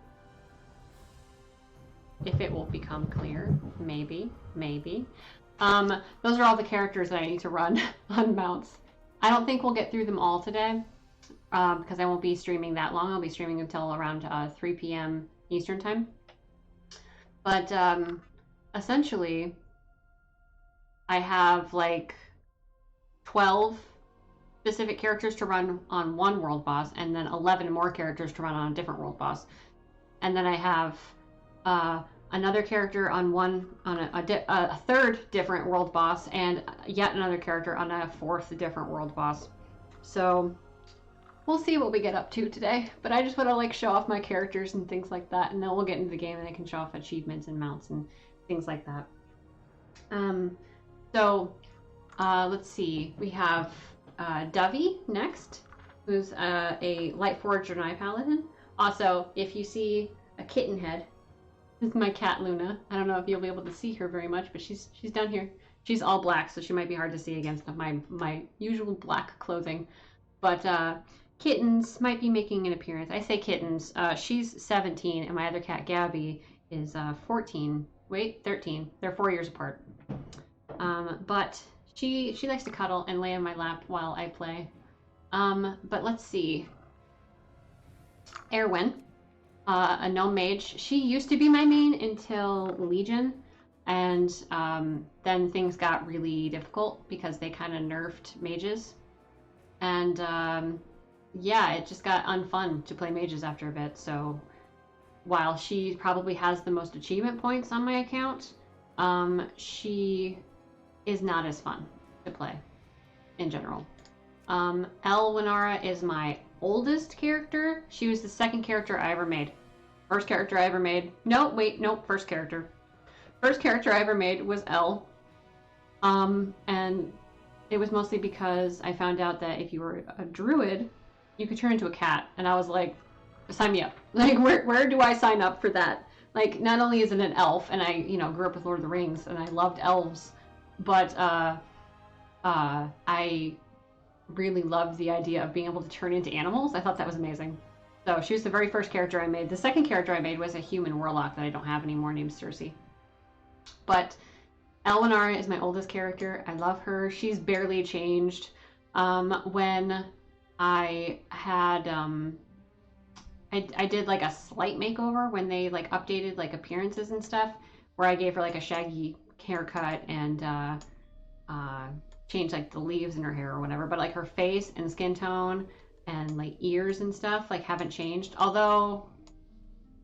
If it will become clear, maybe. Those are all the characters that I need to run on mounts. I don't think we'll get through them all today, because I won't be streaming that long. I'll be streaming until around 3 p.m. Eastern time. But essentially, I have like 12 specific characters to run on one world boss, and then 11 more characters to run on a different world boss. And then I have another character on a third different world boss, and yet another character on a fourth different world boss. So we'll see what we get up to today. But I just want to like show off my characters and things like that, and then we'll get into the game and I can show off achievements and mounts and things like that. Let's see. We have Dovey next, who's a Lightforged Draenei Paladin. Also, if you see a kitten head, this is my cat Luna. I don't know if you'll be able to see her very much, but she's down here. She's all black, so she might be hard to see against my usual black clothing. But kittens might be making an appearance. I say kittens. She's 17, and my other cat Gabby is 14. Wait, 13. They're 4 years apart. But she likes to cuddle and lay on my lap while I play. But let's see. Erwin, a gnome mage. She used to be my main until Legion, and then things got really difficult because they kind of nerfed mages. And yeah, it just got unfun to play mages after a bit. So while she probably has the most achievement points on my account, she is not as fun to play in general. Elwinara is my oldest character. She was the second character I ever made. First character I ever made. First character. First character I ever made was El. And it was mostly because I found out that if you were a druid, you could turn into a cat. And I was like, sign me up. Like, where do I sign up for that? Like, not only is it an elf, and I, grew up with Lord of the Rings, and I loved elves, but I really loved the idea of being able to turn into animals. I thought that was amazing. So she was the very first character I made. The second character I made was a human warlock that I don't have anymore named Cersei. But Elwinara is my oldest character. I love her. She's barely changed. When I had I did like a slight makeover when they like updated like appearances and stuff, where I gave her like a shaggy haircut and uh, changed like the leaves in her hair or whatever. But like her face and skin tone and like ears and stuff like haven't changed. Although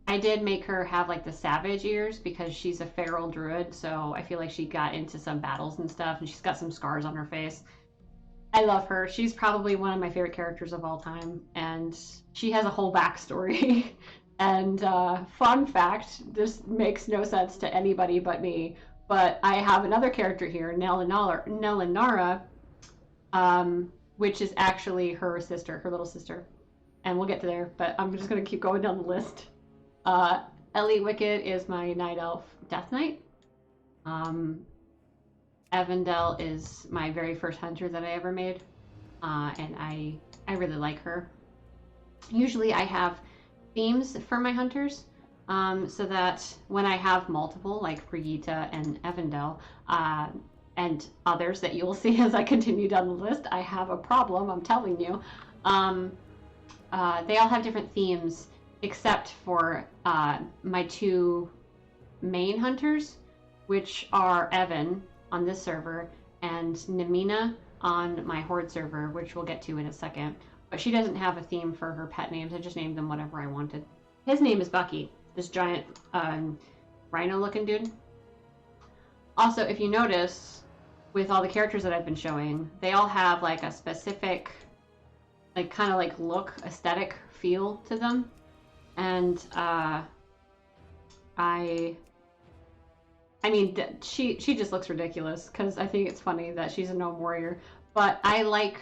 I did make her have like the savage ears because she's a feral druid, so I feel like she got into some battles and stuff, and she's got some scars on her face. I love her. She's probably one of my favorite characters of all time, and she has a whole backstory. And fun fact, this makes no sense to anybody but me, but I have another character here, Nelinara, which is actually her sister, her little sister. And we'll get to there, but I'm just going to keep going down the list. Ellie Wicked is my night elf Death Knight. Evandel is my very first hunter that I ever made, and I really like her. Usually I have themes for my hunters, so that when I have multiple, like Brigitte and Evandel, and others that you will see as I continue down the list, I have a problem, I'm telling you. They all have different themes, except for my two main hunters, which are Evan on this server and Namina on my Horde server, which we'll get to in a second. But she doesn't have a theme for her pet names. I just named them whatever I wanted. His name is Bucky, this giant rhino-looking dude. Also, if you notice, with all the characters that I've been showing, they all have like a specific, like kind of like look, aesthetic feel to them. And I mean, she just looks ridiculous because I think it's funny that she's a gnome warrior. But I like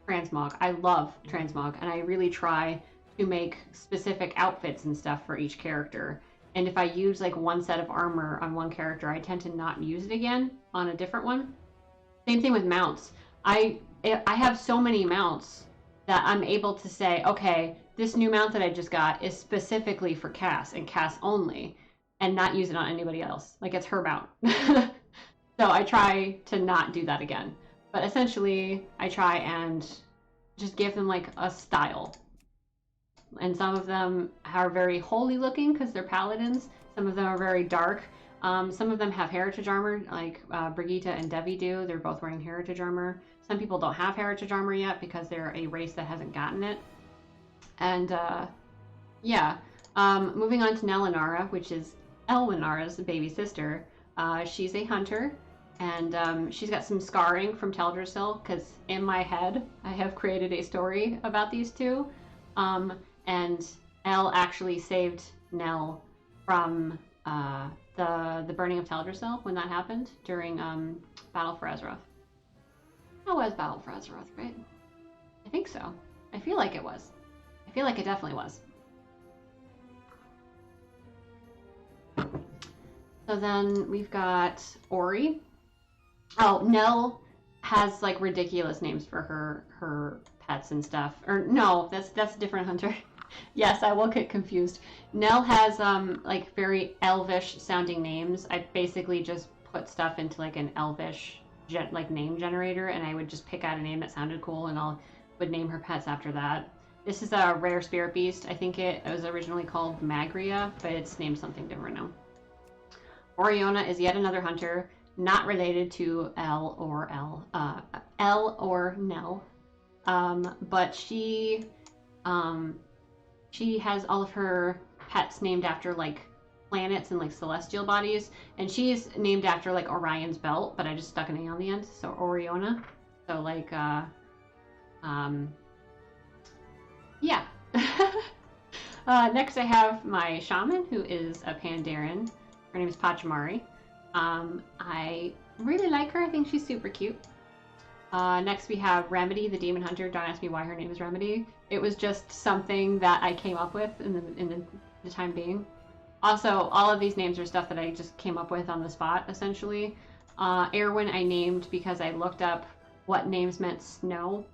transmog. I love transmog, and I really try to make specific outfits and stuff for each character. And if I use like one set of armor on one character, I tend to not use it again on a different one. Same thing with mounts. I have so many mounts that I'm able to say, okay, this new mount that I just got is specifically for Cass and Cass only, and not use it on anybody else. Like, it's her mount. So I try to not do that again. But essentially, I try and just give them like a style. And some of them are very holy looking because they're paladins. Some of them are very dark. Some of them have heritage armor, like Brigitte and Devi do. They're both wearing heritage armor. Some people don't have heritage armor yet because they're a race that hasn't gotten it. And yeah, moving on to Nelinara, which is Elwinara's baby sister. She's a hunter, and she's got some scarring from Teldrassil because in my head I have created a story about these two. And El actually saved Nell from the burning of Teldrassil when that happened during Battle for Azeroth. That was Battle for Azeroth, right? I think so. I feel like it was. I feel like it definitely was. So then we've got Ori. Oh, Nell has like ridiculous names for her pets and stuff. Or no, that's a different hunter. Yes, I will get confused. Nell has like very elvish sounding names. I basically just put stuff into like an elvish like name generator, and I would just pick out a name that sounded cool, and would name her pets after that. This is a rare spirit beast. I think it was originally called Magria, but it's named something different now. Oriona is yet another hunter, not related to El or Nell, but she has all of her pets named after like planets and like celestial bodies, and she's named after like Orion's belt, but I just stuck an A on the end, so Oriona. So like yeah. Next I have my shaman, who is a Pandaren. Her name is Pachamari. I really like her. I think she's super cute. Next we have Remedy, the demon hunter. Don't ask me why her name is Remedy. It was just something that I came up with in the time being. Also, all of these names are stuff that I just came up with on the spot, essentially. Erwin I named because I looked up what names meant snow,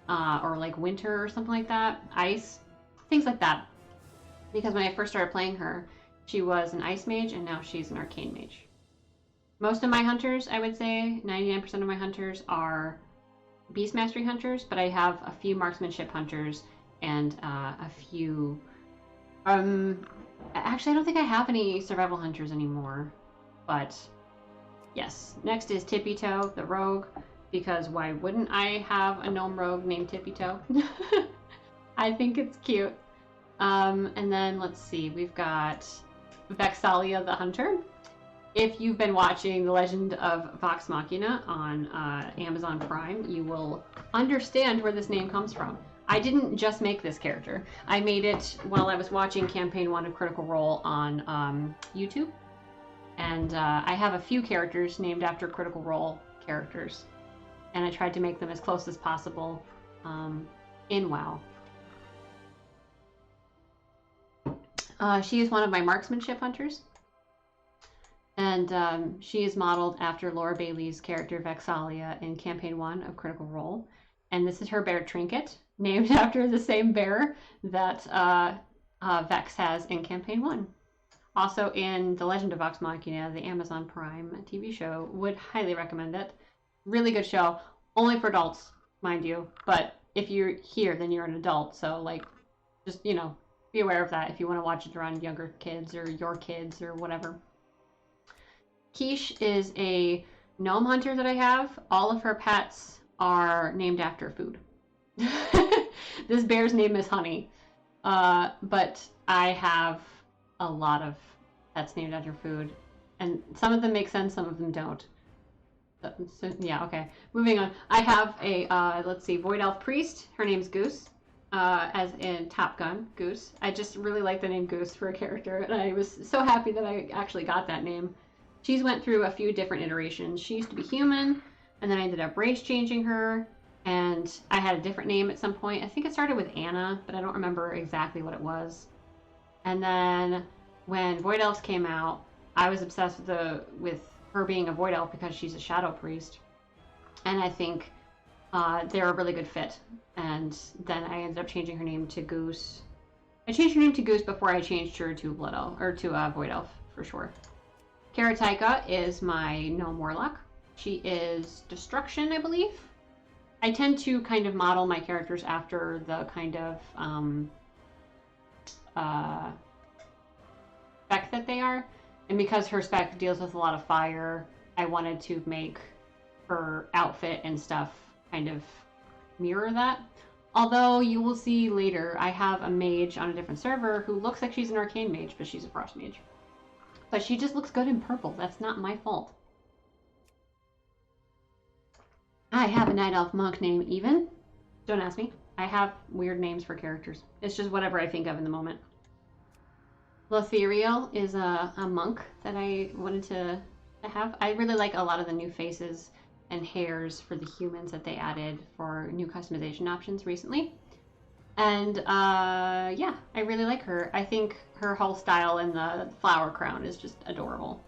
or like winter or something like that, ice, things like that. Because when I first started playing her, she was an ice mage, and now she's an arcane mage. Most of my hunters, I would say, 99% of my hunters are beast mastery hunters, but I have a few marksmanship hunters and a few Actually, I don't think I have any survival hunters anymore, but yes. Next is Tippy Toe, the rogue, because why wouldn't I have a gnome rogue named Tippy Toe? I think it's cute. And then let's see, we've got Vexalia the hunter. If you've been watching The Legend of Vox Machina on Amazon Prime, you will understand where this name comes from. I didn't just make this character. I made it while I was watching Campaign 1 of Critical Role on YouTube. And I have a few characters named after Critical Role characters. And I tried to make them as close as possible in WoW. She is one of my marksmanship hunters. And she is modeled after Laura Bailey's character Vexalia in Campaign 1 of Critical Role. And this is her bear Trinket, named after the same bear that Vex has in Campaign 1. Also in The Legend of Vox Machina, the Amazon Prime TV show, would highly recommend it. Really good show. Only for adults, mind you. But if you're here, then you're an adult. So, like, just, you know, be aware of that if you want to watch it around younger kids or your kids or whatever. Quiche is a gnome hunter that I have. All of her pets are named after food. This bear's name is Honey. But I have a lot of pets named after food. And some of them make sense, some of them don't. So, yeah, okay. Moving on. I have a, let's see, Void Elf Priest. Her name's Goose. As in Top Gun, Goose. I just really like the name Goose for a character. And I was so happy that I actually got that name. She's went through a few different iterations. She used to be human, and then I ended up race changing her, and I had a different name at some point. I think it started with Anna, but I don't remember exactly what it was. And then when Void Elves came out, I was obsessed with her being a Void Elf because she's a Shadow Priest. And I think they're a really good fit. And then I ended up changing her name to Goose. I changed her name to Goose before I changed her to Blood Elf, or to Void Elf, for sure. Karataika is my gnome warlock. She is destruction, I believe. I tend to kind of model my characters after the kind of spec that they are. And because her spec deals with a lot of fire, I wanted to make her outfit and stuff kind of mirror that. Although you will see later, I have a mage on a different server who looks like she's an arcane mage, but she's a frost mage. But she just looks good in purple. That's not my fault. I have a night elf monk named Even. Don't ask me. I have weird names for characters. It's just whatever I think of in the moment. Lothariel is a monk that I wanted to have. I really like a lot of the new faces and hairs for the humans that they added for new customization options recently. And yeah, I really like her. I think her whole style and the flower crown is just adorable.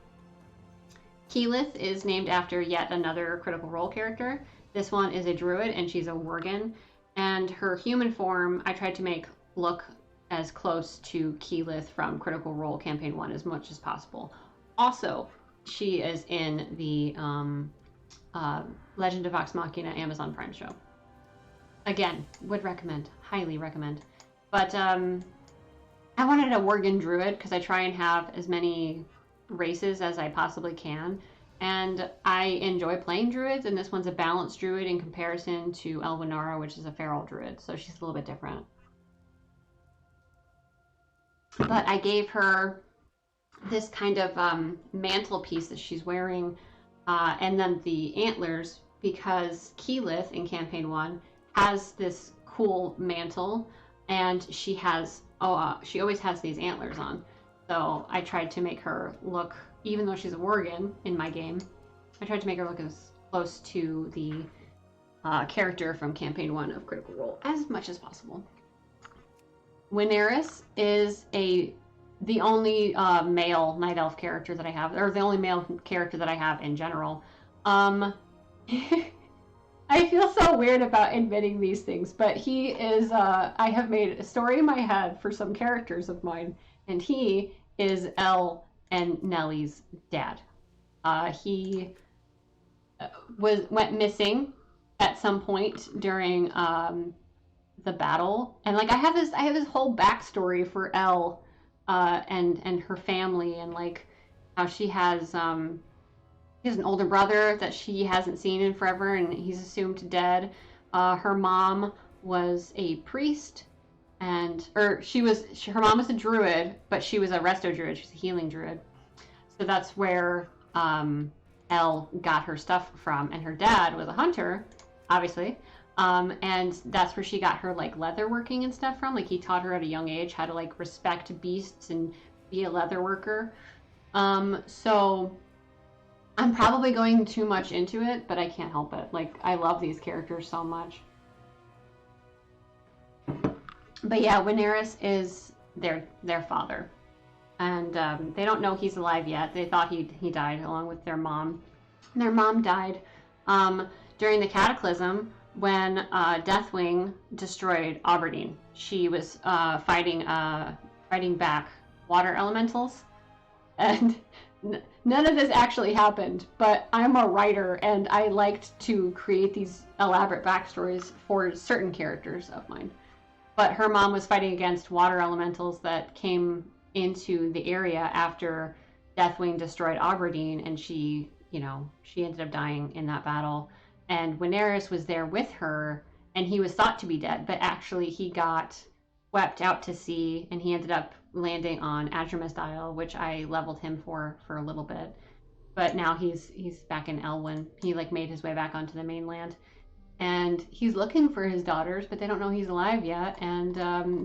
Keyleth is named after yet another Critical Role character. This one is a druid and she's a worgen. And her human form I tried to make look as close to Keyleth from Critical Role Campaign 1 as much as possible. Also, she is in the Legend of Vox Machina Amazon Prime show. Again, would recommend. Highly recommend. But I wanted a Worgen Druid because I try and have as many races as I possibly can. And I enjoy playing Druids, and this one's a balanced Druid in comparison to Elwinara, which is a Feral Druid. So she's a little bit different. But I gave her this kind of mantle piece that she's wearing, and then the antlers, because Keyleth in Campaign 1 has this cool mantle, and she has she always has these antlers on. So I tried to make her look, even though she's a Worgen in my game, I tried to make her look as close to the character from Campaign 1 of Critical Role as much as possible. Wyneris is the only male night elf character that I have, or the only male character that I have in general. I feel so weird about admitting these things, but he is, I have made a story in my head for some characters of mine, and he is Elle and Nellie's dad. He went missing at some point during the battle, and like I have this whole backstory for Elle and her family, and like how she has an older brother that she hasn't seen in forever, and he's assumed dead. Her mom was a priest, her mom was a druid, but she was a resto druid. She's a healing druid. So that's where Elle got her stuff from, and her dad was a hunter, obviously. And that's where she got her like leather working and stuff from. Like he taught her at a young age how to like respect beasts and be a leather worker. So I'm probably going too much into it, but I can't help it. Like I love these characters so much. But yeah, Daenerys is their father, and they don't know he's alive yet. They thought he died along with their mom. Their mom died during the Cataclysm when Deathwing destroyed Aberdeen. She was fighting back water elementals, and none of this actually happened. But I'm a writer, and I liked to create these elaborate backstories for certain characters of mine. But her mom was fighting against water elementals that came into the area after Deathwing destroyed Aberdeen, and she ended up dying in that battle. And Daenerys was there with her, and he was thought to be dead, but actually he got swept out to sea, and he ended up landing on Adramest Isle, which I leveled him for a little bit. But now he's back in Elwyn. He like made his way back onto the mainland. And he's looking for his daughters, but they don't know he's alive yet. And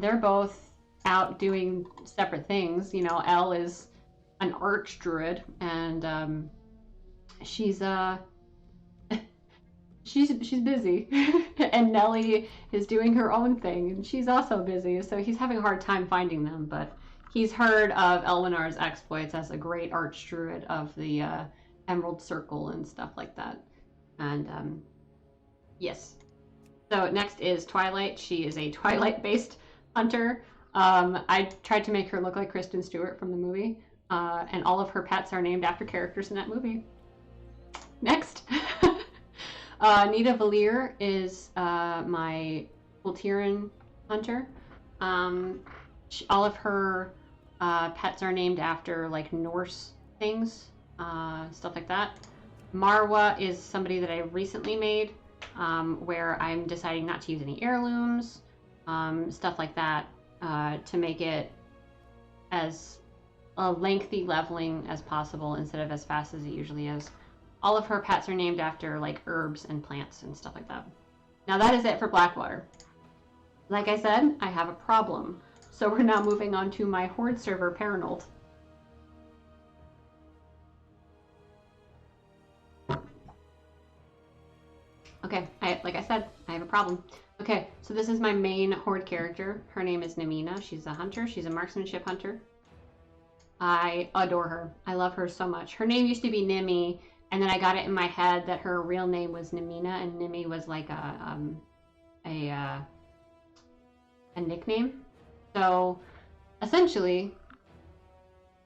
they're both out doing separate things. You know, Elle is an arch druid, and she's busy, and Nellie is doing her own thing, and she's also busy. So he's having a hard time finding them. But he's heard of Elwinar's exploits as a great arch druid of the Emerald Circle and stuff like that. And yes. So next is Twilight. She is a Twilight-based hunter. I tried to make her look like Kristen Stewart from the movie, and all of her pets are named after characters in that movie. Next. Nita Valier is my Voltiran hunter. All of her pets are named after like Norse things, stuff like that. Marwa is somebody that I recently made, where I'm deciding not to use any heirlooms, stuff like that, to make it as a lengthy leveling as possible instead of as fast as it usually is. All of her pets are named after like herbs and plants and stuff like that. Now that is it for Blackwater. Like I said, I have a problem. So we're now moving on to my Horde server, Paranold. Okay, like I said, I have a problem. Okay, so this is my main Horde character. Her name is Namina. She's a hunter. She's a marksmanship hunter. I adore her. I love her so much. Her name used to be Nimi, and then I got it in my head that her real name was Namina, and Nimi was like a nickname. So essentially,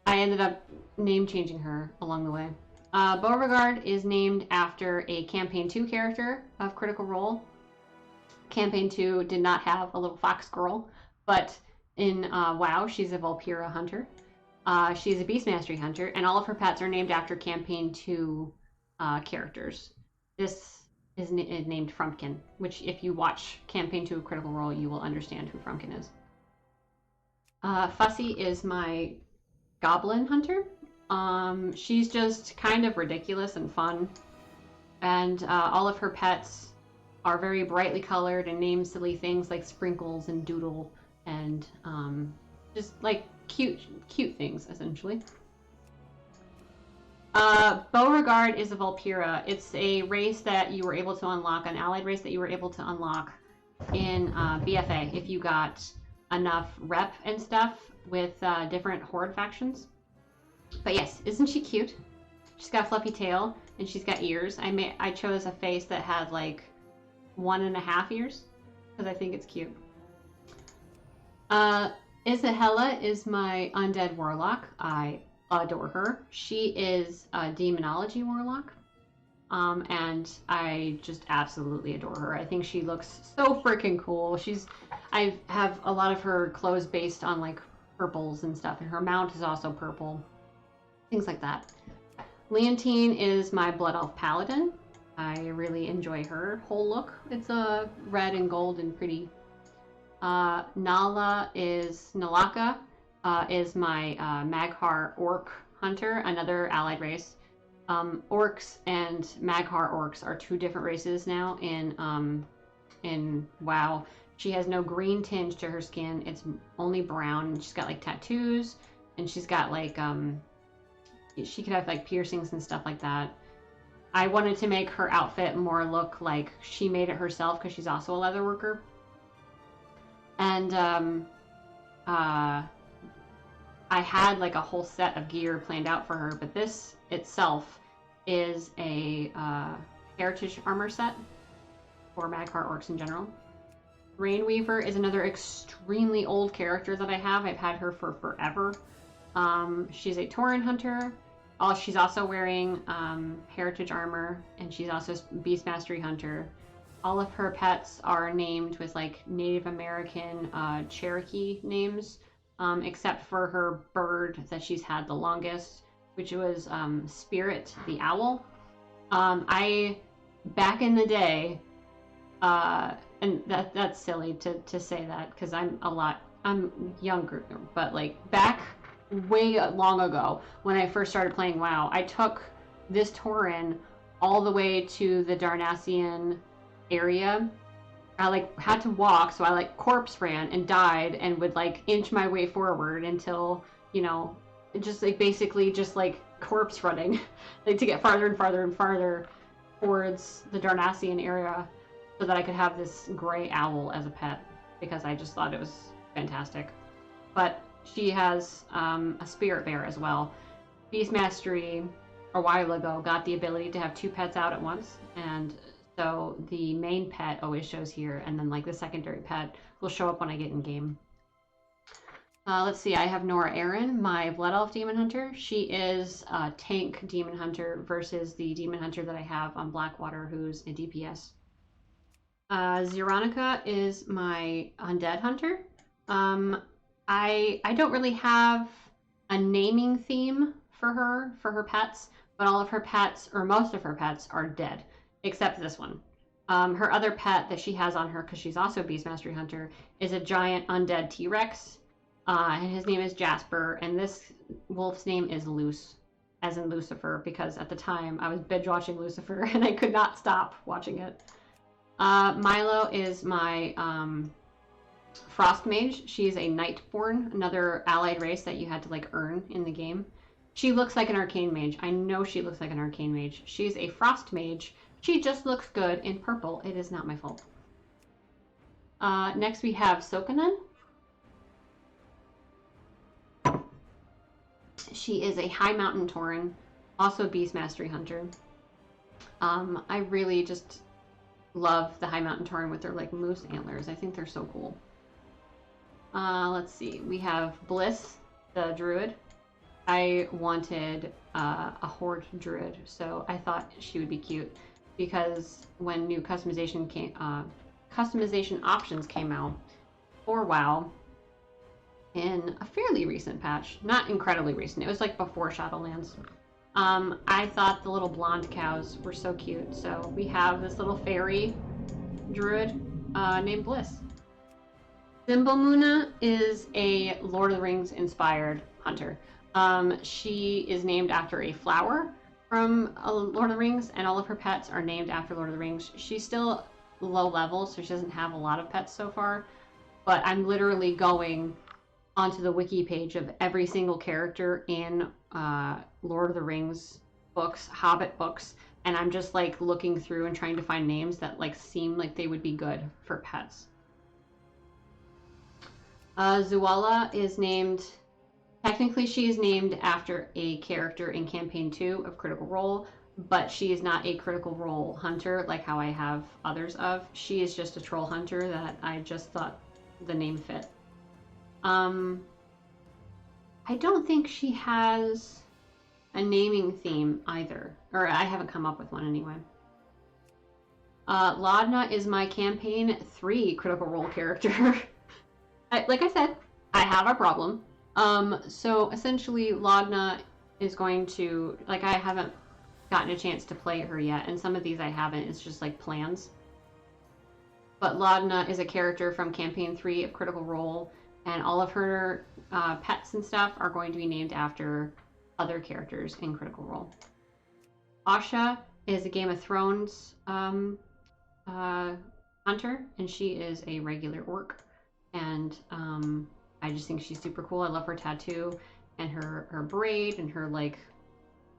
I ended up name changing her along the way. Beauregard is named after a Campaign 2 character of Critical Role. Campaign 2 did not have a little fox girl, but in WoW, she's a Valkyra hunter. She's a Beast Mastery hunter, and all of her pets are named after Campaign 2 characters. This is named Frumpkin, which if you watch Campaign 2 of Critical Role, you will understand who Frumpkin is. Fussy is my Goblin hunter. She's just kind of ridiculous and fun, and all of her pets are very brightly colored and name silly things like Sprinkles and Doodle, and just like cute things, essentially. Beauregard is a Valkyra. It's a race that you were able to unlock, an allied race that you were able to unlock in BFA if you got enough rep and stuff with different Horde factions. But yes, isn't she cute? She's got a fluffy tail, and she's got ears. I chose a face that had like 1.5 ears, because I think it's cute. Isahela is my undead warlock. I adore her. She is a demonology warlock, and I just absolutely adore her. I think she looks so freaking cool. I have a lot of her clothes based on like purples and stuff, and her mount is also purple. Things like that. Leontine is my Blood Elf Paladin. I really enjoy her whole look. It's a red and gold and pretty. Nalaka is my Mag'har Orc Hunter, another allied race. Orcs and Mag'har Orcs are two different races now in WoW. She has no green tinge to her skin. It's only brown. And she's got like tattoos, and she's got like she could have like piercings and stuff like that. I wanted to make her outfit more look like she made it herself because she's also a leather worker. And I had like a whole set of gear planned out for her, but this itself is a heritage armor set for Mag'har Orcs in general. Rainweaver is another extremely old character that I have. I've had her for forever. She's a Tauren hunter. She's also wearing heritage armor, and she's also Beast Mastery hunter. All of her pets are named with like Native American Cherokee names, except for her bird that she's had the longest, which was Spirit the owl. Back in the day, and that's silly to say that because I'm younger, but like back way long ago when I first started playing WoW, I took this Tauren all the way to the Darnassian area. I like had to walk, so I like corpse ran and died and would like inch my way forward until, you know, just like basically just like corpse running like to get farther and farther and farther towards the Darnassian area so that I could have this gray owl as a pet because I just thought it was fantastic. But she has a spirit bear as well. Beast Mastery a while ago got the ability to have two pets out at once, and so the main pet always shows here, and then like the secondary pet will show up when I get in game. Let's see, I have Nora Erin, my Blood Elf Demon Hunter. She is a tank Demon Hunter versus the Demon Hunter that I have on Blackwater, who's a DPS. Zeronica is my Undead Hunter. I don't really have a naming theme for her pets, but all of her pets, or most of her pets, are dead, except this one. Her other pet that she has on her, because she's also Beast Mastery Hunter, is a giant undead T-Rex, and his name is Jasper, and this wolf's name is Luce, as in Lucifer, because at the time I was binge watching Lucifer, and I could not stop watching it. Milo is my Frost Mage. She's a Nightborn, another allied race that you had to like earn in the game. She looks like an Arcane Mage. I know she looks like an Arcane Mage. She's a Frost Mage. She just looks good in purple. It is not my fault. Next we have Sokanen. She is a High Mountain Tauren, also Beast Mastery Hunter. I really just love the High Mountain Tauren with their like moose antlers. I think they're so cool. Let's see. We have Bliss, the Druid. I wanted a Horde Druid, so I thought she would be cute because when new customization options came out for WoW in a fairly recent patch, not incredibly recent, it was like before Shadowlands. I thought the little blonde cows were so cute, so we have this little fairy druid named Bliss. Zimbelmuna is a Lord of the Rings inspired hunter. She is named after a flower from Lord of the Rings, and all of her pets are named after Lord of the Rings. She's still low level, so she doesn't have a lot of pets so far, but I'm literally going onto the wiki page of every single character in Lord of the Rings books, Hobbit books, and I'm just like looking through and trying to find names that like seem like they would be good for pets. Zuala is named, technically she is named after a character in Campaign 2 of Critical Role, but she is not a Critical Role hunter like how I have others of. She is just a troll hunter that I just thought the name fit. I don't think she has a naming theme either, or I haven't come up with one anyway. Laudna is my Campaign 3 Critical Role character. Like I said, I have a problem. So essentially, Laudna is going to, like, I haven't gotten a chance to play her yet, and some of these I haven't. It's just like plans. But Laudna is a character from Campaign 3 of Critical Role, and all of her pets and stuff are going to be named after other characters in Critical Role. Asha is a Game of Thrones hunter, and she is a regular orc. And I just think she's super cool. I love her tattoo and her braid and her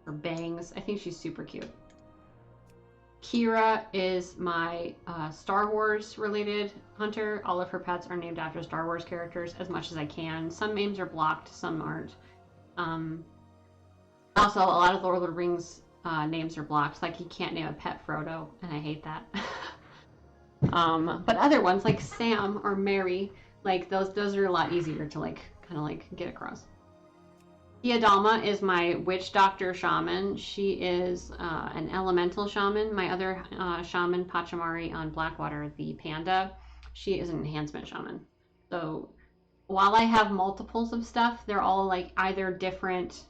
bangs. I think she's super cute. Kira is my Star Wars related hunter. All of her pets are named after Star Wars characters as much as I can. Some names are blocked, some aren't. Also, a lot of Lord of the Rings names are blocked. Like, you can't name a pet Frodo, and I hate that. But other ones like Sam or Mary, like those are a lot easier to get across. Diadalma is my witch doctor shaman. She is an elemental shaman. My other shaman, Pachamari on Blackwater, the panda, she is an enhancement shaman. So while I have multiples of stuff, they're all like either different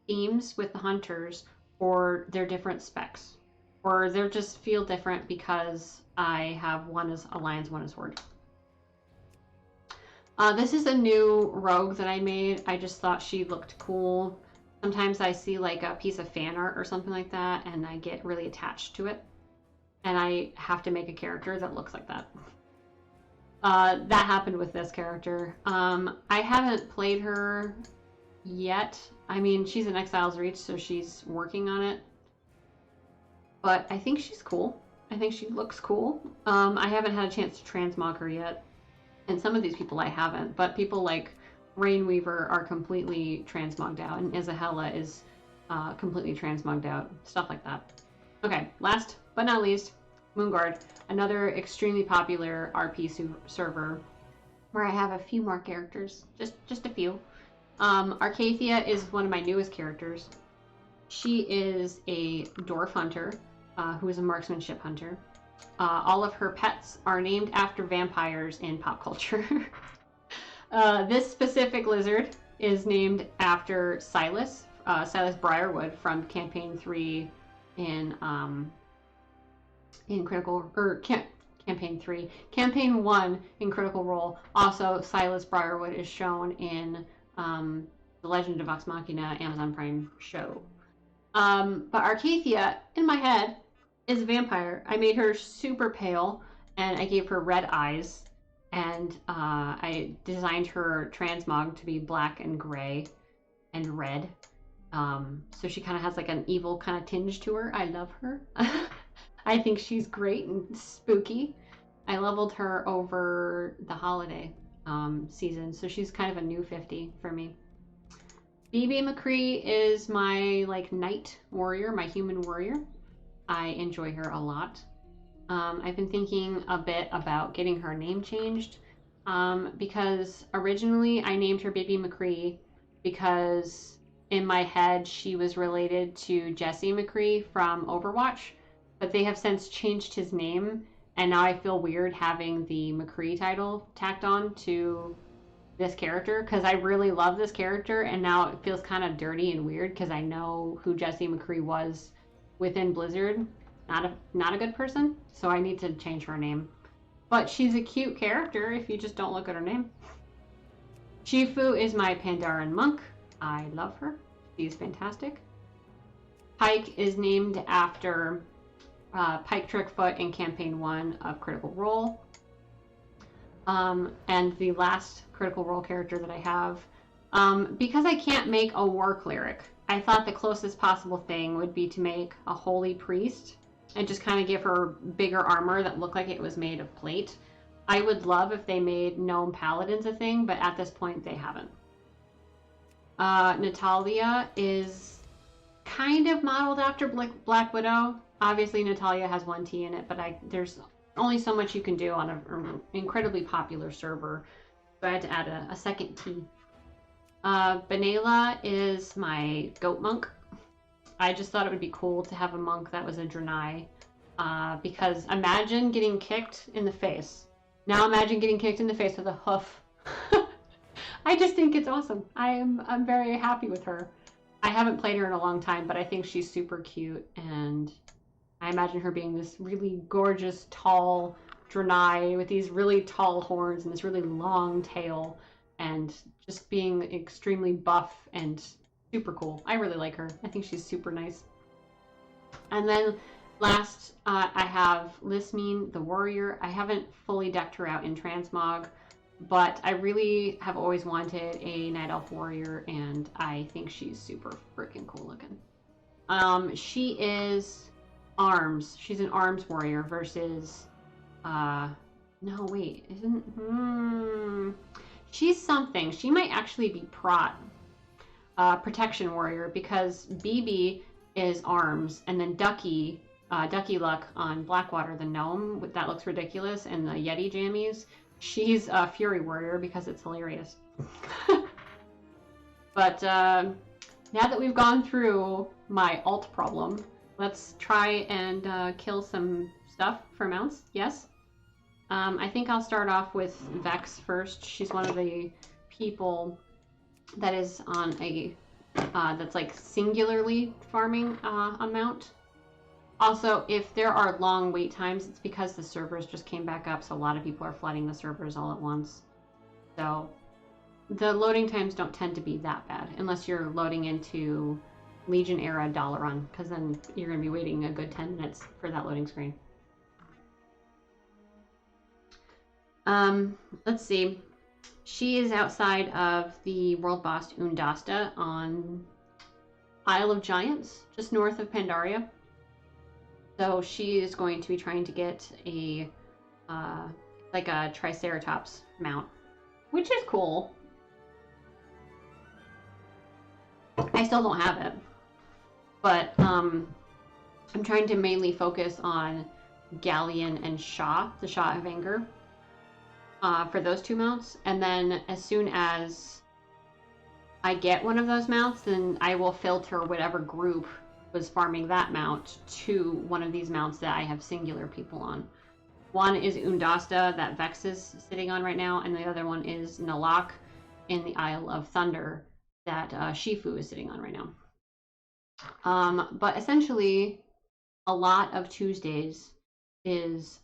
themes with the hunters, or they're different specs, or they just feel different because I have one as Alliance, one as Horde. This is a new rogue that I made. I just thought she looked cool. Sometimes I see like a piece of fan art or something like that, and I get really attached to it. And I have to make a character that looks like that. That happened with this character. I haven't played her yet. I mean, she's in Exile's Reach, so she's working on it. But I think she's cool. I think she looks cool. I haven't had a chance to transmog her yet. And some of these people I haven't, but people like Rainweaver are completely transmogged out, and Isahela is completely transmogged out. Stuff like that. Okay, last but not least, Moonguard, another extremely popular RP server where I have a few more characters, just a few. Arcathia is one of my newest characters. She is a dwarf hunter who is a marksmanship hunter. All of her pets are named after vampires in pop culture. This specific lizard is named after Silas Briarwood from Campaign 3 in Critical, or Campaign 3. Campaign 1 in Critical Role. Also, Silas Briarwood is shown in The Legend of Vox Machina Amazon Prime show. But Arcathia, in my head, is a vampire. I made her super pale, and I gave her red eyes, and I designed her transmog to be black and gray and red. So she kind of has like an evil kind of tinge to her. I love her. I think she's great and spooky. I leveled her over the holiday season, so she's kind of a new 50 for me. BB McCree is my knight warrior, my human warrior. I enjoy her a lot. I've been thinking a bit about getting her name changed because originally I named her Baby McCree because in my head she was related to Jesse McCree from Overwatch, but they have since changed his name, and now I feel weird having the McCree title tacked on to this character because I really love this character, and now it feels kind of dirty and weird because I know who Jesse McCree was within Blizzard. Not a good person, so I need to change her name. But she's a cute character if you just don't look at her name. Shifu is my Pandaren monk. I love her. She's fantastic. Pike is named after Pike Trickfoot in Campaign 1 of Critical Role. And the last Critical Role character that I have, because I can't make a war cleric, I thought the closest possible thing would be to make a holy priest and just kind of give her bigger armor that looked like it was made of plate. I would love if they made gnome paladins a thing, but at this point they haven't. Natalia is kind of modeled after Black Widow. Obviously Natalia has one T in it, but there's only so much you can do on an incredibly popular server, so I had to add a second T. Benela is my goat monk. I just thought it would be cool to have a monk that was a Draenei, because imagine getting kicked in the face. Now imagine getting kicked in the face with a hoof. I just think it's awesome. I'm very happy with her. I haven't played her in a long time, but I think she's super cute, and I imagine her being this really gorgeous, tall Draenei with these really tall horns and this really long tail, and just being extremely buff and super cool. I really like her. I think she's super nice. And then last, I have Lismine, the warrior. I haven't fully decked her out in Transmog, but I really have always wanted a Night Elf warrior, and I think she's super freaking cool looking. She is arms. She's an arms warrior versus, no, wait, she's something. She might actually be protection warrior, because BB is arms, and then Ducky Luck on Blackwater, the gnome, that looks ridiculous, and the Yeti jammies, she's a Fury Warrior because it's hilarious. But now that we've gone through my alt problem, let's try and kill some stuff for mounts. Yes. I think I'll start off with Vex first. She's one of the people that is on a that's like singularly farming a mount. Also, if there are long wait times, it's because the servers just came back up, so a lot of people are flooding the servers all at once. So the loading times don't tend to be that bad, unless you're loading into Legion era Dalaran, because then you're going to be waiting a good 10 minutes for that loading screen. Let's see. She is outside of the world boss Undasta on Isle of Giants, just north of Pandaria. So she is going to be trying to get a like a Triceratops mount, which is cool. I still don't have it, but I'm trying to mainly focus on Galleon and Shah, the Shah of Anger, for those two mounts. And then as soon as I get one of those mounts, then I will filter whatever group was farming that mount to one of these mounts that I have singular people on. One is Undasta that Vex is sitting on right now, and the other one is Nalak in the Isle of Thunder that Shifu is sitting on right now. But essentially, a lot of Tuesdays is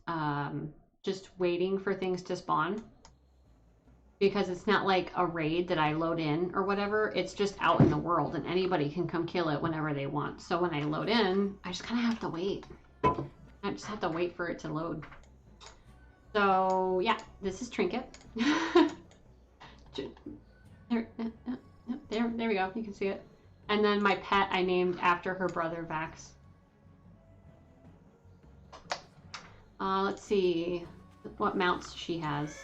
just waiting for things to spawn, because it's not like a raid that I load in or whatever. It's just out in the world, and anybody can come kill it whenever they want. So when I load in, I just kind of have to wait. I just have to wait for it to load. So yeah, this is Trinket. There we go. You can see it. And then my pet I named after her brother Vax. Let's see what mounts she has.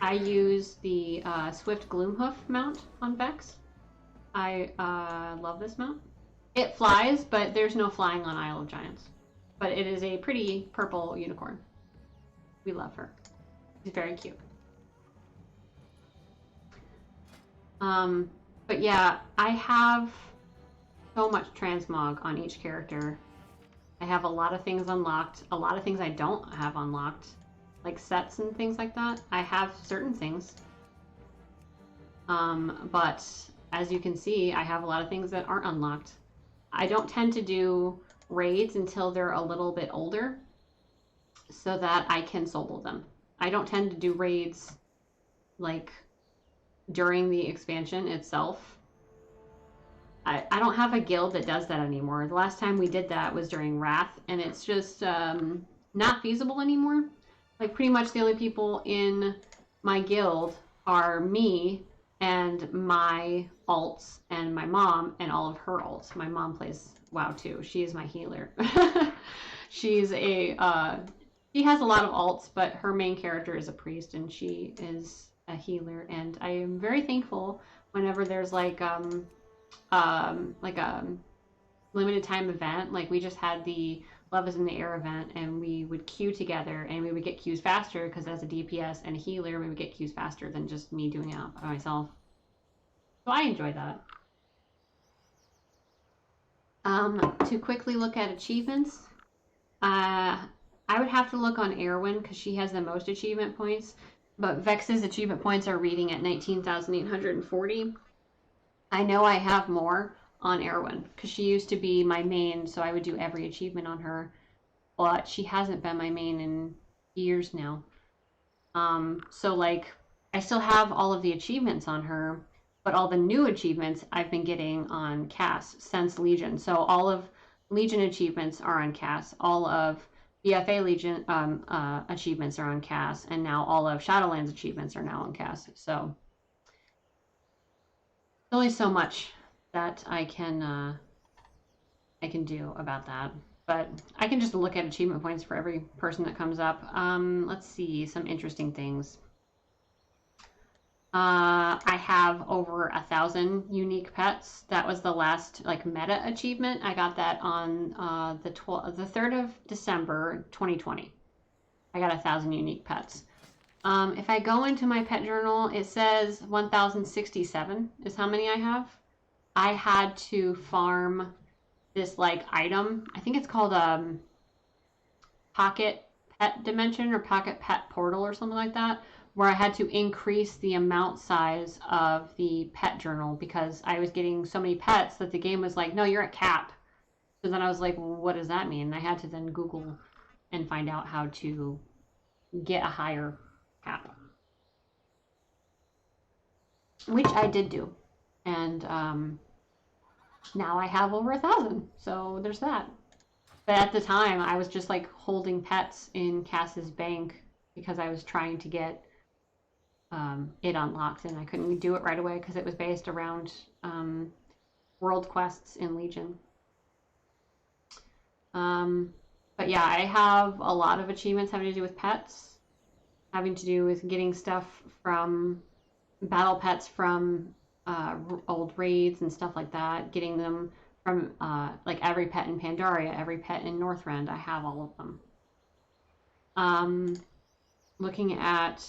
I use the Swift Gloomhoof mount on Vex. I love this mount. It flies, but there's no flying on Isle of Giants. But it is a pretty purple unicorn. We love her. She's very cute. But yeah, I have so much transmog on each character. I have a lot of things unlocked, a lot of things I don't have unlocked, like sets and things like that. I have certain things. But as you can see, I have a lot of things that aren't unlocked. I don't tend to do raids until they're a little bit older, so that I can solo them. I don't tend to do raids like during the expansion itself. I don't have a guild that does that anymore. The last time we did that was during Wrath, and it's just not feasible anymore. Like, pretty much the only people in my guild are me and my alts and my mom and all of her alts. My mom plays WoW too. She is my healer. She's a she has a lot of alts, but her main character is a priest, and she is a healer. And I am very thankful whenever there's like a limited time event. Like, we just had the Love is in the Air event, and we would queue together, and we would get queues faster, because as a DPS and a healer, we would get queues faster than just me doing it by myself. So I enjoy that. To quickly look at achievements, I would have to look on Erwin, because she has the most achievement points. But Vex's achievement points are reading at 19,840. I know I have more on Erwin because she used to be my main, so I would do every achievement on her. But she hasn't been my main in years now. So like I still have all of the achievements on her, but all the new achievements I've been getting on Cass since Legion. So all of Legion achievements are on Cass. All of BFA Legion achievements are on Cass, and now all of Shadowlands achievements are now on Cass. So there's only so much that I can do about that. But I can just look at achievement points for every person that comes up. Let's see some interesting things. I have over 1,000 unique pets. That was the last like meta achievement. I got that on the 3rd of December 2020. I got 1,000 unique pets. If I go into my pet journal, it says 1,067 is how many I have. I had to farm this like item. I think it's called Pocket Pet Dimension or Pocket Pet Portal or something like that, where I had to increase the amount size of the pet journal because I was getting so many pets that the game was like, no, you're at cap. So then I was like, well, what does that mean? And I had to then Google and find out how to get a higher cap, which I did do. And now I have over 1,000. So there's that. But at the time, I was just like holding pets in Cass's bank because I was trying to get it unlocked, and I couldn't do it right away because it was based around world quests in Legion. But yeah, I have a lot of achievements having to do with pets, having to do with getting stuff from battle pets from old raids and stuff like that, getting them from like every pet in Pandaria, every pet in Northrend. I have all of them. Looking at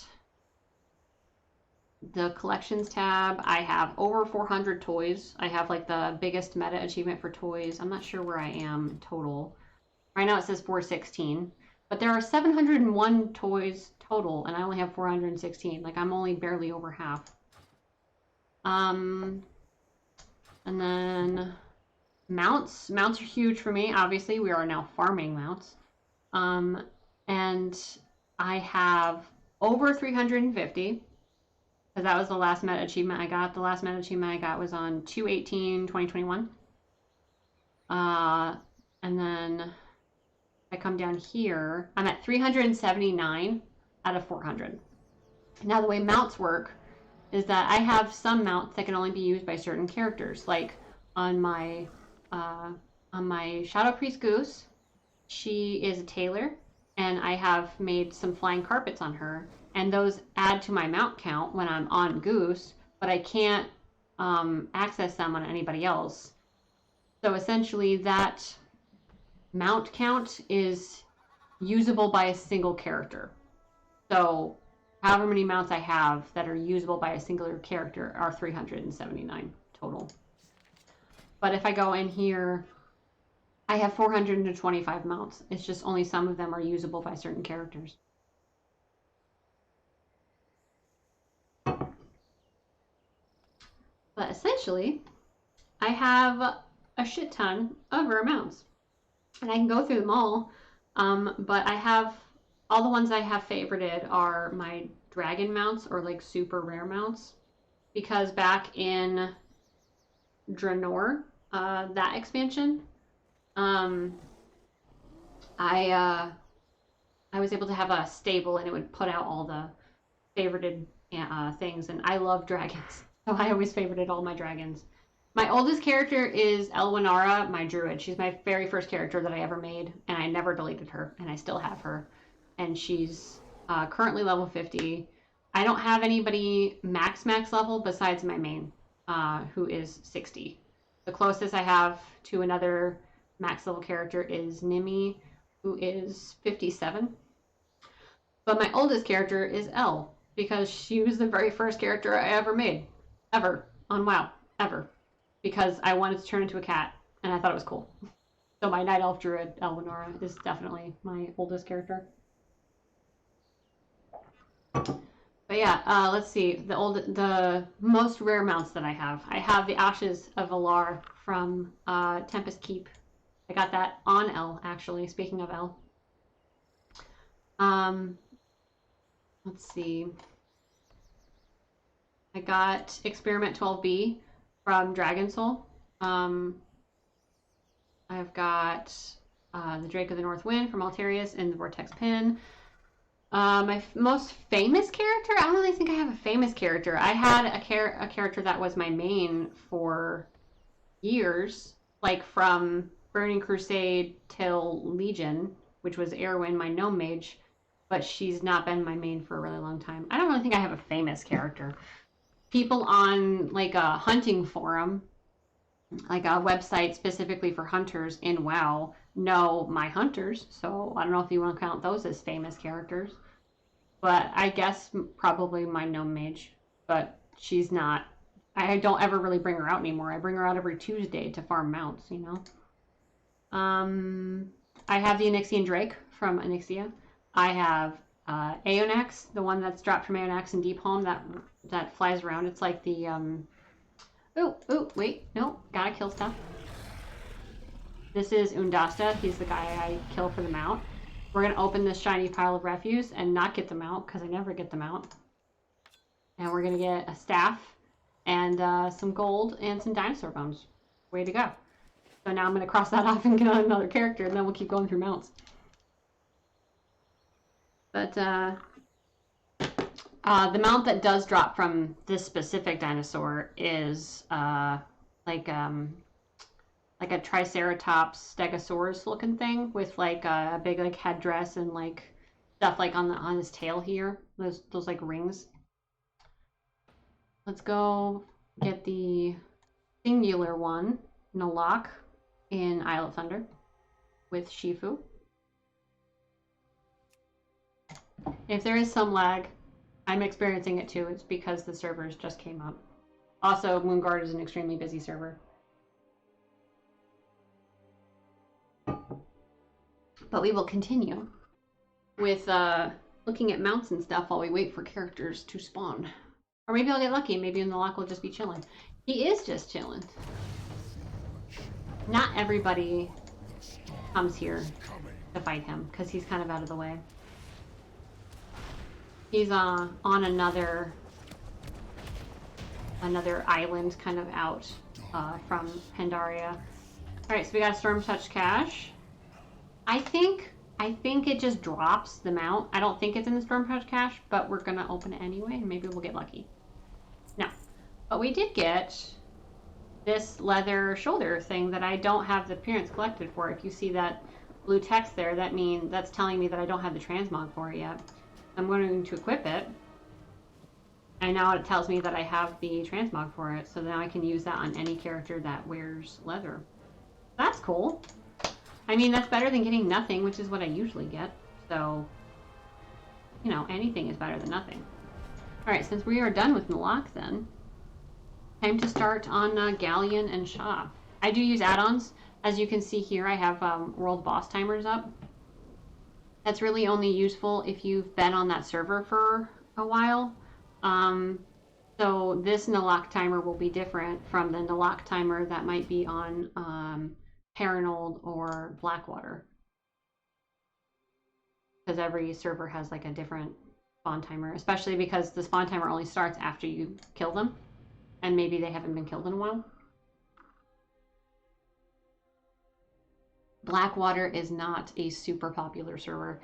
the collections tab, I have over 400 toys. I have like the biggest meta achievement for toys. I'm not sure where I am total. Right now it says 416, but there are 701 toys total, and I only have 416. Like I'm only barely over half. And then mounts. Mounts are huge for me. Obviously, we are now farming mounts. And I have over 350. Because that was the last meta achievement I got. The last meta achievement I got was on 2/18/2021. And then I come down here. I'm at 379 out of 400. Now the way mounts work is that I have some mounts that can only be used by certain characters. Like on my Shadow Priest Goose, she is a tailor, and I have made some flying carpets on her, and those add to my mount count when I'm on Goose, but I can't access them on anybody else. So essentially that mount count is usable by a single character. So however many mounts I have that are usable by a singular character are 379 total. But if I go in here, I have 425 mounts. It's just only some of them are usable by certain characters. But essentially, I have a shit ton of rare mounts. And I can go through them all. But I have, all the ones I have favorited are my dragon mounts or like super rare mounts. Because back in Draenor, that expansion, I was able to have a stable, and it would put out all the favorited things, and I love dragons, so I always favorited all my dragons. My oldest character is Elwinara, my druid. She's my very first character that I ever made, and I never deleted her, and I still have her, and she's currently level 50. I don't have anybody max level besides my main, who is 60. The closest I have to another max level character is Nimi, who is 57. But my oldest character is Elle, because she was the very first character I ever made. Ever. On WoW. Ever. Because I wanted to turn into a cat, and I thought it was cool. So my Night Elf Druid, Elwinara, is definitely my oldest character. But yeah, let's see. The most rare mounts that I have. I have the Ashes of Valar from Tempest Keep. I got that on L, actually, speaking of L. Let's see. I got Experiment 12B from Dragon Soul. I've got the Drake of the North Wind from Altarius and the Vortex Pin. My most famous character? I don't really think I have a famous character. I had a character that was my main for years, like from Burning Crusade till Legion, which was Erwin, my gnome mage, but she's not been my main for a really long time. I don't really think I have a famous character. People on like a hunting forum, like a website specifically for hunters in WoW, know my hunters, so I don't know if you want to count those as famous characters. But I guess probably my gnome mage, but she's not. I don't ever really bring her out anymore. I bring her out every Tuesday to farm mounts, you know. I have the Onyxian Drake from Onyxia. I have Aeonax, the one that's dropped from Aeonax and Deepholm that flies around. It's like the wait, no, gotta kill stuff. This is Undasta. He's the guy I kill for the mount. We're gonna open this shiny pile of refuse and not get them out because I never get them out. And we're gonna get a staff and some gold and some dinosaur bones. Way to go. So now I'm gonna cross that off and get on another character, and then we'll keep going through mounts. But the mount that does drop from this specific dinosaur is like a Triceratops Stegosaurus looking thing with like a big like headdress and like stuff like on his tail here. Those like rings. Let's go get the singular one, Nalak, in Isle of Thunder with Shifu. If there is some lag, I'm experiencing it too. It's because the servers just came up. Also, Moonguard is an extremely busy server. But we will continue with looking at mounts and stuff while we wait for characters to spawn. Or maybe I'll get lucky. Maybe Nalak will just be chilling. He is just chilling. Not everybody comes here to fight him because he's kind of out of the way. He's on another island kind of out from Pandaria. Alright, so we got a Storm Touch Cache. I think it just drops the mount. I don't think it's in the Storm Touch Cache, but we're gonna open it anyway and maybe we'll get lucky. No. But we did get this leather shoulder thing that I don't have the appearance collected for. If you see that blue text there, that's telling me that I don't have the transmog for it yet. I'm going to equip it. And now it tells me that I have the transmog for it, so now I can use that on any character that wears leather. That's cool. I mean, that's better than getting nothing, which is what I usually get. So, you know, anything is better than nothing. Alright, since we are done with Nalak then, time to start on Galleon and Shah. I do use add-ons. As you can see here, I have World Boss Timers up. That's really only useful if you've been on that server for a while. So this Nalak timer will be different from the Nalak timer that might be on Paranold or Blackwater. Because every server has like a different spawn timer, especially because the spawn timer only starts after you kill them. And maybe they haven't been killed in a while. Blackwater is not a super popular server,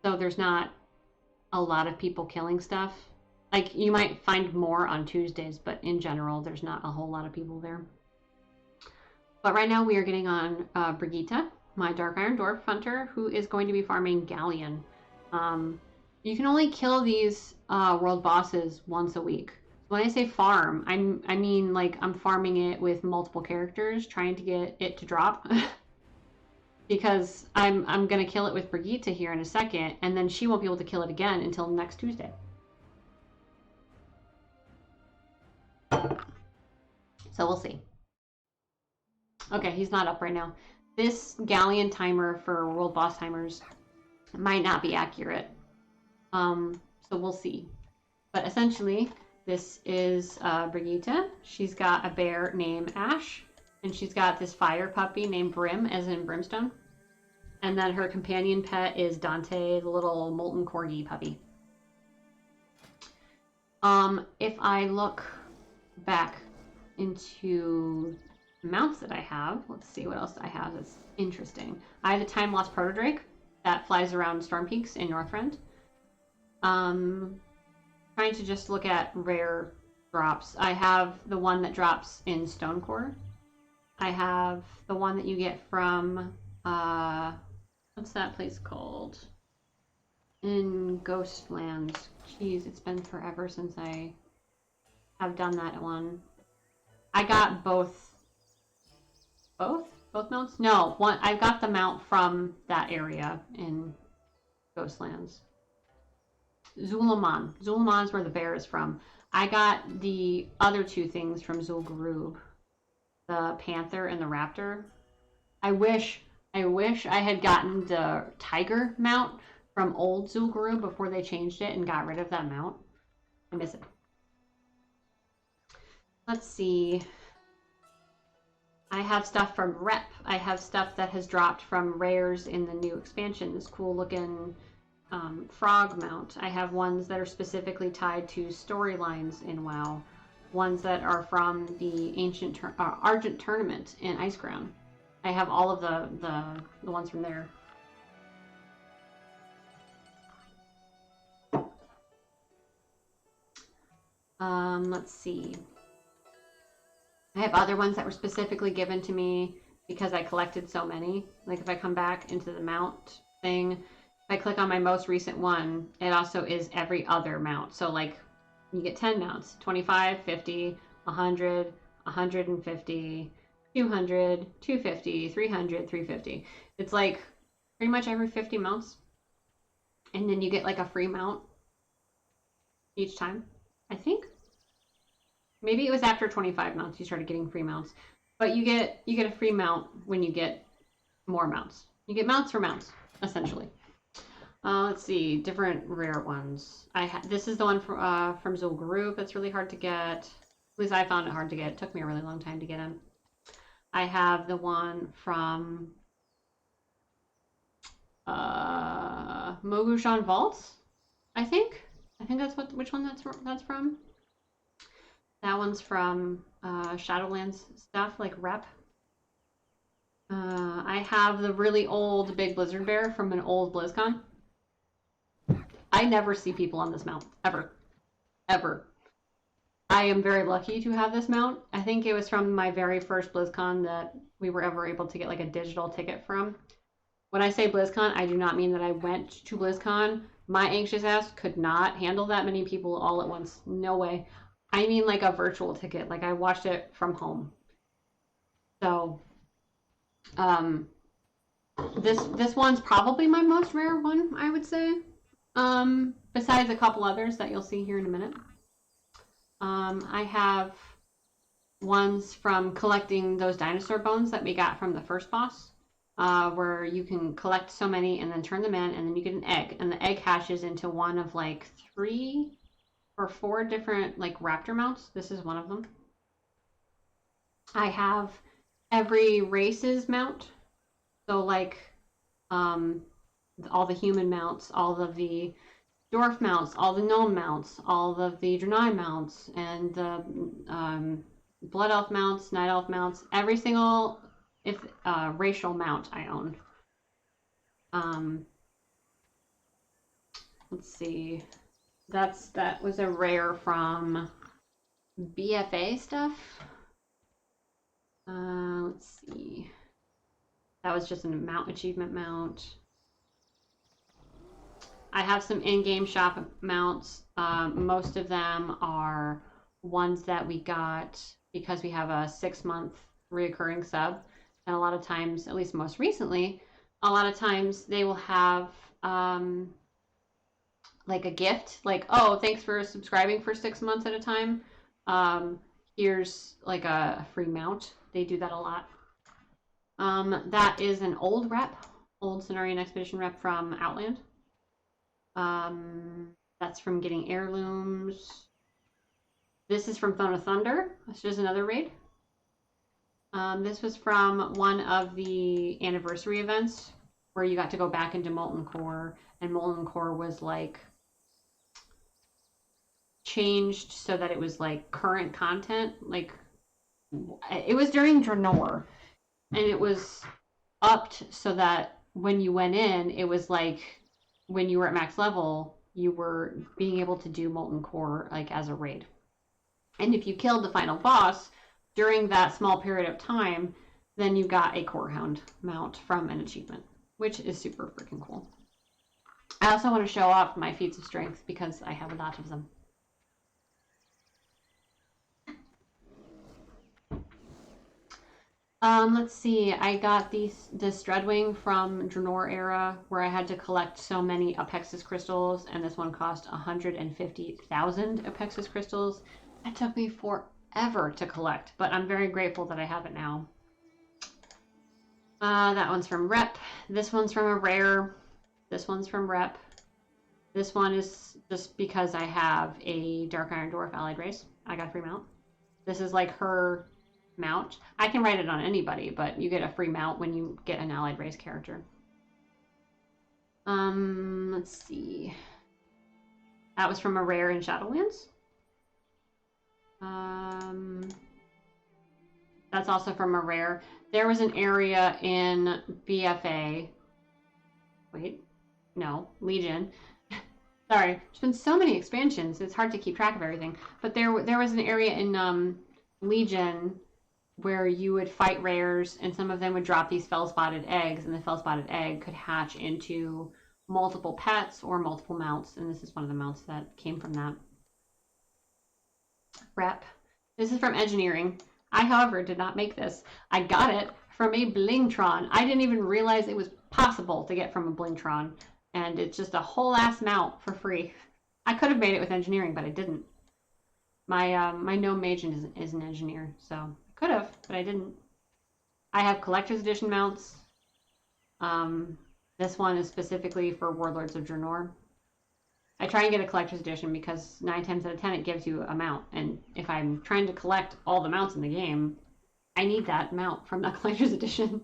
so there's not a lot of people killing stuff. Like, you might find more on Tuesdays, but in general, there's not a whole lot of people there. But right now we are getting on Brigitte, my Dark Iron Dwarf hunter, who is going to be farming Galleon. You can only kill these world bosses once a week. When I say farm, I mean like I'm farming it with multiple characters, trying to get it to drop. Because I'm gonna kill it with Brigitte here in a second, and then she won't be able to kill it again until next Tuesday. So we'll see. Okay, he's not up right now. This Galleon timer for World Boss Timers might not be accurate. So we'll see. But essentially, this is Brigitte. She's got a bear named Ash, and she's got this fire puppy named Brim, as in Brimstone. And then her companion pet is Dante, the little molten corgi puppy. If I look back into mounts that I have, let's see what else I have that's interesting. I have a time lost protodrake that flies around Storm Peaks in Northrend. Trying to just look at rare drops. I have the one that drops in Stonecore. I have the one that you get from what's that place called? In Ghostlands. Jeez, it's been forever since I have done that one. I got both mounts? No, one. I got the mount from that area in Ghostlands. Zulaman. Zulaman is where the bear is from. I got the other two things from Zul'Gurub. The panther and the raptor. I wish I had gotten the tiger mount from old Zul'Gurub before they changed it and got rid of that mount. I miss it. Let's see. I have stuff from Rep. I have stuff that has dropped from rares in the new expansion. This cool looking frog mount. I have ones that are specifically tied to storylines in WoW. Ones that are from the ancient Argent tournament in Icecrown. I have all of the ones from there. Let's see. I have other ones that were specifically given to me because I collected so many. Like if I come back into the mount thing, if I click on my most recent one, it also is every other mount. So like you get 10 mounts, 25, 50, 100, 150, 200, 250, 300, 350. It's like pretty much every 50 mounts. And then you get like a free mount each time, I think. Maybe it was after 25 mounts you started getting free mounts. But you get a free mount when you get more mounts. You get mounts for mounts, essentially. Let's see, different rare ones. This is the one from Zul'Gurub that's really hard to get. At least I found it hard to get. It took me a really long time to get in. I have the one from Mogushan Vaults, I think. I think that's which one that's from. That one's from Shadowlands stuff, like Rep. I have the really old Big Blizzard Bear from an old BlizzCon. I never see people on this mount, ever. Ever. I am very lucky to have this mount. I think it was from my very first BlizzCon that we were ever able to get like a digital ticket from. When I say BlizzCon, I do not mean that I went to BlizzCon. My anxious ass could not handle that many people all at once. No way. I mean like a virtual ticket. Like I watched it from home. So, this one's probably my most rare one, I would say. Besides a couple others that you'll see here in a minute. I have ones from collecting those dinosaur bones that we got from the first boss, where you can collect so many and then turn them in, and then you get an egg, and the egg hatches into one of like 3 or 4 different like raptor mounts. This is one of them. I have every race's mount, so like all the human mounts, all of the dwarf mounts, all the gnome mounts, all of the Draenei mounts, and the blood elf mounts, night elf mounts, every single racial mount I own. Let's see. That was a rare from BFA stuff. Let's see. That was just a mount achievement mount. I have some in-game shop mounts. Most of them are ones that we got because we have a 6-month reoccurring sub. And a lot of times, at least most recently, a lot of times they will have like a gift. Like, oh, thanks for subscribing for 6 months at a time. Here's like a free mount. They do that a lot. That is an old Cenarian Expedition rep from Outland. That's from getting heirlooms. This is from Throne of Thunder, which is another raid. This was from one of the anniversary events where you got to go back into Molten Core, and Molten Core was like changed so that it was like current content. Like it was during Draenor, and it was upped so that when you went in, it was like when you were at max level, you were being able to do Molten Core like as a raid. And if you killed the final boss during that small period of time, then you got a Core Hound mount from an achievement, which is super freaking cool. I also want to show off my feats of strength because I have a lot of them. Let's see. I got this Dreadwing from Draenor era where I had to collect so many Apexis crystals, and this one cost 150,000 Apexis crystals. That took me forever to collect, but I'm very grateful that I have it now. That one's from Rep. This one's from a rare. This one's from Rep. This one is just because I have a Dark Iron Dwarf allied race. I got a free mount. This is like her mount. I can write it on anybody, but you get a free mount when you get an allied race character. Let's see. That was from a rare in Shadowlands. That's also from a rare. There was an area in BFA. Wait, no, Legion. Sorry, there's been so many expansions. It's hard to keep track of everything. But there was an area in Legion where you would fight rares, and some of them would drop these fell-spotted eggs, and the fell-spotted egg could hatch into multiple pets or multiple mounts, and this is one of the mounts that came from that. Rep. This is from engineering. I, however, did not make this. I got it from a Blingtron. I didn't even realize it was possible to get from a Blingtron, and it's just a whole ass mount for free. I could have made it with engineering, but I didn't. My gnome mage is an engineer, so I could have, but I didn't. I have collector's edition mounts. This one is specifically for Warlords of Draenor. I try and get a collector's edition because 9 times out of 10 it gives you a mount, and if I'm trying to collect all the mounts in the game, I need that mount from the collector's edition.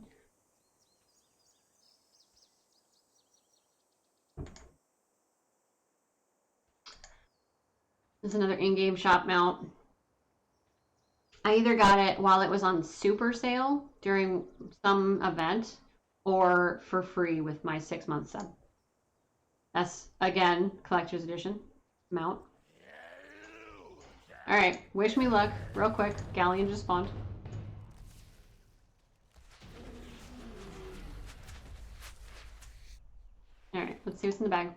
This is another in-game shop mount. I either got it while it was on super sale during some event or for free with my 6-month sub. That's, again, collector's edition mount. Alright, wish me luck. Real quick, Galleon just spawned. Alright, let's see what's in the bag.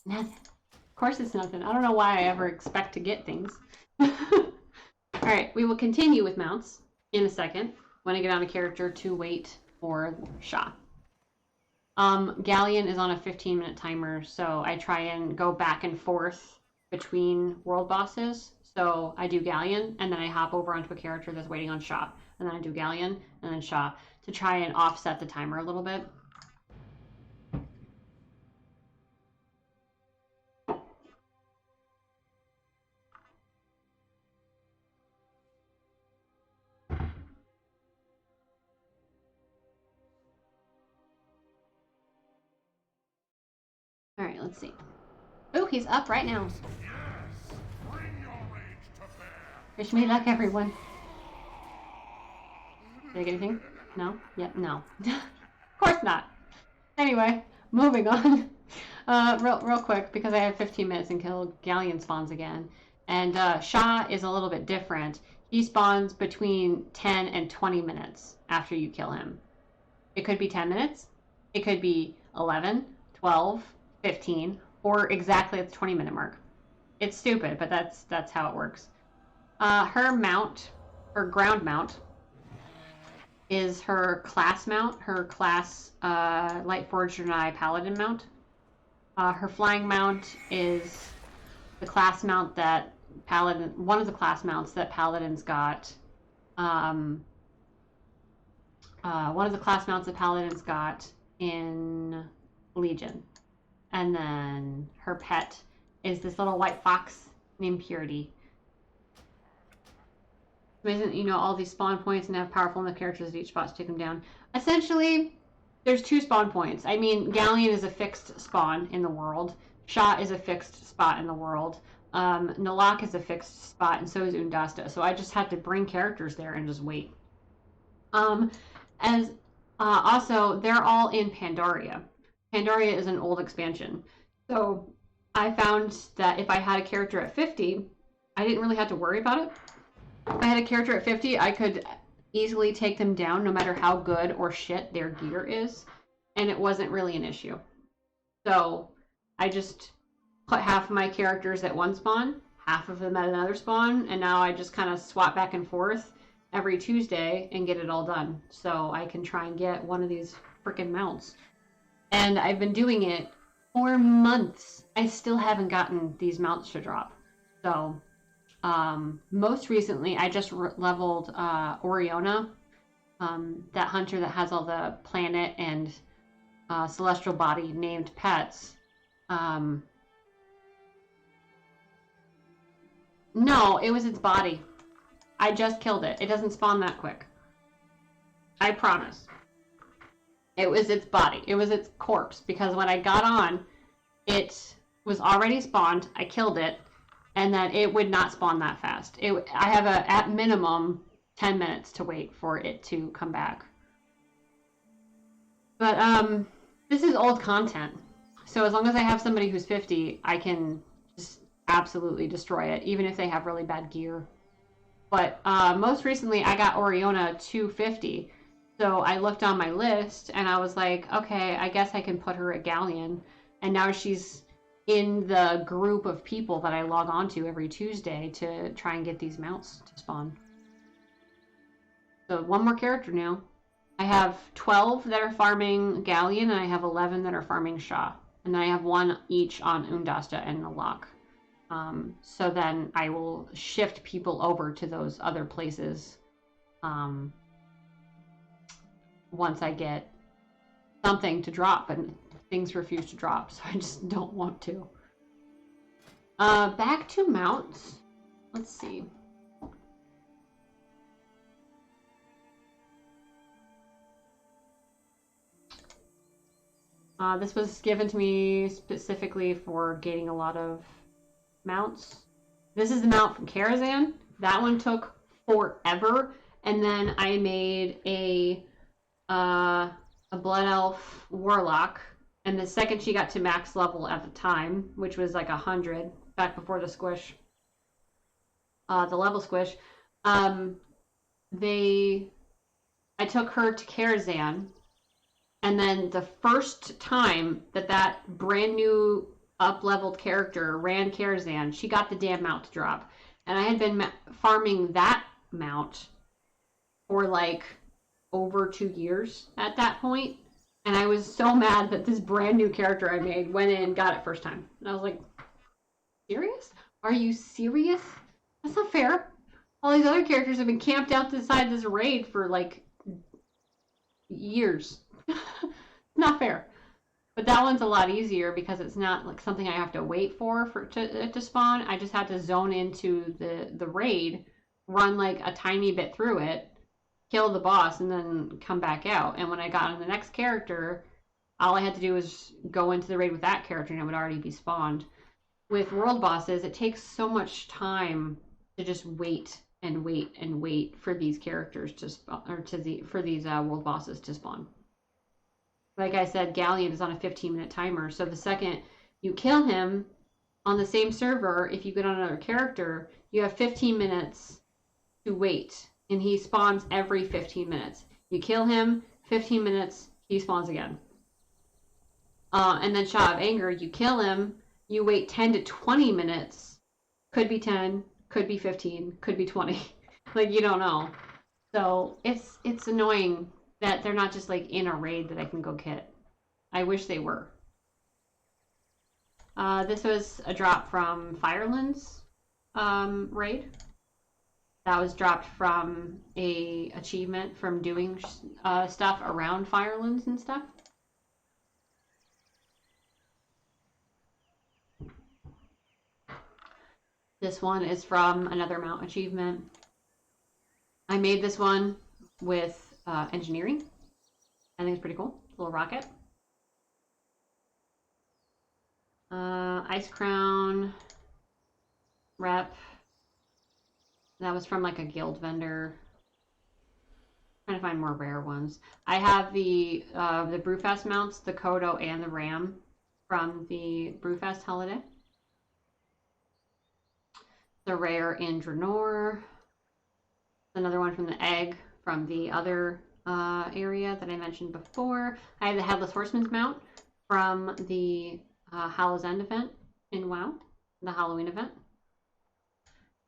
Nothing. Of course it's nothing. I don't know why I ever expect to get things. Alright, we will continue with mounts in a second when I get on a character to wait for Shah. Galleon is on a 15-minute timer, so I try and go back and forth between world bosses. So I do Galleon, and then I hop over onto a character that's waiting on Shah. And then I do Galleon, and then Shah, to try and offset the timer a little bit. Alright, let's see. Oh, he's up right now. Wish me luck, everyone. Did I get anything? No? Yep, no. Of course not. Anyway, moving on. Real quick, because I have 15 minutes until Galleon spawns again. And Shah is a little bit different. He spawns between 10 and 20 minutes after you kill him. It could be 10 minutes. It could be 11, 12, 15, or exactly at the 20-minute mark. It's stupid, but that's how it works. Her mount, her ground mount, is her class mount, her class Lightforged Renai Paladin mount. Her flying mount is the class mount that one of the class mounts that Paladins got. One of the class mounts that Paladins got in Legion. And then her pet is this little white fox named Purity. Isn't, you know, all these spawn points and have powerful enough characters at each spot to take them down. Essentially, there's 2 spawn points. I mean, Galleon is a fixed spawn in the world. Shot is a fixed spot in the world. Nalak is a fixed spot, and so is Undasta. So I just had to bring characters there and just wait. Also, they're all in Pandaria. Pandaria is an old expansion. So I found that if I had a character at 50, I didn't really have to worry about it. If I had a character at 50, I could easily take them down no matter how good or shit their gear is. And it wasn't really an issue. So I just put half of my characters at one spawn, half of them at another spawn, and now I just kind of swap back and forth every Tuesday and get it all done. So I can try and get one of these freaking mounts. And I've been doing it for months. I still haven't gotten these mounts to drop. So most recently, I just leveled Oriona, that hunter that has all the planet and celestial body named pets. No, it was its body. I just killed it. It doesn't spawn that quick. I promise. It was its body. It was its corpse. Because when I got on, it was already spawned. I killed it. And then it would not spawn that fast. I have at minimum 10 minutes to wait for it to come back. But this is old content. So as long as I have somebody who's 50, I can just absolutely destroy it, even if they have really bad gear. But most recently, I got Oriona 250. So I looked on my list, and I was like, okay, I guess I can put her at Galleon. And now she's in the group of people that I log on to every Tuesday to try and get these mounts to spawn. So one more character now. I have 12 that are farming Galleon, and I have 11 that are farming Shah. And then I have 1 each on Undasta and Nalak. So then I will shift people over to those other places once I get something to drop, and things refuse to drop, so I just don't want to. Back to mounts. Let's see. This was given to me specifically for gaining a lot of mounts. This is the mount from Karazhan. That one took forever, and then I made a Blood Elf Warlock, and the second she got to max level at the time, which was like 100, back before the squish, the level squish, I took her to Karazhan, and then the first time that brand new up-leveled character ran Karazhan, she got the damn mount to drop. And I had been farming that mount for like over 2 years at that point. And I was so mad that this brand new character I made went in and got it first time. And I was like, serious? Are you serious? That's not fair. All these other characters have been camped out to the side of this raid for like years. Not fair. But that one's a lot easier because it's not like something I have to wait for it to spawn. I just had to zone into the raid, run like a tiny bit through it, kill the boss, and then come back out. And when I got on the next character, all I had to do was go into the raid with that character and it would already be spawned. With world bosses, it takes so much time to just wait and wait and wait for these characters to spawn, or for these world bosses to spawn. Like I said, Galleon is on a 15-minute timer, so the second you kill him on the same server, if you get on another character, you have 15 minutes to wait, and he spawns every 15 minutes. You kill him, 15 minutes, he spawns again. And then Shot of Anger, you kill him, you wait 10 to 20 minutes, could be 10, could be 15, could be 20. Like, you don't know. So it's annoying that they're not just like in a raid that I can go get. I wish they were. This was a drop from Firelands raid. That was dropped from a achievement from doing stuff around Firelands and stuff. This one is from another mount achievement. I made this one with engineering. I think it's pretty cool. It's a little rocket. Ice Crown. Rep. That was from like a guild vendor. Trying to find more rare ones. I have the Brewfest mounts, the Kodo and the Ram from the Brewfest holiday. The rare in Draenor. Another one from the egg from the other area that I mentioned before. I have the Headless Horseman's mount from the Hallow's End event in WoW, the Halloween event.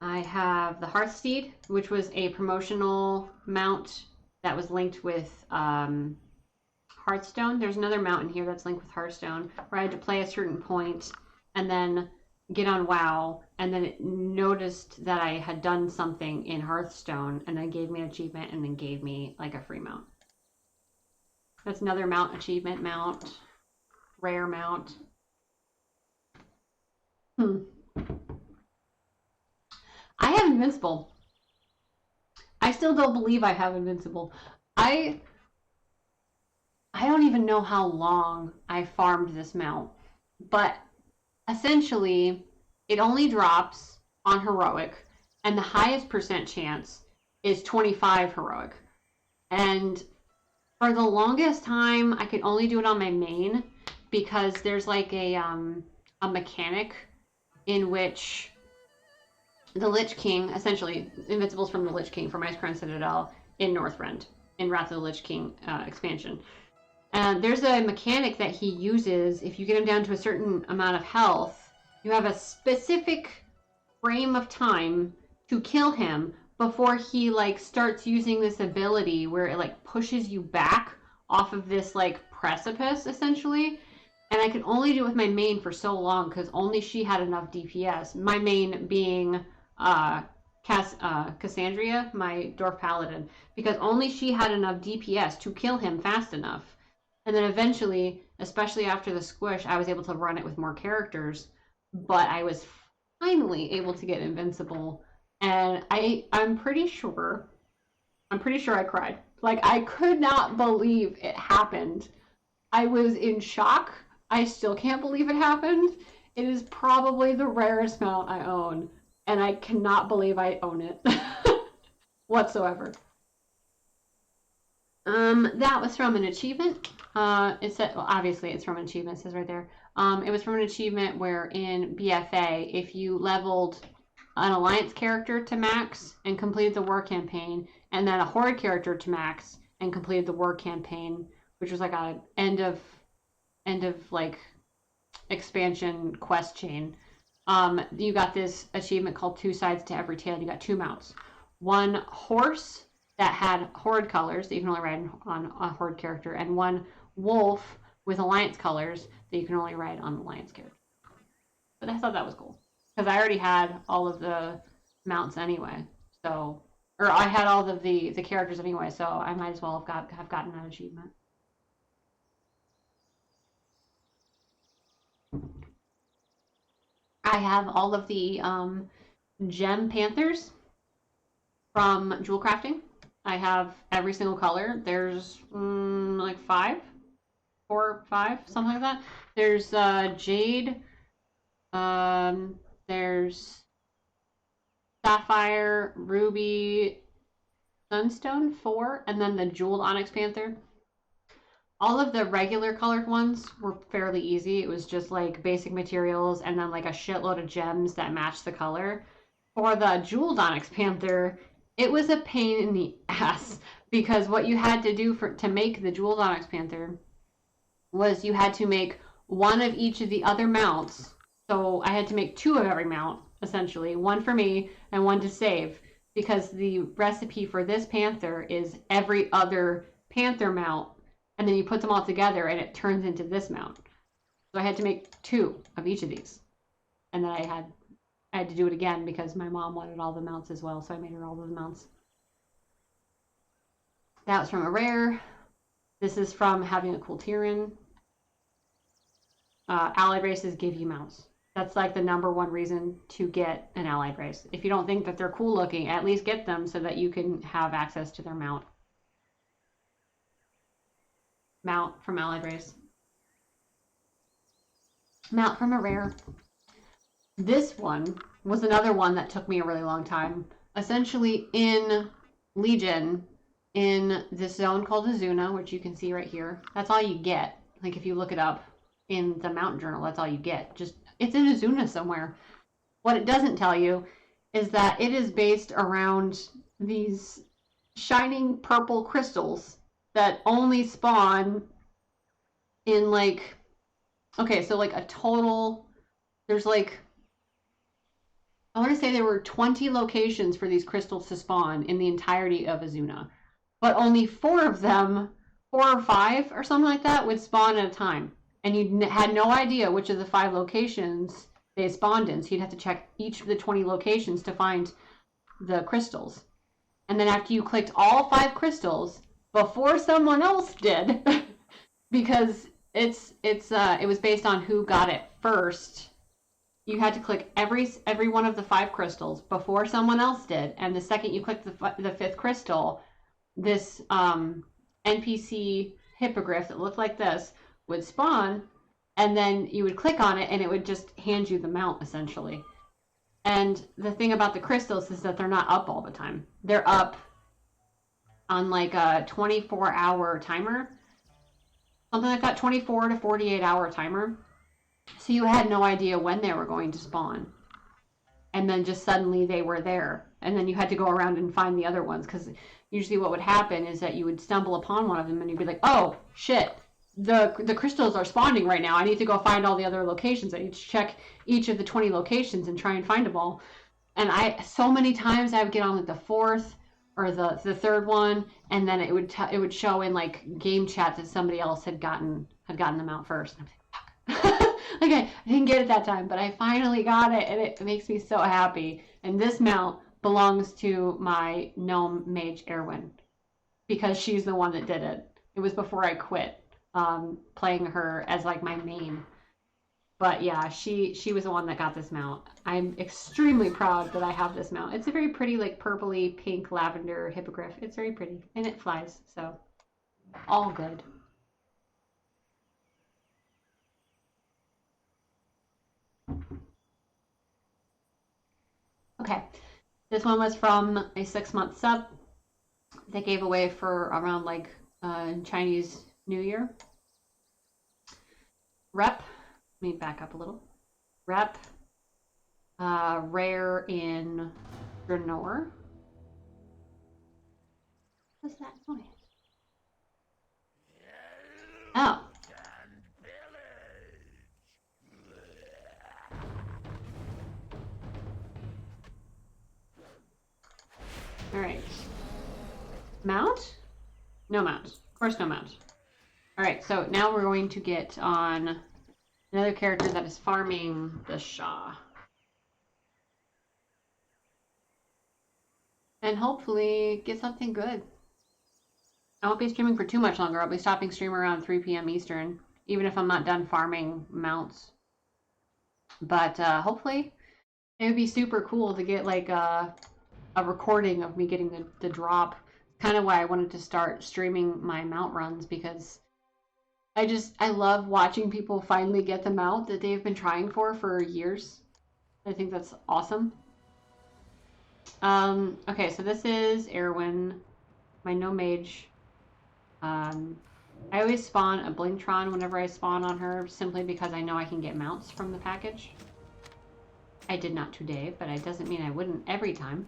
I have the Hearthsteed, which was a promotional mount that was linked with Hearthstone. There's another mount in here that's linked with Hearthstone where I had to play a certain point and then get on WoW, and then it noticed that I had done something in Hearthstone and then gave me an achievement and then gave me like a free mount. That's another mount achievement mount, rare mount. I have Invincible. I still don't believe I have Invincible. I don't even know how long I farmed this mount, but essentially it only drops on heroic, and the highest percent chance is 25 heroic. And for the longest time, I could only do it on my main because there's like a mechanic in which the Lich King, essentially, Invincible's from the Lich King from Ice Crown Citadel in Northrend, in Wrath of the Lich King expansion. And there's a mechanic that he uses. If you get him down to a certain amount of health, you have a specific frame of time to kill him before he like starts using this ability where it like pushes you back off of this like precipice, essentially. And I could only do it with my main for so long because only she had enough DPS. My main being Cassandria, my Dwarf Paladin, because only she had enough DPS to kill him fast enough. And then eventually, especially after the squish, I was able to run it with more characters, but I was finally able to get Invincible, and I'm pretty sure I cried. Like, I could not believe it happened. I was in shock. I still can't believe it happened. It is probably the rarest mount I own, and I cannot believe I own it whatsoever. That was from an achievement. It said, well, obviously it's from an achievement. It says right there. It was from an achievement where in BFA, if you leveled an Alliance character to max and completed the war campaign, and then a Horde character to max and completed the war campaign, which was like a end of like expansion quest chain. You got this achievement called Two Sides to Every Tale. You got two mounts. One horse that had Horde colors that you can only ride on a Horde character, and one wolf with Alliance colors that you can only ride on the Alliance character. But I thought that was cool because I already had all of the mounts anyway. So, or I had all of the characters anyway, so I might as well have gotten that achievement. I have all of the gem panthers from jewel crafting. I have every single color. There's like 4 or 5, something like that. There's jade. There's sapphire, ruby, sunstone, 4, and then the jeweled onyx panther. All of the regular colored ones were fairly easy. It was just like basic materials and then like a shitload of gems that matched the color. For the jeweled onyx panther, it was a pain in the ass because what you had to do to make the jeweled onyx panther was you had to make one of each of the other mounts. So I had to make 2 of every mount, essentially, one for me and one to save, because the recipe for this panther is every other panther mount, and then you put them all together and it turns into this mount. So I had to make 2 of each of these, and then I had to do it again because my mom wanted all the mounts as well, so I made her all the mounts. That was from a rare. This is from having a cool Tyrion. Allied races give you mounts. That's like the #1 reason to get an allied race. If you don't think that they're cool looking, at least get them so that you can have access to their mount. Mount from allied race. Mount from a rare. This one was another one that took me a really long time. Essentially in Legion, in this zone called Azuna, which you can see right here, that's all you get. Like if you look it up in the Mount Journal, that's all you get. Just it's in Azuna somewhere. What it doesn't tell you is that it is based around these shining purple crystals that only spawn in like, okay, so like a total, there's like, I want to say there were 20 locations for these crystals to spawn in the entirety of Azuna, but only 4 of them, 4 or 5 or something like that, would spawn at a time. And you had no idea which of the 5 locations they spawned in, so you'd have to check each of the 20 locations to find the crystals. And then after you clicked all 5 crystals before someone else did, because it was based on who got it first, you had to click every one of the 5 crystals before someone else did, and the second you clicked the 5th crystal, this NPC hippogriff that looked like this would spawn, and then you would click on it and it would just hand you the mount essentially. And the thing about the crystals is that they're not up all the time. They're up on like a 24-hour timer, something like that, 24 to 48-hour timer. So you had no idea when they were going to spawn. And then just suddenly they were there. And then you had to go around and find the other ones, because usually what would happen is that you would stumble upon one of them and you'd be like, oh, shit, the crystals are spawning right now. I need to go find all the other locations. I need to check each of the 20 locations and try and find them all. And so many times I would get on like the 4th or the 3rd one, and then it would show in like game chat that somebody else had gotten them out first. And I'm like, fuck. Like I didn't get it that time, but I finally got it, and it makes me so happy. And this mount belongs to my gnome mage Erwin, because she's the one that did it. It was before I quit playing her as like my main. But yeah, she was the one that got this mount. I'm extremely proud that I have this mount. It's a very pretty, like purpley pink lavender hippogriff. It's very pretty, and it flies, so all good. Okay, this one was from a 6-month sub. They gave away for around like Chinese New Year. Rep. Let me back up a little. Rep. Rare in Drenor. What's that noise? Oh. Alright. Mount? No mount. Of course no mount. Alright, so now we're going to get on another character that is farming the Shah. And hopefully get something good. I won't be streaming for too much longer. I'll be stopping stream around 3 p.m. Eastern, even if I'm not done farming mounts. But hopefully it would be super cool to get like a recording of me getting the drop. Kind of why I wanted to start streaming my mount runs, because I love watching people finally get the mount that they've been trying for years. I think that's awesome. Okay, so this is Erwin, my no mage. I always spawn a Blingtron whenever I spawn on her, simply because I know I can get mounts from the package. I did not today, but it doesn't mean I wouldn't every time.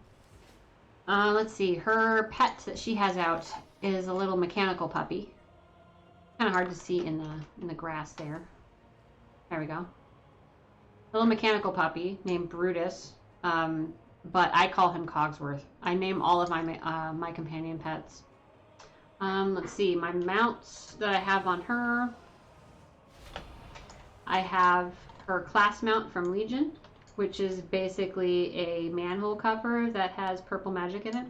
Let's see, her pet that she has out is a little mechanical puppy. Kind of hard to see in the grass there. There we go. Little mechanical puppy named Brutus, but I call him Cogsworth. I name all of my companion pets. Let's see, my mounts that I have on her. I have her class mount from Legion, which is basically a manhole cover that has purple magic in it.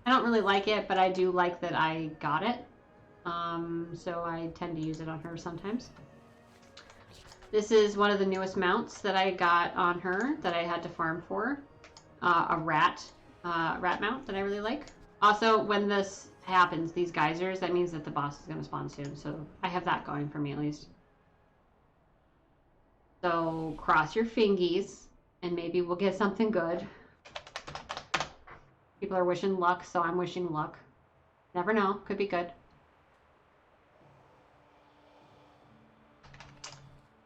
I don't really like it, but I do like that I got it. So I tend to use it on her sometimes. This is one of the newest mounts that I got on her that I had to farm for. A rat mount that I really like. Also, when this happens, these geysers, that means that the boss is going to spawn soon. So I have that going for me at least. So cross your fingies and maybe we'll get something good. People are wishing luck, so I'm wishing luck. Never know, could be good.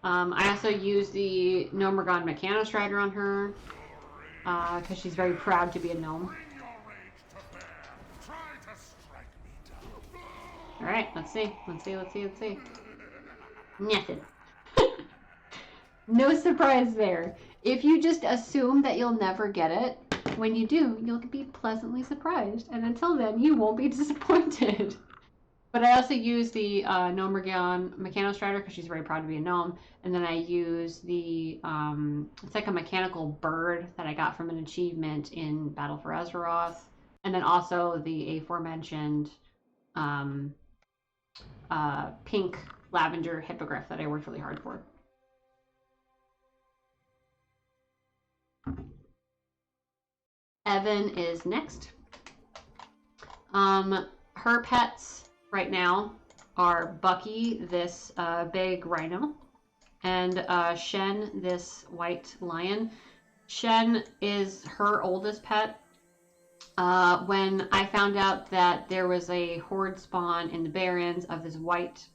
I also use the Gnomergon Mechanostrider on her because she's very proud to be a gnome. All right, let's see. Nothing. No surprise there. If you just assume that you'll never get it, when you do, you'll be pleasantly surprised. And until then, you won't be disappointed. But I also use the Gnomergon Mechanostrider because she's very proud to be a gnome. And then I use the, it's like a mechanical bird that I got from an achievement in Battle for Azeroth. And then also the aforementioned pink lavender hippogriff that I worked really hard for. Evan is next. Her pets right now are Bucky, this big rhino, and Shen, this white lion. Shen is her oldest pet. When I found out that there was a horde spawn in the Barrens of this white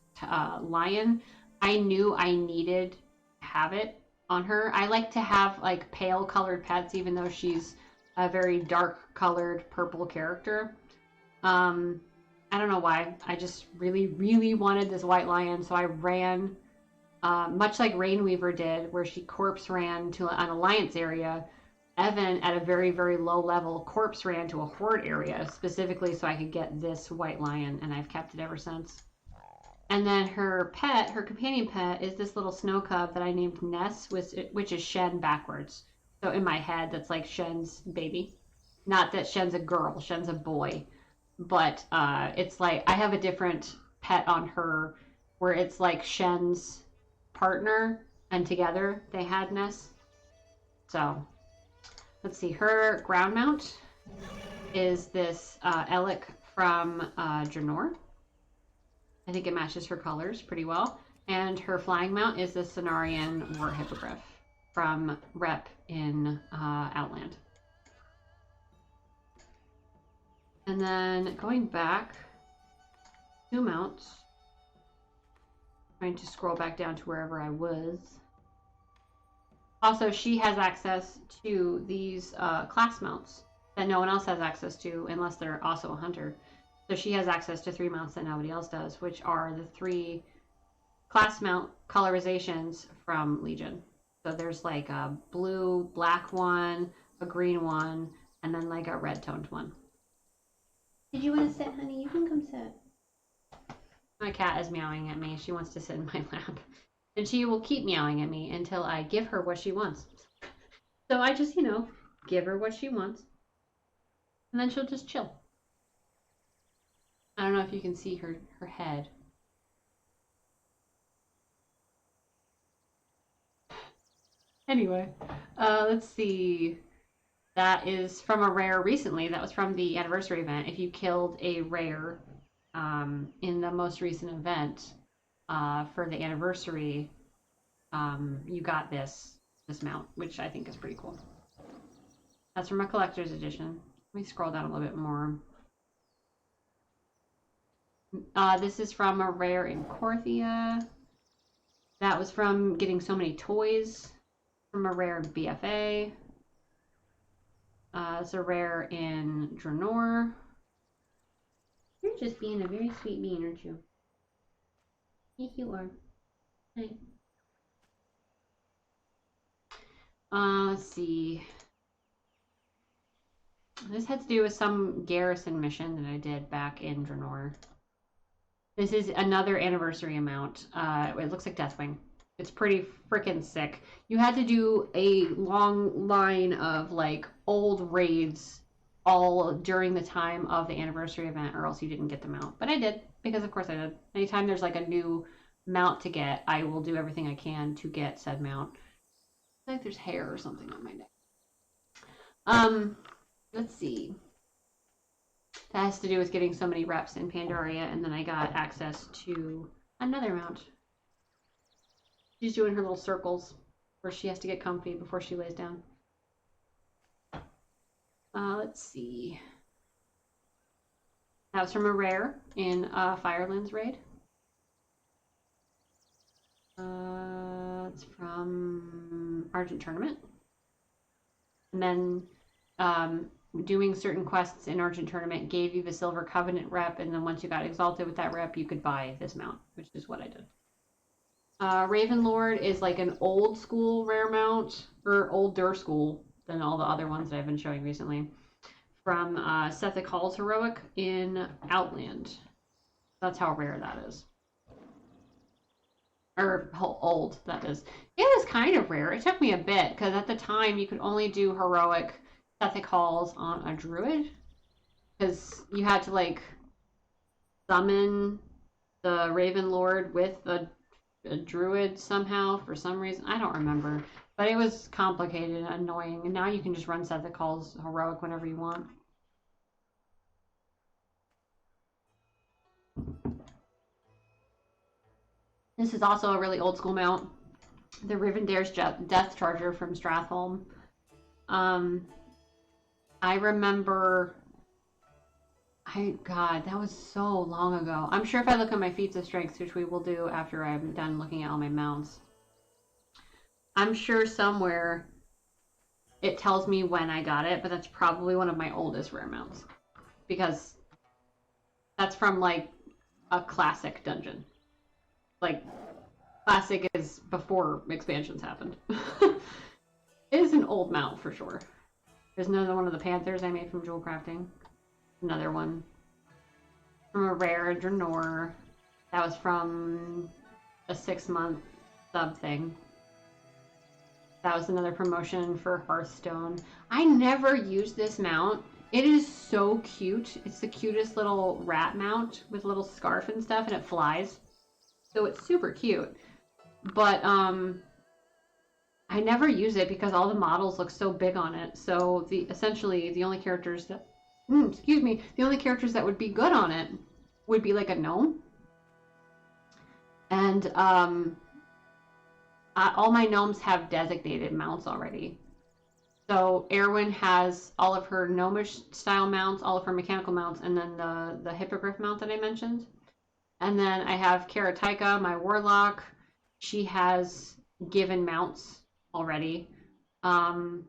lion, I knew I needed to have it on her. I like to have like pale colored pets, even though she's a very dark colored purple character. I don't know why. I just really, really wanted this white lion, so I ran, much like Rainweaver did, where she corpse ran to an alliance area. Evan, at a very, very low level, corpse ran to a horde area, specifically so I could get this white lion, and I've kept it ever since. And then her pet, her companion pet, is this little snow cub that I named Ness, which is Shen backwards. So in my head, that's like Shen's baby. Not that Shen's a girl, Shen's a boy. But it's like, I have a different pet on her where it's like Shen's partner, and together they had Ness. So, let's see, her ground mount is this Elec from Draenor. I think it matches her colors pretty well. And her flying mount is the Cenarian War Hippogriff from Rep in Outland. And then going back 2 mounts, trying to scroll back down to wherever I was. Also, she has access to these class mounts that no one else has access to unless they're also a hunter. So she has access to 3 mounts that nobody else does, which are the 3 class mount colorizations from Legion. So there's like a blue, black one, a green one, and then like a red toned one. Did you want to sit, honey? You can come sit. My cat is meowing at me. She wants to sit in my lap. And she will keep meowing at me until I give her what she wants. So I just, give her what she wants. And then she'll just chill. I don't know if you can see her head. Anyway, let's see. That is from a rare recently. That was from the anniversary event. If you killed a rare in the most recent event for the anniversary, you got this mount, which I think is pretty cool. That's from a collector's edition. Let me scroll down a little bit more. This is from a rare in Korthia. That was from getting so many toys from a rare in BFA. It's a rare in Draenor. You're just being a very sweet being, aren't you? Yes, you are. Hi. Let's see. This had to do with some garrison mission that I did back in Draenor. This is another anniversary amount. It looks like Deathwing. It's pretty freaking sick. You had to do a long line of like old raids all during the time of the anniversary event, or else you didn't get them out. But I did, because of course I did. Anytime there's like a new mount to get, I will do everything I can to get said mount. I think there's hair or something on my neck. Let's see. That has to do with getting so many reps in Pandaria, and then I got access to another mount. She's doing her little circles where she has to get comfy before she lays down. Let's see. That was from a rare in Firelands raid. It's from Argent Tournament. And then doing certain quests in Argent Tournament gave you the Silver Covenant rep, and then once you got exalted with that rep, you could buy this mount, which is what I did. Ravenlord is like an old school rare mount, or older school than all the other ones that I've been showing recently, from Sethic Hall's Heroic in Outland. That's how rare that is. Or how old that is. It was kind of rare. It took me a bit, because at the time you could only do Heroic Sethic Halls on a druid, because you had to like summon the Ravenlord with a druid somehow for some reason. I don't remember, but it was complicated and annoying, and now you can just run Sethic Halls Heroic whenever you want. This is also a really old school mount, the Rivendare's Death Charger from Stratholme. I remember, God, that was so long ago. I'm sure if I look at my feats of strength, which we will do after I'm done looking at all my mounts, I'm sure somewhere it tells me when I got it, but that's probably one of my oldest rare mounts, because that's from like a classic dungeon. Like, classic is before expansions happened. It is an old mount for sure. There's another one of the Panthers I made from Jewel Crafting. Another one from a rare Draenor. That was from a 6-month sub thing. That was another promotion for Hearthstone. I never used this mount. It is so cute. It's the cutest little rat mount with a little scarf and stuff, and it flies. So it's super cute. But I never use it because all the models look so big on it. So essentially the only characters that the only characters that would be good on it would be like a gnome. And all my gnomes have designated mounts already. So Erwin has all of her gnomish style mounts, all of her mechanical mounts, and then the hippogriff mount that I mentioned. And then I have Karataika, my warlock. She has given mounts already. And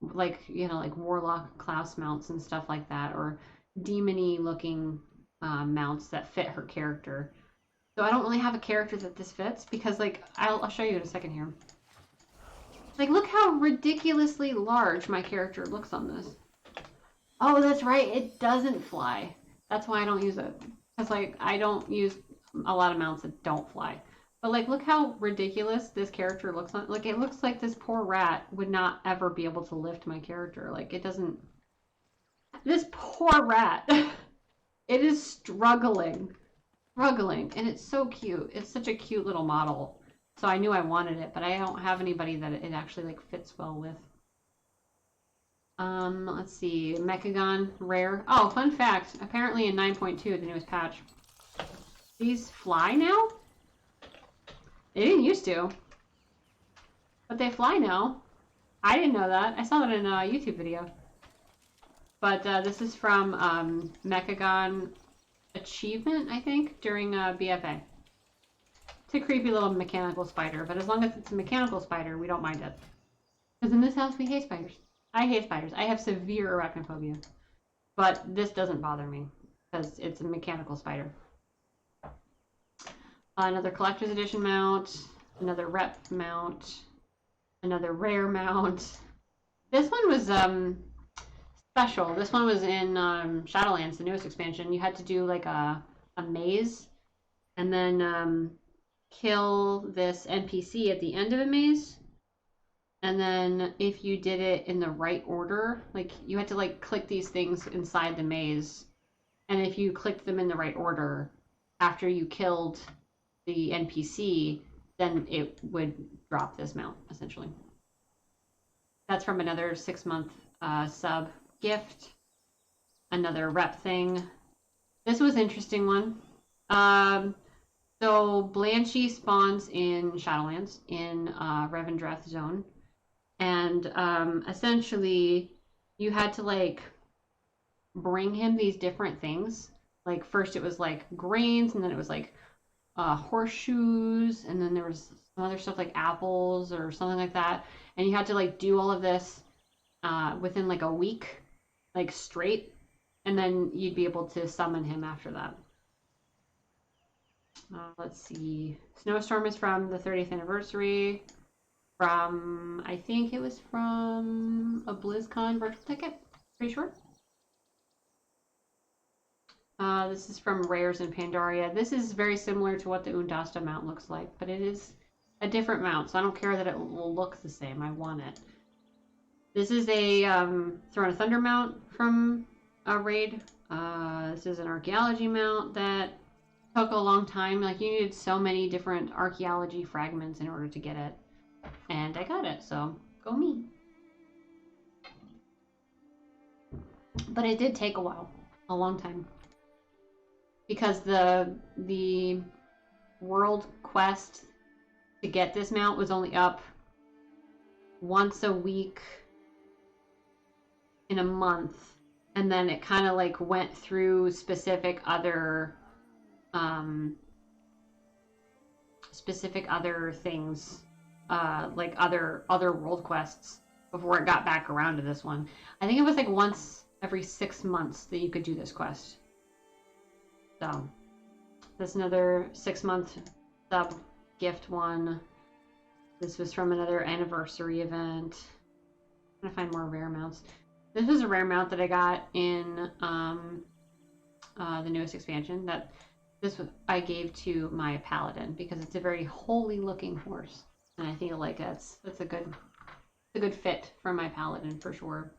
like, like warlock Klaus mounts and stuff like that, or demon-y looking mounts that fit her character. So I don't really have a character that this fits, because like, I'll show you in a second here. Like, look how ridiculously large my character looks on this. Oh, that's right, it doesn't fly. That's why I don't use it. Because like, I don't use a lot of mounts that don't fly. But like, look how ridiculous this character looks on. Like, it looks like this poor rat would not ever be able to lift my character. Like, it doesn't. This poor rat. It is struggling. And it's so cute. It's such a cute little model. So I knew I wanted it, but I don't have anybody that it actually like fits well with. Let's see. Mechagon rare. Oh, fun fact. Apparently in 9.2, the newest patch, these fly now? They didn't used to. But they fly now. I didn't know that. I saw that in a YouTube video. But this is from Mechagon Achievement, I think, during BFA. It's a creepy little mechanical spider, but as long as it's a mechanical spider, we don't mind it. Because in this house, we hate spiders. I hate spiders. I have severe arachnophobia. But this doesn't bother me, because it's a mechanical spider. Another collector's edition mount, another rep mount, another rare mount. This one was special. This one was in Shadowlands, the newest expansion. You had to do like a maze, and then kill this NPC at the end of a maze. And then if you did it in the right order, like you had to like click these things inside the maze, and if you clicked them in the right order, after you killed the NPC, then it would drop this mount, essentially. That's from another 6-month sub gift. Another rep thing. This was an interesting one. So Blanchie spawns in Shadowlands in Revendreth zone. And essentially you had to like bring him these different things. Like first it was like grains, and then it was like horseshoes, and then there was some other stuff like apples or something like that. And you had to like do all of this within like a week, like straight, and then you'd be able to summon him after that. Let's see. Snowstorm is from the 30th anniversary. From, I think it was from a BlizzCon virtual ticket. Pretty sure. This is from Rares in Pandaria. This is very similar to what the Undasta mount looks like, but it is a different mount, so I don't care that it will look the same. I want it. This is a Throne of Thunder mount from a raid. This is an archaeology mount that took a long time. Like, you needed so many different archaeology fragments in order to get it. And I got it, so go me. But it did take a while. A long time. Because the world quest to get this mount was only up once a week in a month, and then it kind of like went through specific other things, like other world quests before it got back around to this one. I think it was like once every 6 months that you could do this quest. So that's another 6-month sub gift one. This was from another anniversary event. I'm gonna find more rare mounts. This was a rare mount that I got in the newest expansion. That this was, I gave to my paladin because it's a very holy looking horse, and I feel like that's a good fit for my paladin for sure.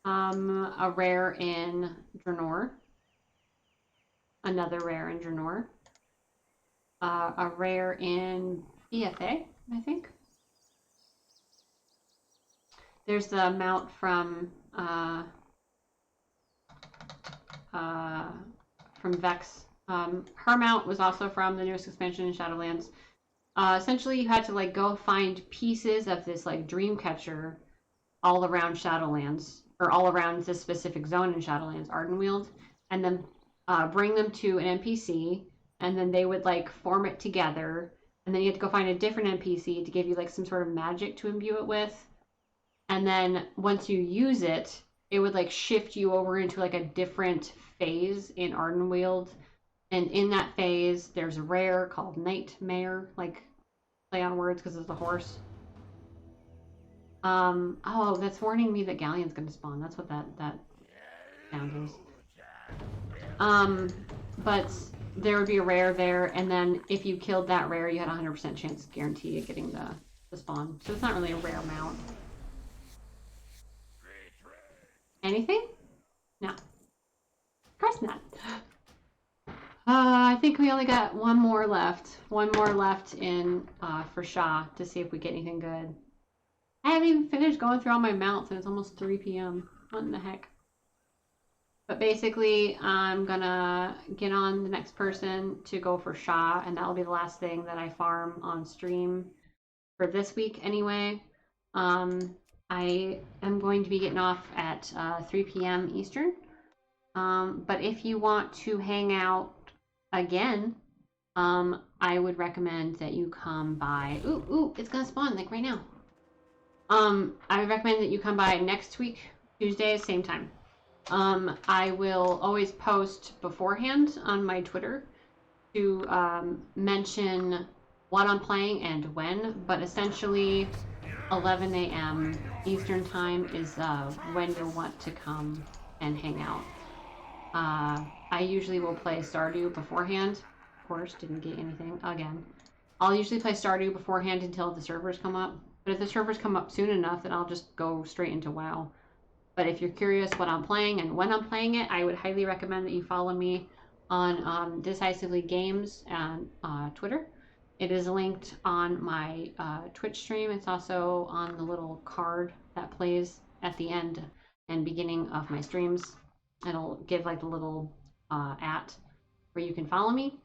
A rare in Draenor. Another rare in Draenor. A rare in BFA, I think. There's the mount from Vex. Her mount was also from the newest expansion in Shadowlands. Essentially, you had to like go find pieces of this like Dreamcatcher all around Shadowlands, or all around this specific zone in Shadowlands, Ardenweald, and then bring them to an NPC, and then they would like form it together, and then you had to go find a different NPC to give you like some sort of magic to imbue it with. And then once you use it, it would like shift you over into like a different phase in Ardenweald. And in that phase, there's a rare called Nightmare, like play on words because it's a horse. Oh, that's warning me that Galleon's gonna spawn. That's what that sound is. But there would be a rare there, and then if you killed that rare, you had a 100% chance guarantee of getting the spawn. So it's not really a rare mount. Anything? No. Of course not. I think we only got one more left. One more left in for Shah to see if we get anything good. I haven't even finished going through all my mounts, and it's almost 3 p.m. What in the heck? But basically, I'm gonna get on the next person to go for Shah, and that'll be the last thing that I farm on stream for this week anyway. I am going to be getting off at 3 p.m. Eastern. But if you want to hang out again, I would recommend that you come by. Ooh, it's gonna spawn like right now. I would recommend that you come by next week, Tuesday, same time. I will always post beforehand on my Twitter to mention what I'm playing and when, but essentially 11 a.m. Eastern time is when you'll want to come and hang out. I usually will play Stardew beforehand. Of course, didn't get anything again. I'll usually play Stardew beforehand until the servers come up. But if the servers come up soon enough, then I'll just go straight into WoW. But if you're curious what I'm playing and when I'm playing it, I would highly recommend that you follow me on Decisively Games and Twitter. It is linked on my Twitch stream. It's also on the little card that plays at the end and beginning of my streams. It'll give like the little at where you can follow me.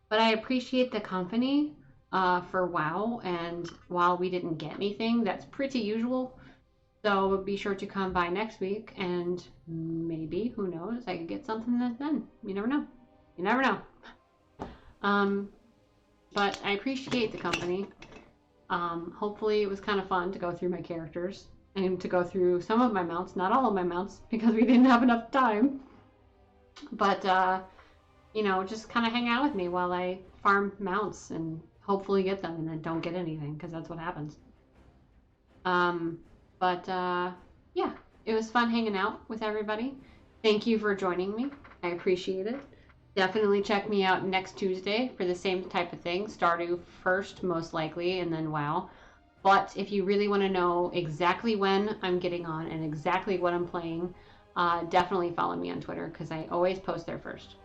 But I appreciate the company for WoW, and while we didn't get anything, that's pretty usual. So be sure to come by next week, and maybe, who knows, I could get something then. You never know. You never know. But I appreciate the company. Hopefully it was kind of fun to go through my characters and to go through some of my mounts, not all of my mounts, because we didn't have enough time. But, you know, just kind of hang out with me while I farm mounts and hopefully get them and then don't get anything, because that's what happens. Yeah, it was fun hanging out with everybody. Thank you for joining me. I appreciate it. Definitely check me out next Tuesday for the same type of thing. Stardew first, most likely, and then WoW. But if you really want to know exactly when I'm getting on and exactly what I'm playing, definitely follow me on Twitter because I always post there first.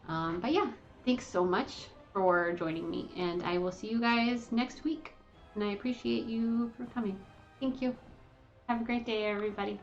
But yeah, thanks so much for joining me, and I will see you guys next week. And I appreciate you for coming. Thank you. Have a great day, everybody.